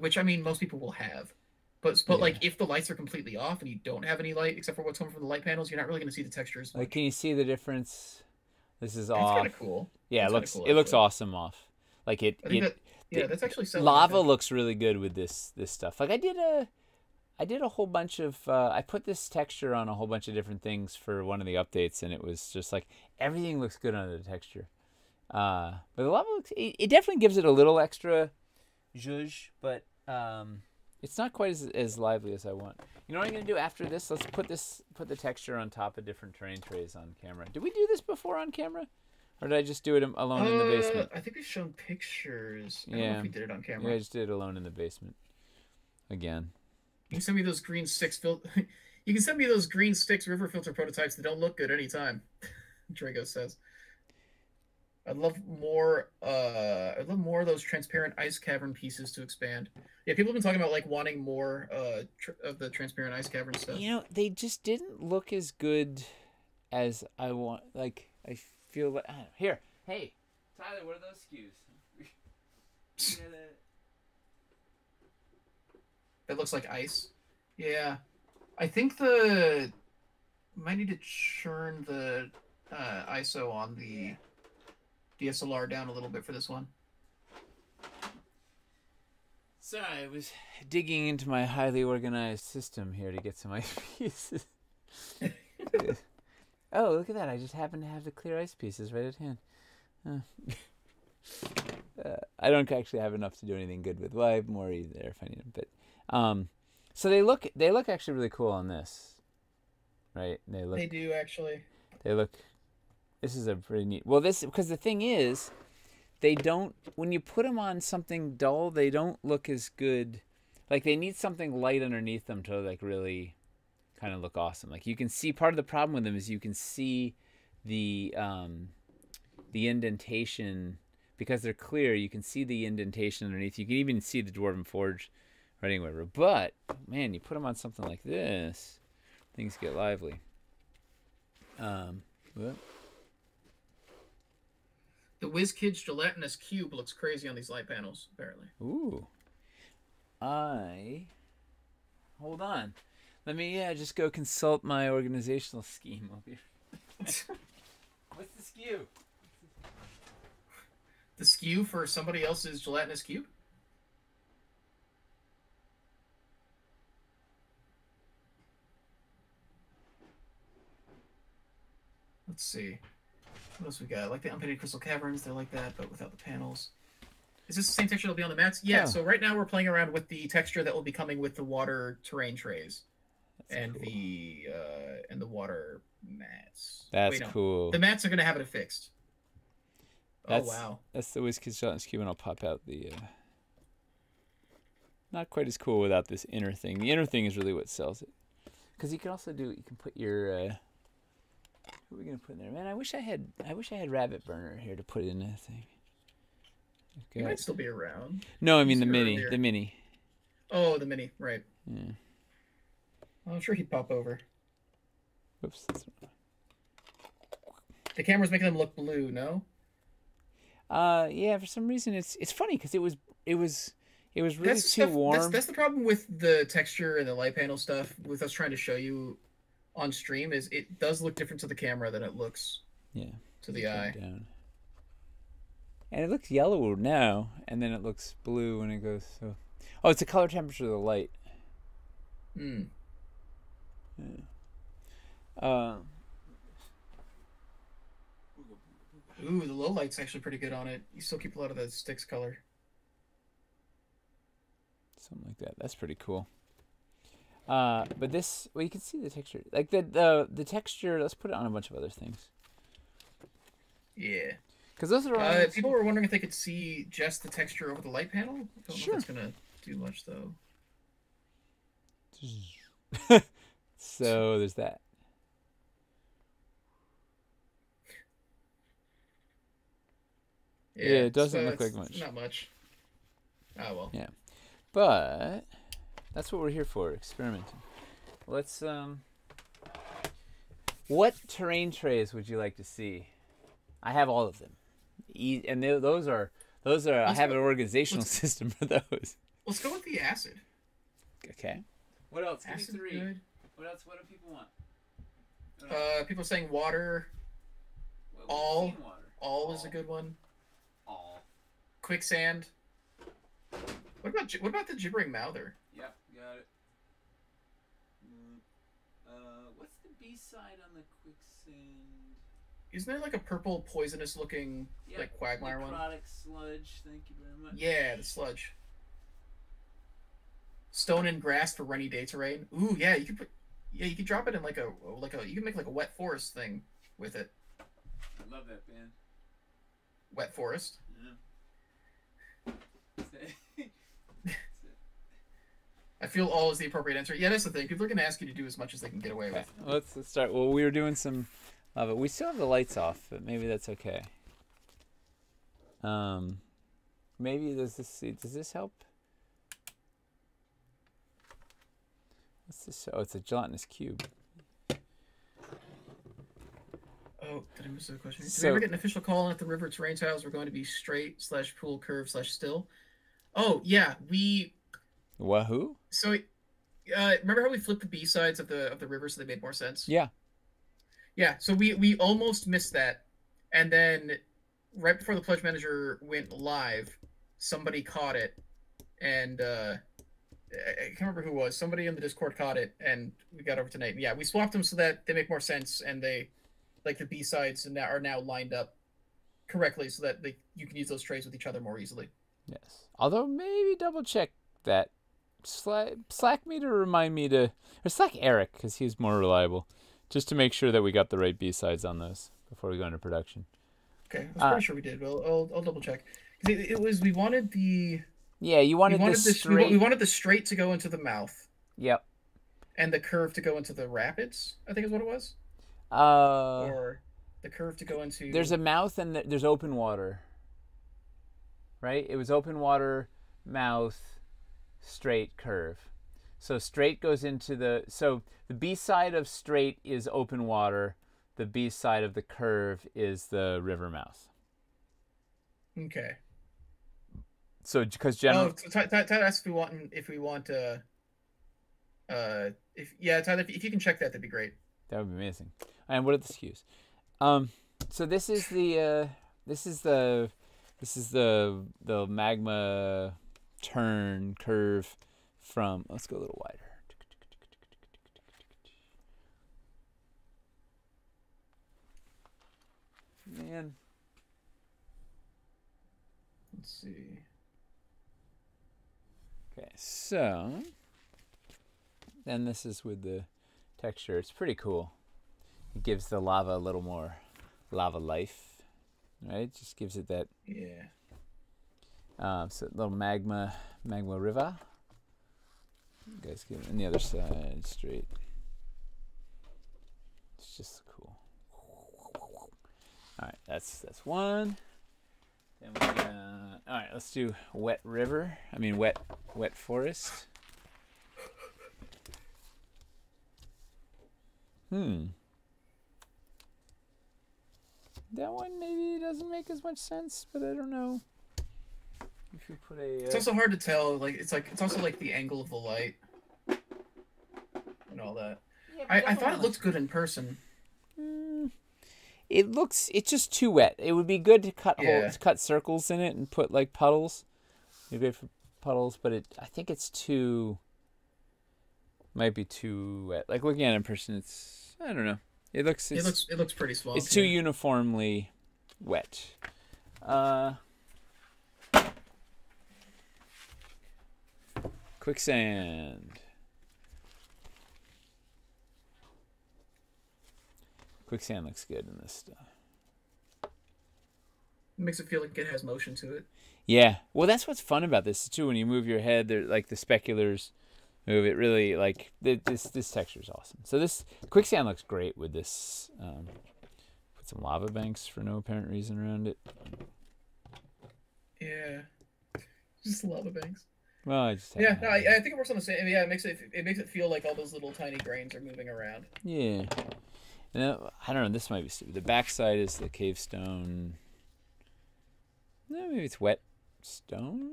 Which I mean most people will have. But yeah. Like if the lights are completely off and you don't have any light except for what's coming from the light panels, you're not really going to see the textures. Like, can you see the difference? This is off. It's kind of cool. Yeah, it looks awesome off. Like that's actually lava looks really good with this stuff. Like I did a whole bunch of I put this texture on a whole bunch of different things for one of the updates, and it was just like everything looks good under the texture. But the lava looks it definitely gives it a little extra zhuzh, but it's not quite as lively as I want. You know what I'm gonna do after this? Let's put the texture on top of different terrain trays on camera. Did we do this before on camera, or did I just do it alone in the basement? I think we've shown pictures. I don't know if we did it on camera. Yeah, I just did it alone in the basement. Again. You can send me those green sticks. You can send me those green sticks river filter prototypes that don't look good anytime. Drago says. I'd love more of those transparent ice cavern pieces to expand. Yeah, people have been talking about like wanting more of the transparent ice cavern stuff. You know, they just didn't look as good as I want. Like I feel like here, hey, Tyler, what are those SKUs? That looks like ice. Yeah, I think might need to churn the ISO on the DSLR down a little bit for this one. Sorry, I was digging into my highly organized system here to get some ice pieces. Oh, look at that. I just happen to have the clear ice pieces right at hand. I don't actually have enough to do anything good with. Well, I have more there if I need them. But, so they look actually really cool on this. Right? They do, actually. This is a pretty neat. Well, because the thing is, they don't. When you put them on something dull, they don't look as good. Like they need something light underneath them to like really, kind of look awesome. Like you can see part of the problem with them is you can see the indentation because they're clear. You can see the indentation underneath. You can even see the Dwarven Forge writing whatever. But man, you put them on something like this, things get lively. What? The WizKids gelatinous cube looks crazy on these light panels, apparently. Ooh. Hold on. Let me just go consult my organizational scheme over here. What's the SKU? The SKU for somebody else's gelatinous cube? Let's see. What else we got? Like the unpainted crystal caverns, they're like that, but without the panels. Is this the same texture that'll be on the mats? Yeah. Oh. So right now we're playing around with the texture that will be coming with the water terrain trays, and cool. the water mats. That's cool. The mats are gonna have it fixed. That's, oh wow. That's the WizKids Gelatinous Cube, and I'll pop out the. Not quite as cool without this inner thing. The inner thing is really what sells it. Because you can also do. You can put your. What are we gonna put in there, man? I wish I had Rabbit Burner here to put in that thing. It might still be around. No, I mean the mini. Earlier. The mini. Oh, the mini, right. Yeah. Well, I'm sure he'd pop over. Oops. The camera's making them look blue, no? Yeah, for some reason it's funny because it was really too warm. That's the problem with the texture and the light panel stuff with us trying to show you on stream is it does look different to the camera than it looks to the eye. Down. And it looks yellow now, and then it looks blue when it goes so. Oh, it's the color temperature of the light. Hmm. Yeah. Ooh, the low light's actually pretty good on it. You still keep a lot of the sticks color. Something like that. That's pretty cool. But this, well, you can see the texture. Like the texture. Let's put it on a bunch of other things. Yeah. Because those are all. People were wondering if they could see just the texture over the light panel. I don't sure. know if that's gonna do much though. So there's that. Yeah, it doesn't look like much. Not much. Oh well. Yeah, but that's what we're here for, experimenting. Let's what terrain trays would you like to see? I have all of them, and those are. I have an organizational system for those. Let's go with the acid. Okay. What else? Give me Acid 3. good. What else? What do people want? People saying water. Water. All is a good one. All. Quicksand. What about the gibbering mouther? Yep, got it. What's the B side on the quicksand? Isn't there like a purple poisonous looking like quagmire one? Necrotic sludge. Thank you very much. Yeah, the sludge. Stone and grass for rainy day terrain. Ooh, yeah, you could drop it in like a you can make like a wet forest thing with it. I love that band. Wet forest. Yeah. I feel all is the appropriate answer. Yeah, that's the thing. People are gonna ask you to do as much as they can get away with. Let's start. Well, we were doing some of it. We still have the lights off, but maybe that's okay. Maybe does this help? What's this? Oh, it's a gelatinous cube. Oh, did I miss the question? Did we ever get an official call on if the river terrain tiles were going to be straight / pool curve / still? Oh yeah, we. Wahoo! So, remember how we flipped the B sides of the river so they made more sense? Yeah. Yeah. So we almost missed that, and then right before the pledge manager went live, somebody caught it, and I can't remember who it was. Somebody in the Discord caught it, and we got over tonight. Yeah, we swapped them so that they make more sense, and they, like the B sides, are now lined up correctly so that you can use those trays with each other more easily. Yes. Although maybe double check that. Slack me to remind me to, or Slack Eric because he's more reliable, just to make sure that we got the right B sides on those before we go into production. Okay, I was pretty sure we did. But I'll double check. It was we wanted the. Yeah, you wanted the straight. We wanted the straight to go into the mouth. Yep. And the curve to go into the rapids, I think is what it was. Or the curve to go into. There's a mouth and there's open water. Right? It was open water, mouth, straight, curve. So straight goes into the. So the B side of straight is open water. The B side of the curve is the river mouth. Okay. So because general. Oh, Tyler asked if we want Tyler, if you can check that, that'd be great. That would be amazing. And what are the SKUs? So this is the magma turn curve from. Let's go a little wider. Man. Let's see. so then this is with the texture. It's pretty cool. It gives the lava a little more lava life, right? Just gives it that. Yeah. So a little magma river. You guys get on the other side straight. It's just cool. All right, that's one. Then we all right, let's do wet river. I mean wet forest. That one maybe doesn't make as much sense, but I don't know. If you put a, it's also hard to tell. It's also like the angle of the light and all that. Yeah, I thought it looked good in person. It's just too wet. It would be good to cut circles in it and put like puddles. It'd be good for puddles, but I think it's might be too wet. Like looking at it in person, I don't know. It looks pretty small. It's too uniformly wet. Quicksand. Quicksand looks good in this stuff. It makes it feel like it has motion to it. Yeah. Well, that's what's fun about this too. When you move your head, they're like the speculars move. It really like this texture is awesome. So this quicksand looks great with this. Put some lava banks for no apparent reason around it. Yeah. Just lava banks. Well, I just I think it works on the same. Yeah, it makes it feel like all those little tiny grains are moving around. Yeah. I don't know. This might be stupid. The backside is the cave stone. No, maybe it's wet stone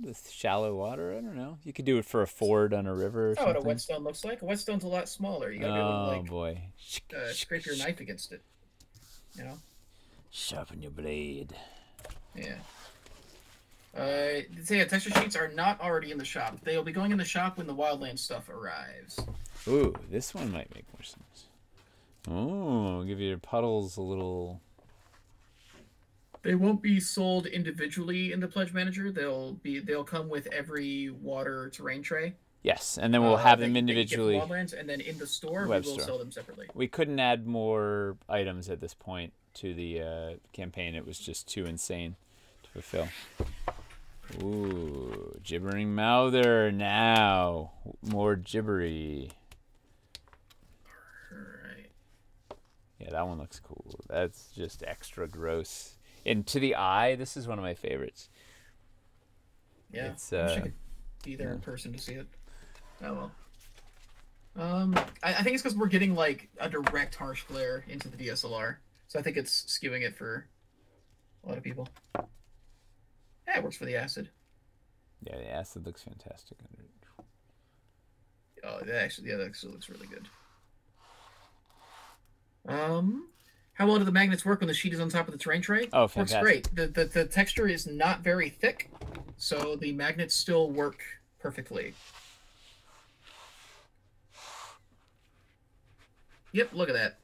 with shallow water. I don't know. You could do it for a ford on a river. That's what a whetstone looks like. A whetstone's a lot smaller. You gotta be able to boy, scrape your knife against it. You know. Sharpen your blade. Yeah. Texture sheets are not already in the shop. They'll be going in the shop when the wildland stuff arrives. Ooh, this one might make more sense. Oh, give your puddles a little. They won't be sold individually in the Pledge Manager. They'll come with every water terrain tray. Yes, and then we'll have them individually. Wildlands, and then in the store, we will sell them separately. We couldn't add more items at this point to the campaign. It was just too insane to fulfill. Ooh, gibbering mouther now. More gibbery. Alright. Yeah, that one looks cool. That's just extra gross. And to the eye, this is one of my favorites. Yeah, I wish I could be there in person to see it. Oh well. I think it's because we're getting like a direct harsh glare into the DSLR, so I think it's skewing it for a lot of people. Yeah, it works for the acid. Yeah, the acid looks fantastic under it. Oh, that actually looks really good. How well do the magnets work when the sheet is on top of the terrain tray? Oh, fantastic. Works great. The texture is not very thick, so the magnets still work perfectly. Yep, look at that.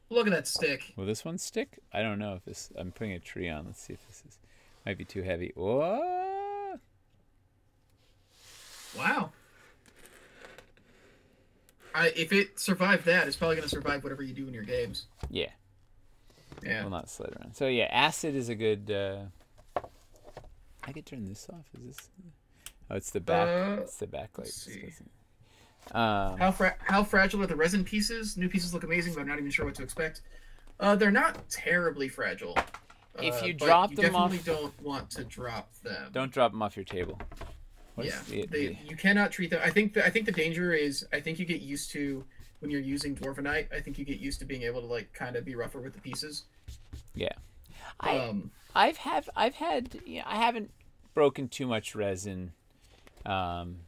Look at that stick. Will this one stick? I don't know if this. I'm putting a tree on. Let's see if this is. Might be too heavy. What? Wow. If it survived that, it's probably going to survive whatever you do in your games. Yeah. Yeah. Will not slide around. So yeah, acid is a good. I could turn this off. Is this? Oh, it's the back. It's the backlight. Let's see. How fragile are the resin pieces? New pieces look amazing, but I'm not even sure what to expect. They're not terribly fragile. If you drop them off, you definitely don't want to drop them. Don't drop them off your table. You cannot treat them. I think the danger is you get used to when you're using dwarvenite. I think you get used to being able to like kind of be rougher with the pieces. Yeah, I haven't broken too much resin, and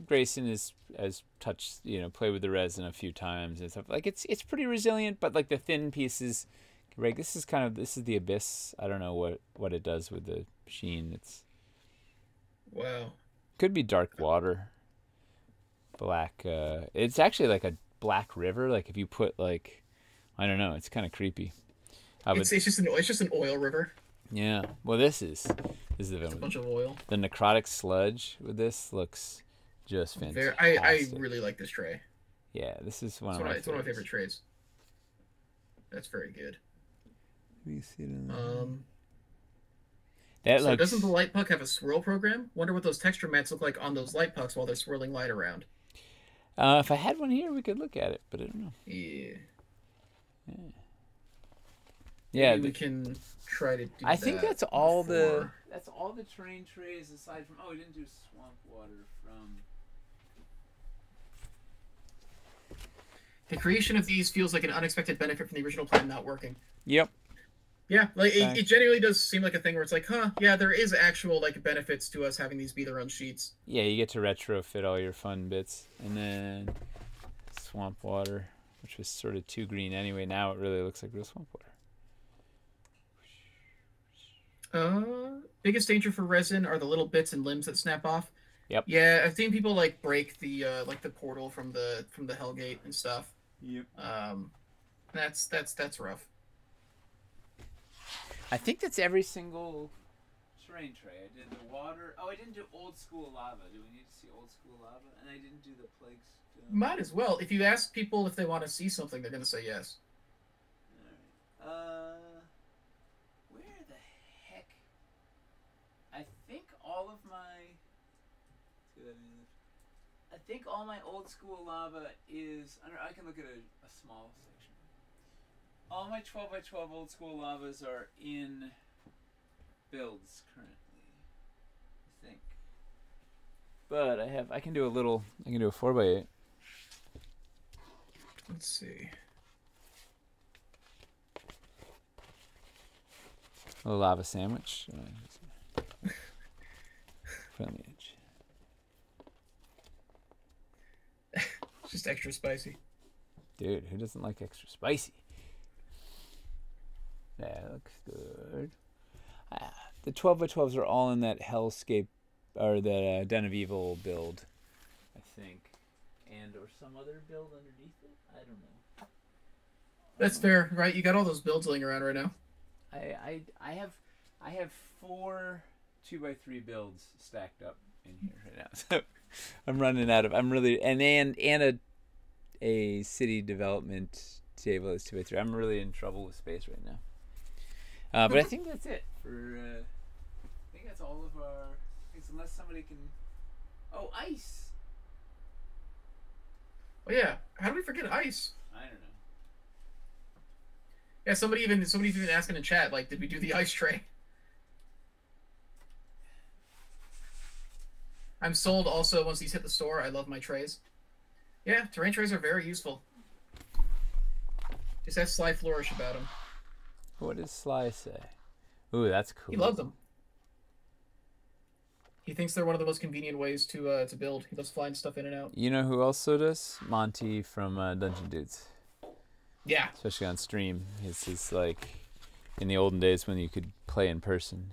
Grayson has touched played with the resin a few times and stuff. Like it's pretty resilient, but like the thin pieces, right? This is the abyss. I don't know what it does with the sheen. It's. Wow. Could be dark water. Black. It's actually like a black river. Like if you put like, I don't know. It's kind of creepy. It's just an oil river. Yeah. Well, this is the It's a bunch of oil. The necrotic sludge with this looks just fantastic. I really like this tray. Yeah, this is It's one of my favorite trays. That's very good. Let me see that so doesn't the light puck have a swirl program? Wonder what those texture mats look like on those light pucks while they're swirling light around. If I had one here, we could look at it, but I don't know. Yeah. Maybe we can try to do I think that's all before. that's all the terrain trays aside from we didn't do swamp water from. The creation of these feels like an unexpected benefit from the original plan not working. Yep. Yeah, like it genuinely does seem like a thing where it's like, yeah, there is actual like benefits to us having these be their own sheets. Yeah, you get to retrofit all your fun bits, and then swamp water, which was sort of too green anyway. Now it really looks like real swamp water. Biggest danger for resin are the little bits and limbs that snap off. Yep. Yeah, I've seen people like break the like the portal from the Hellgate and stuff. Yep. That's rough. I think that's every single terrain tray. I did the water. Oh, I didn't do old school lava. Do we need to see old school lava? And I didn't do the plague stone. Might as well. If you ask people if they want to see something, they're gonna say yes. Alright. Where the heck? I think all of my. I think all my old school lava is. I can look at a small section. All my 12x12 old school lavas are in builds currently, I think. But I can do a 4x8. Let's see. A little lava sandwich. Friendly edge. It's just extra spicy. Dude, who doesn't like extra spicy? That looks good. The 12x12s are all in that Hellscape, or that Den of Evil build, I think. Or some other build underneath it? I don't know. That's fair, right? You got all those builds laying around right now. I have 4 2x3 builds stacked up in here right now. So I'm running out of. I'm really and a city development table is 2x3. I'm really in trouble with space right now. But I think that's it for. I think that's all of our things, unless somebody can. Oh, ice. Oh yeah, how do we forget ice? I don't know. Yeah, somebody's even asking in chat, like, did we do the ice tray? I'm sold. Also, once these hit the store, I love my trays. Yeah, terrain trays are very useful. Just have Sly flourish about them. What does Sly say? Ooh, that's cool. He loves them. He thinks they're one of the most convenient ways to build. He loves flying stuff in and out. You know who also does? Monty from Dungeon Dudes. Yeah. Especially on stream. It's like in the olden days when you could play in person.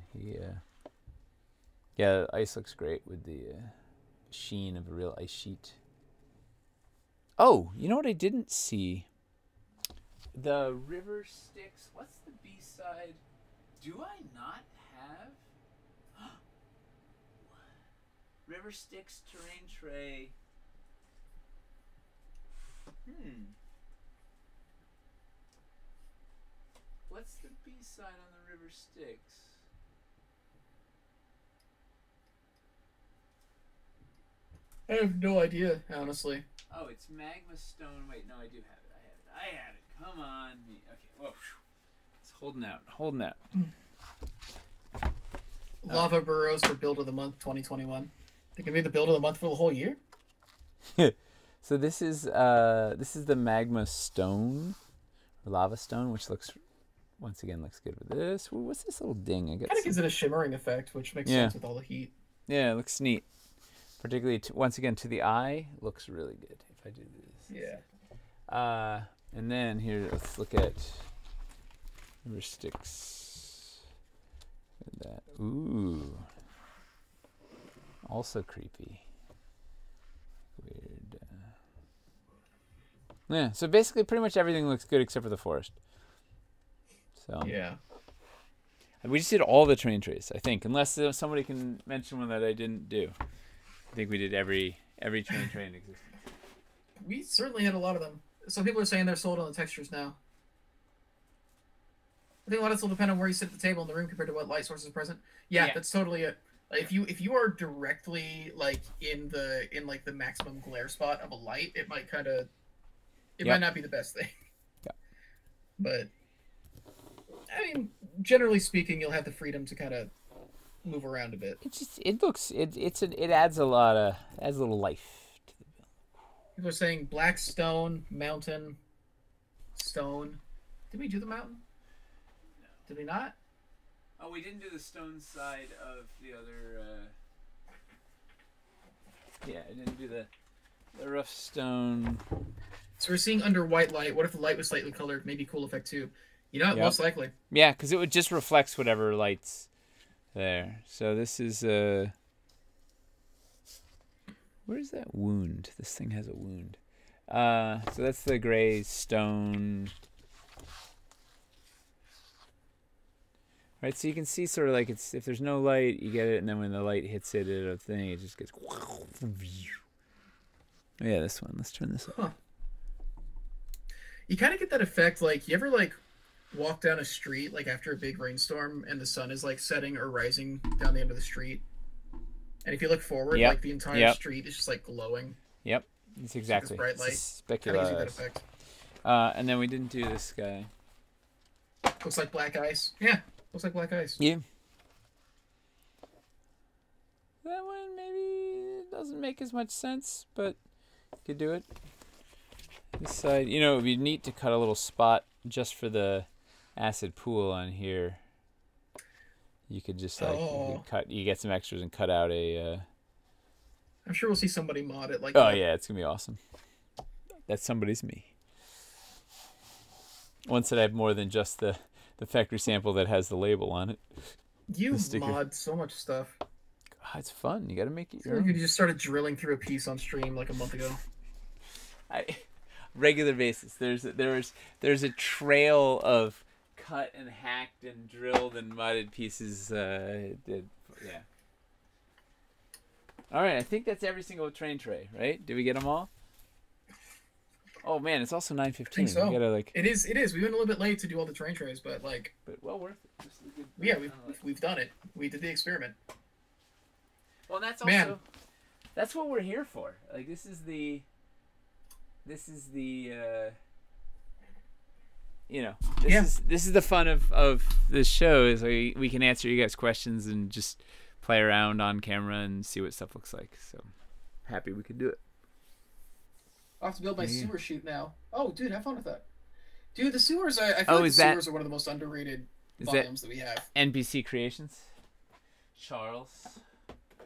Yeah, ice looks great with the sheen of a real ice sheet. Oh, you know what I didn't see? The River Styx. What's the B-side? Do I not have River Styx terrain tray? What's the B-side on the River Styx? I have no idea, honestly. Oh, it's Magma Stone. Wait, no, I do have it. I had it. Come on. Okay. Whoa. It's holding out. Lava Burrows for Build of the Month 2021. They can be the Build of the Month for the whole year? So this is the Magma Stone, or Lava Stone, which once again looks good with this. Ooh, what's this little ding? I guess kind of gives it a shimmering effect, which makes sense with all the heat. Yeah, it looks neat. Particularly, once again, to the eye, looks really good if I do this. Yeah. And then here, let's look at River Styx. Look at that. Ooh. Also creepy. Weird. Yeah, so basically pretty much everything looks good except for the forest. So yeah. We just did all the train trays, I think, unless somebody can mention one that I didn't do. I think we did every train tray in existence. We certainly had a lot of them. Some people are saying they're sold on the textures now. I think a lot of this will depend on where you sit at the table in the room compared to what light source is present. Yeah, that's totally it. Like, if you are directly like in the maximum glare spot of a light, it might might not be the best thing. Yeah. But I mean, generally speaking, you'll have the freedom to kind of move around a bit. It adds a little life to the build. People are saying black stone, mountain, stone. Did we do the mountain? No. Did we not? Oh, we didn't do the stone side of the other. Yeah, I didn't do the rough stone. So we're seeing under white light. What if the light was slightly colored? Maybe cool effect too. You know, most likely. Yeah, because it would just reflects whatever light's there. So this is where's that wound? This thing has a wound. So that's the gray stone. Right, so you can see sort of like it's if there's no light, you get it, and then when the light hits it at a thing, it just gets. Yeah, this one. Let's turn this up. Huh. You kind of get that effect, like you ever like walk down a street like after a big rainstorm and the sun is like setting or rising down the end of the street, and if you look forward, like the entire street is just like glowing. Yep, it's exactly. Bright light. Speculative. That effect. And then we didn't do this guy. Looks like black ice. Yeah. Looks like black ice. Yeah. That one maybe doesn't make as much sense, but you could do it. This side, it would be neat to cut a little spot just for the acid pool on here. You could just you get some extras and cut out a. I'm sure we'll see somebody mod it like. Oh yeah, it's gonna be awesome. That somebody's me. Once that I have more than just the factory sample that has the label on it. You mod so much stuff. God, it's fun. You got to make it your own. You just started drilling through a piece on stream like a month ago. Regular basis. There's a trail of cut and hacked and drilled and mudded pieces. Yeah. All right, I think that's every single train tray, right? Did we get them all? Oh man, it's also 9:15. I think so. We gotta, it is. We went a little bit late to do all the train trays, but well worth it. Yeah, we've done it. We did the experiment. Well, that's also that's what we're here for. Like this is the this is the fun of this show is we can answer you guys' questions and just play around on camera and see what stuff looks like. So happy we could do it. I'll have to build my sewer chute now. Oh, dude, have fun with that. Dude, the sewers, I feel like the sewers are one of the most underrated volumes that we have. NBC Creations? Charles?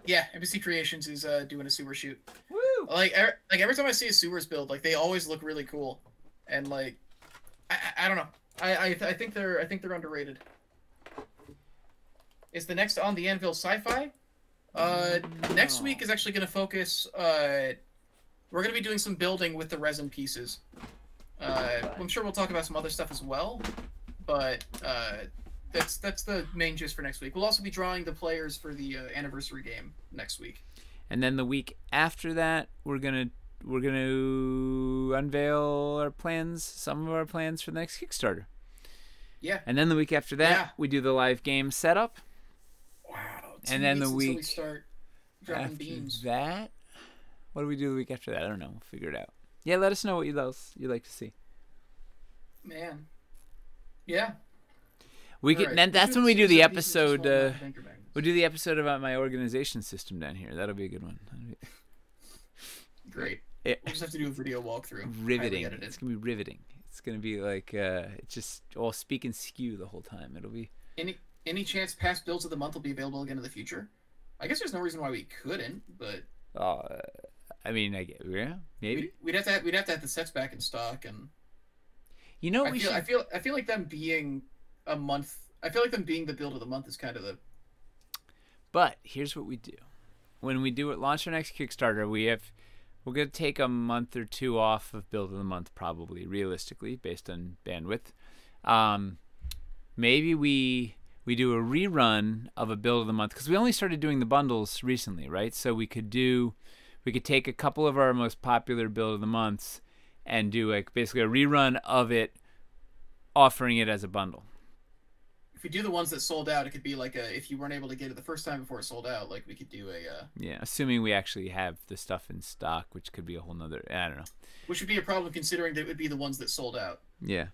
Yeah, NBC Creations is doing a sewer chute. Woo! Like every time I see a sewers build, like they always look really cool. And like I don't know. I think they're underrated. Is the next on the Anvil sci-fi? Next week is actually going to focus we're going to be doing some building with the resin pieces. I'm sure we'll talk about some other stuff as well, but that's the main gist for next week. We'll also be drawing the players for the anniversary game next week. And then the week after that, we're gonna unveil our plans, some of our plans for the next Kickstarter. Yeah. And then the week after that, we do the live game setup. Wow. And then the week we start dropping beams. That. What do we do the week after that? I don't know. We'll figure it out. Yeah, let us know what else you'd like to see. Man. Yeah. That's when we do the episode. We'll do the episode about my organization system down here. That'll be a good one. Great. We'll just have to do a video walkthrough. Riveting. It's gonna be riveting. It's gonna be like it's just all speak and skew the whole time. It'll be. Any chance past builds of the month will be available again in the future? I guess there's no reason why we couldn't, but. I mean, maybe we'd have to have the sets back in stock, and I feel like them being a month. I feel like them being the build of the month is kind of the. But here's what we do: when we launch our next Kickstarter, we're gonna take a month or two off of build of the month, probably realistically based on bandwidth. Maybe we we do a rerun of a build of the month, because we only started doing the bundles recently, right? So we could take a couple of our most popular build of the months and do like basically a rerun of it, offering it as a bundle. If we do the ones that sold out, it could be like if you weren't able to get it the first time before it sold out, like we could do a yeah, assuming we actually have the stuff in stock, which could be a whole nother, I don't know. Which would be a problem considering that it would be the ones that sold out. Yeah.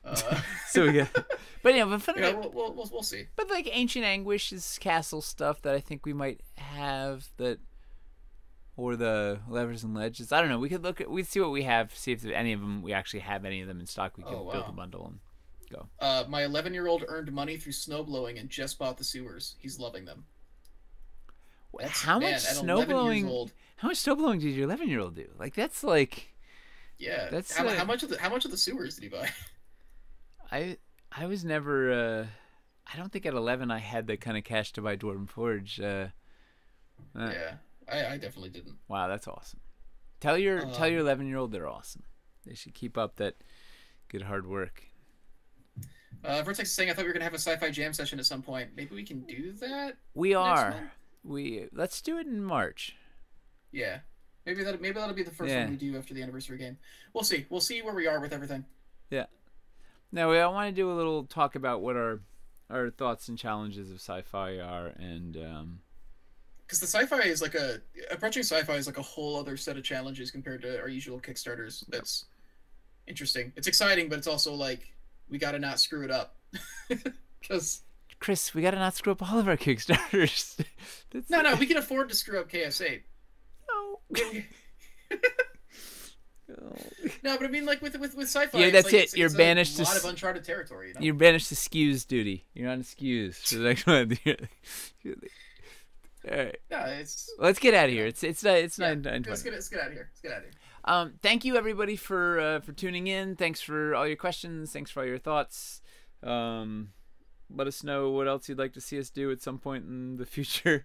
So we got, but we'll see. But like Ancient Anguish's castle stuff that I think we might have, that, or the Levers and Ledges. I don't know. We'd see what we have, see if any of them, we actually have any of them in stock. We could build a bundle and go. My 11-year-old earned money through snowblowing and just bought the sewers. He's loving them. How much snowblowing? How much snowblowing did your 11-year-old do? Like that's like. Yeah. That's how much of the sewers did he buy? I was never. I don't think at 11 I had the kind of cash to buy Dwarven Forge. Yeah, I definitely didn't. Wow, that's awesome. Tell your 11-year-old they're awesome. They should keep up that good hard work. Vertex is saying I thought we were gonna have a sci-fi jam session at some point. Maybe we can do that. We are. Let's do it in March. Yeah. Maybe that'll be the first one we do after the anniversary game. We'll see. We'll see where we are with everything. Yeah. Now I want to do a little talk about what our thoughts and challenges of sci-fi are, and because the sci-fi is approaching sci-fi is like a whole other set of challenges compared to our usual Kickstarters. That's interesting. It's exciting, but it's also like we got to not screw it up. Because Chris, we got to not screw up all of our Kickstarters. No, we can afford to screw up KS8. No, but I mean, like with sci-fi, yeah, that's it. You're banished to a lot of uncharted territory. You know? You're banished to skews duty. You're on skews for the next one. All right. Yeah, let's get out of here. It's 9:20. Let's get out of here. Thank you everybody for tuning in. Thanks for all your questions. Thanks for all your thoughts. Let us know what else you'd like to see us do at some point in the future.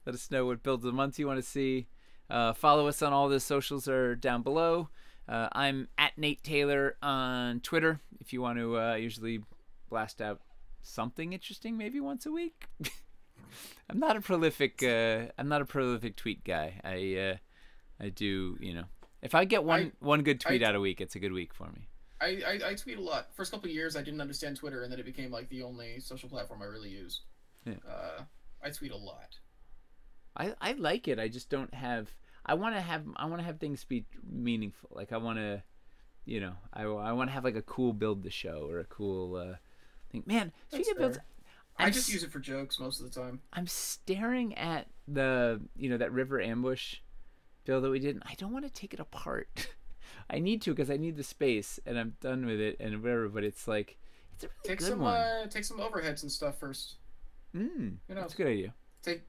Let us know what builds of the month you want to see. Follow us on all the socials are down below. I'm at Nate Taylor on Twitter. If you want to usually blast out something interesting, maybe once a week. I'm not a prolific tweet guy. I do, if I get one good tweet out a week, it's a good week for me. I tweet a lot. First couple of years, I didn't understand Twitter, and then it became like the only social platform I really use. Yeah. I tweet a lot. I like it. I just don't have. I want to have things be meaningful. Like I want to, I want to have like a cool build to show or a cool thing. Man, speaking of builds, I just use it for jokes most of the time. I'm staring at the that river ambush build that we did. And I don't want to take it apart. I need to because I need the space, and I'm done with it and whatever. But it's like it's a really good one. Take some overheads and stuff first. That's a good idea. Take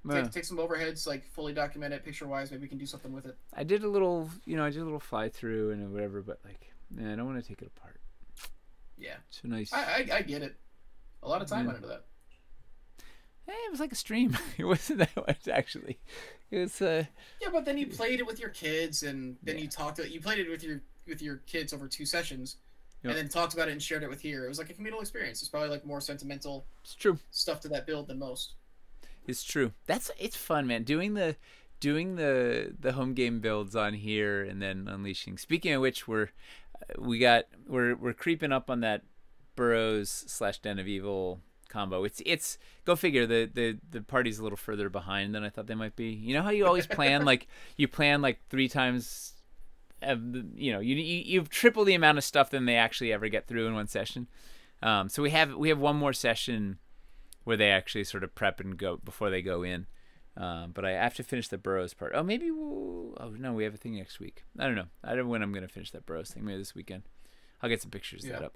some overheads, like fully document it picture wise. Maybe we can do something with it. I did a little, fly through and whatever, but like, I don't want to take it apart. Yeah, it's so nice. I get it. A lot of time went into that. Hey, it was like a stream. It wasn't that much actually. It was. Yeah, but then you played it with your kids, and then you played it with your kids over 2 sessions. Yep. And then talked about it and shared it with here. It was like a communal experience. It's probably like more sentimental. It's true. Stuff to that build than most. It's true. It's fun, man. Doing the home game builds on here and then unleashing. Speaking of which, we're creeping up on that Burrows / Den of Evil combo. It's go figure. The party's a little further behind than I thought they might be. You know how you always plan like you plan like 3 times. You've triple the amount of stuff than they actually ever get through in one session. So we have one more session where they actually sort of prep and go before they go in. But I have to finish the Burrows part. Oh, maybe no, we have a thing next week. I don't know. I don't know when I'm going to finish that Burrows thing. Maybe this weekend. I'll get some pictures of that up.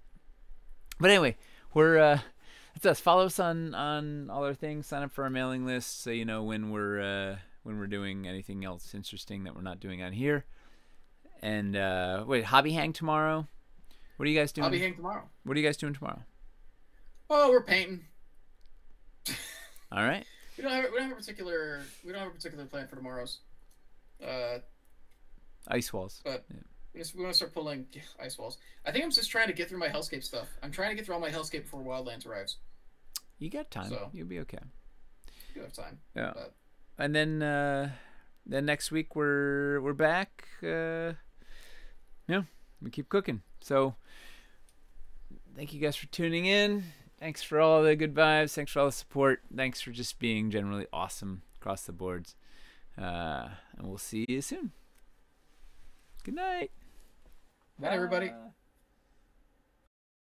But anyway, that's us. Follow us on all our things. Sign up for our mailing list so you know when we're doing anything else interesting that we're not doing on here. And wait, Hobby Hang tomorrow. What are you guys doing? Hobby Hang tomorrow. What are you guys doing tomorrow? Oh, we're painting. All right. We don't have a particular plan for tomorrow's. Ice walls. But we want to start pulling ice walls. I think I'm just trying to get through my Hellscape stuff. I'm trying to get through all my Hellscape before Wildlands arrives. You got time. So- You'll be okay. We do have time. Yeah. But And then next week we're back. We keep cooking. So thank you guys for tuning in. Thanks for all the good vibes. Thanks for all the support. Thanks for just being generally awesome across the boards. And we'll see you soon. Good night. Bye, everybody. Bye.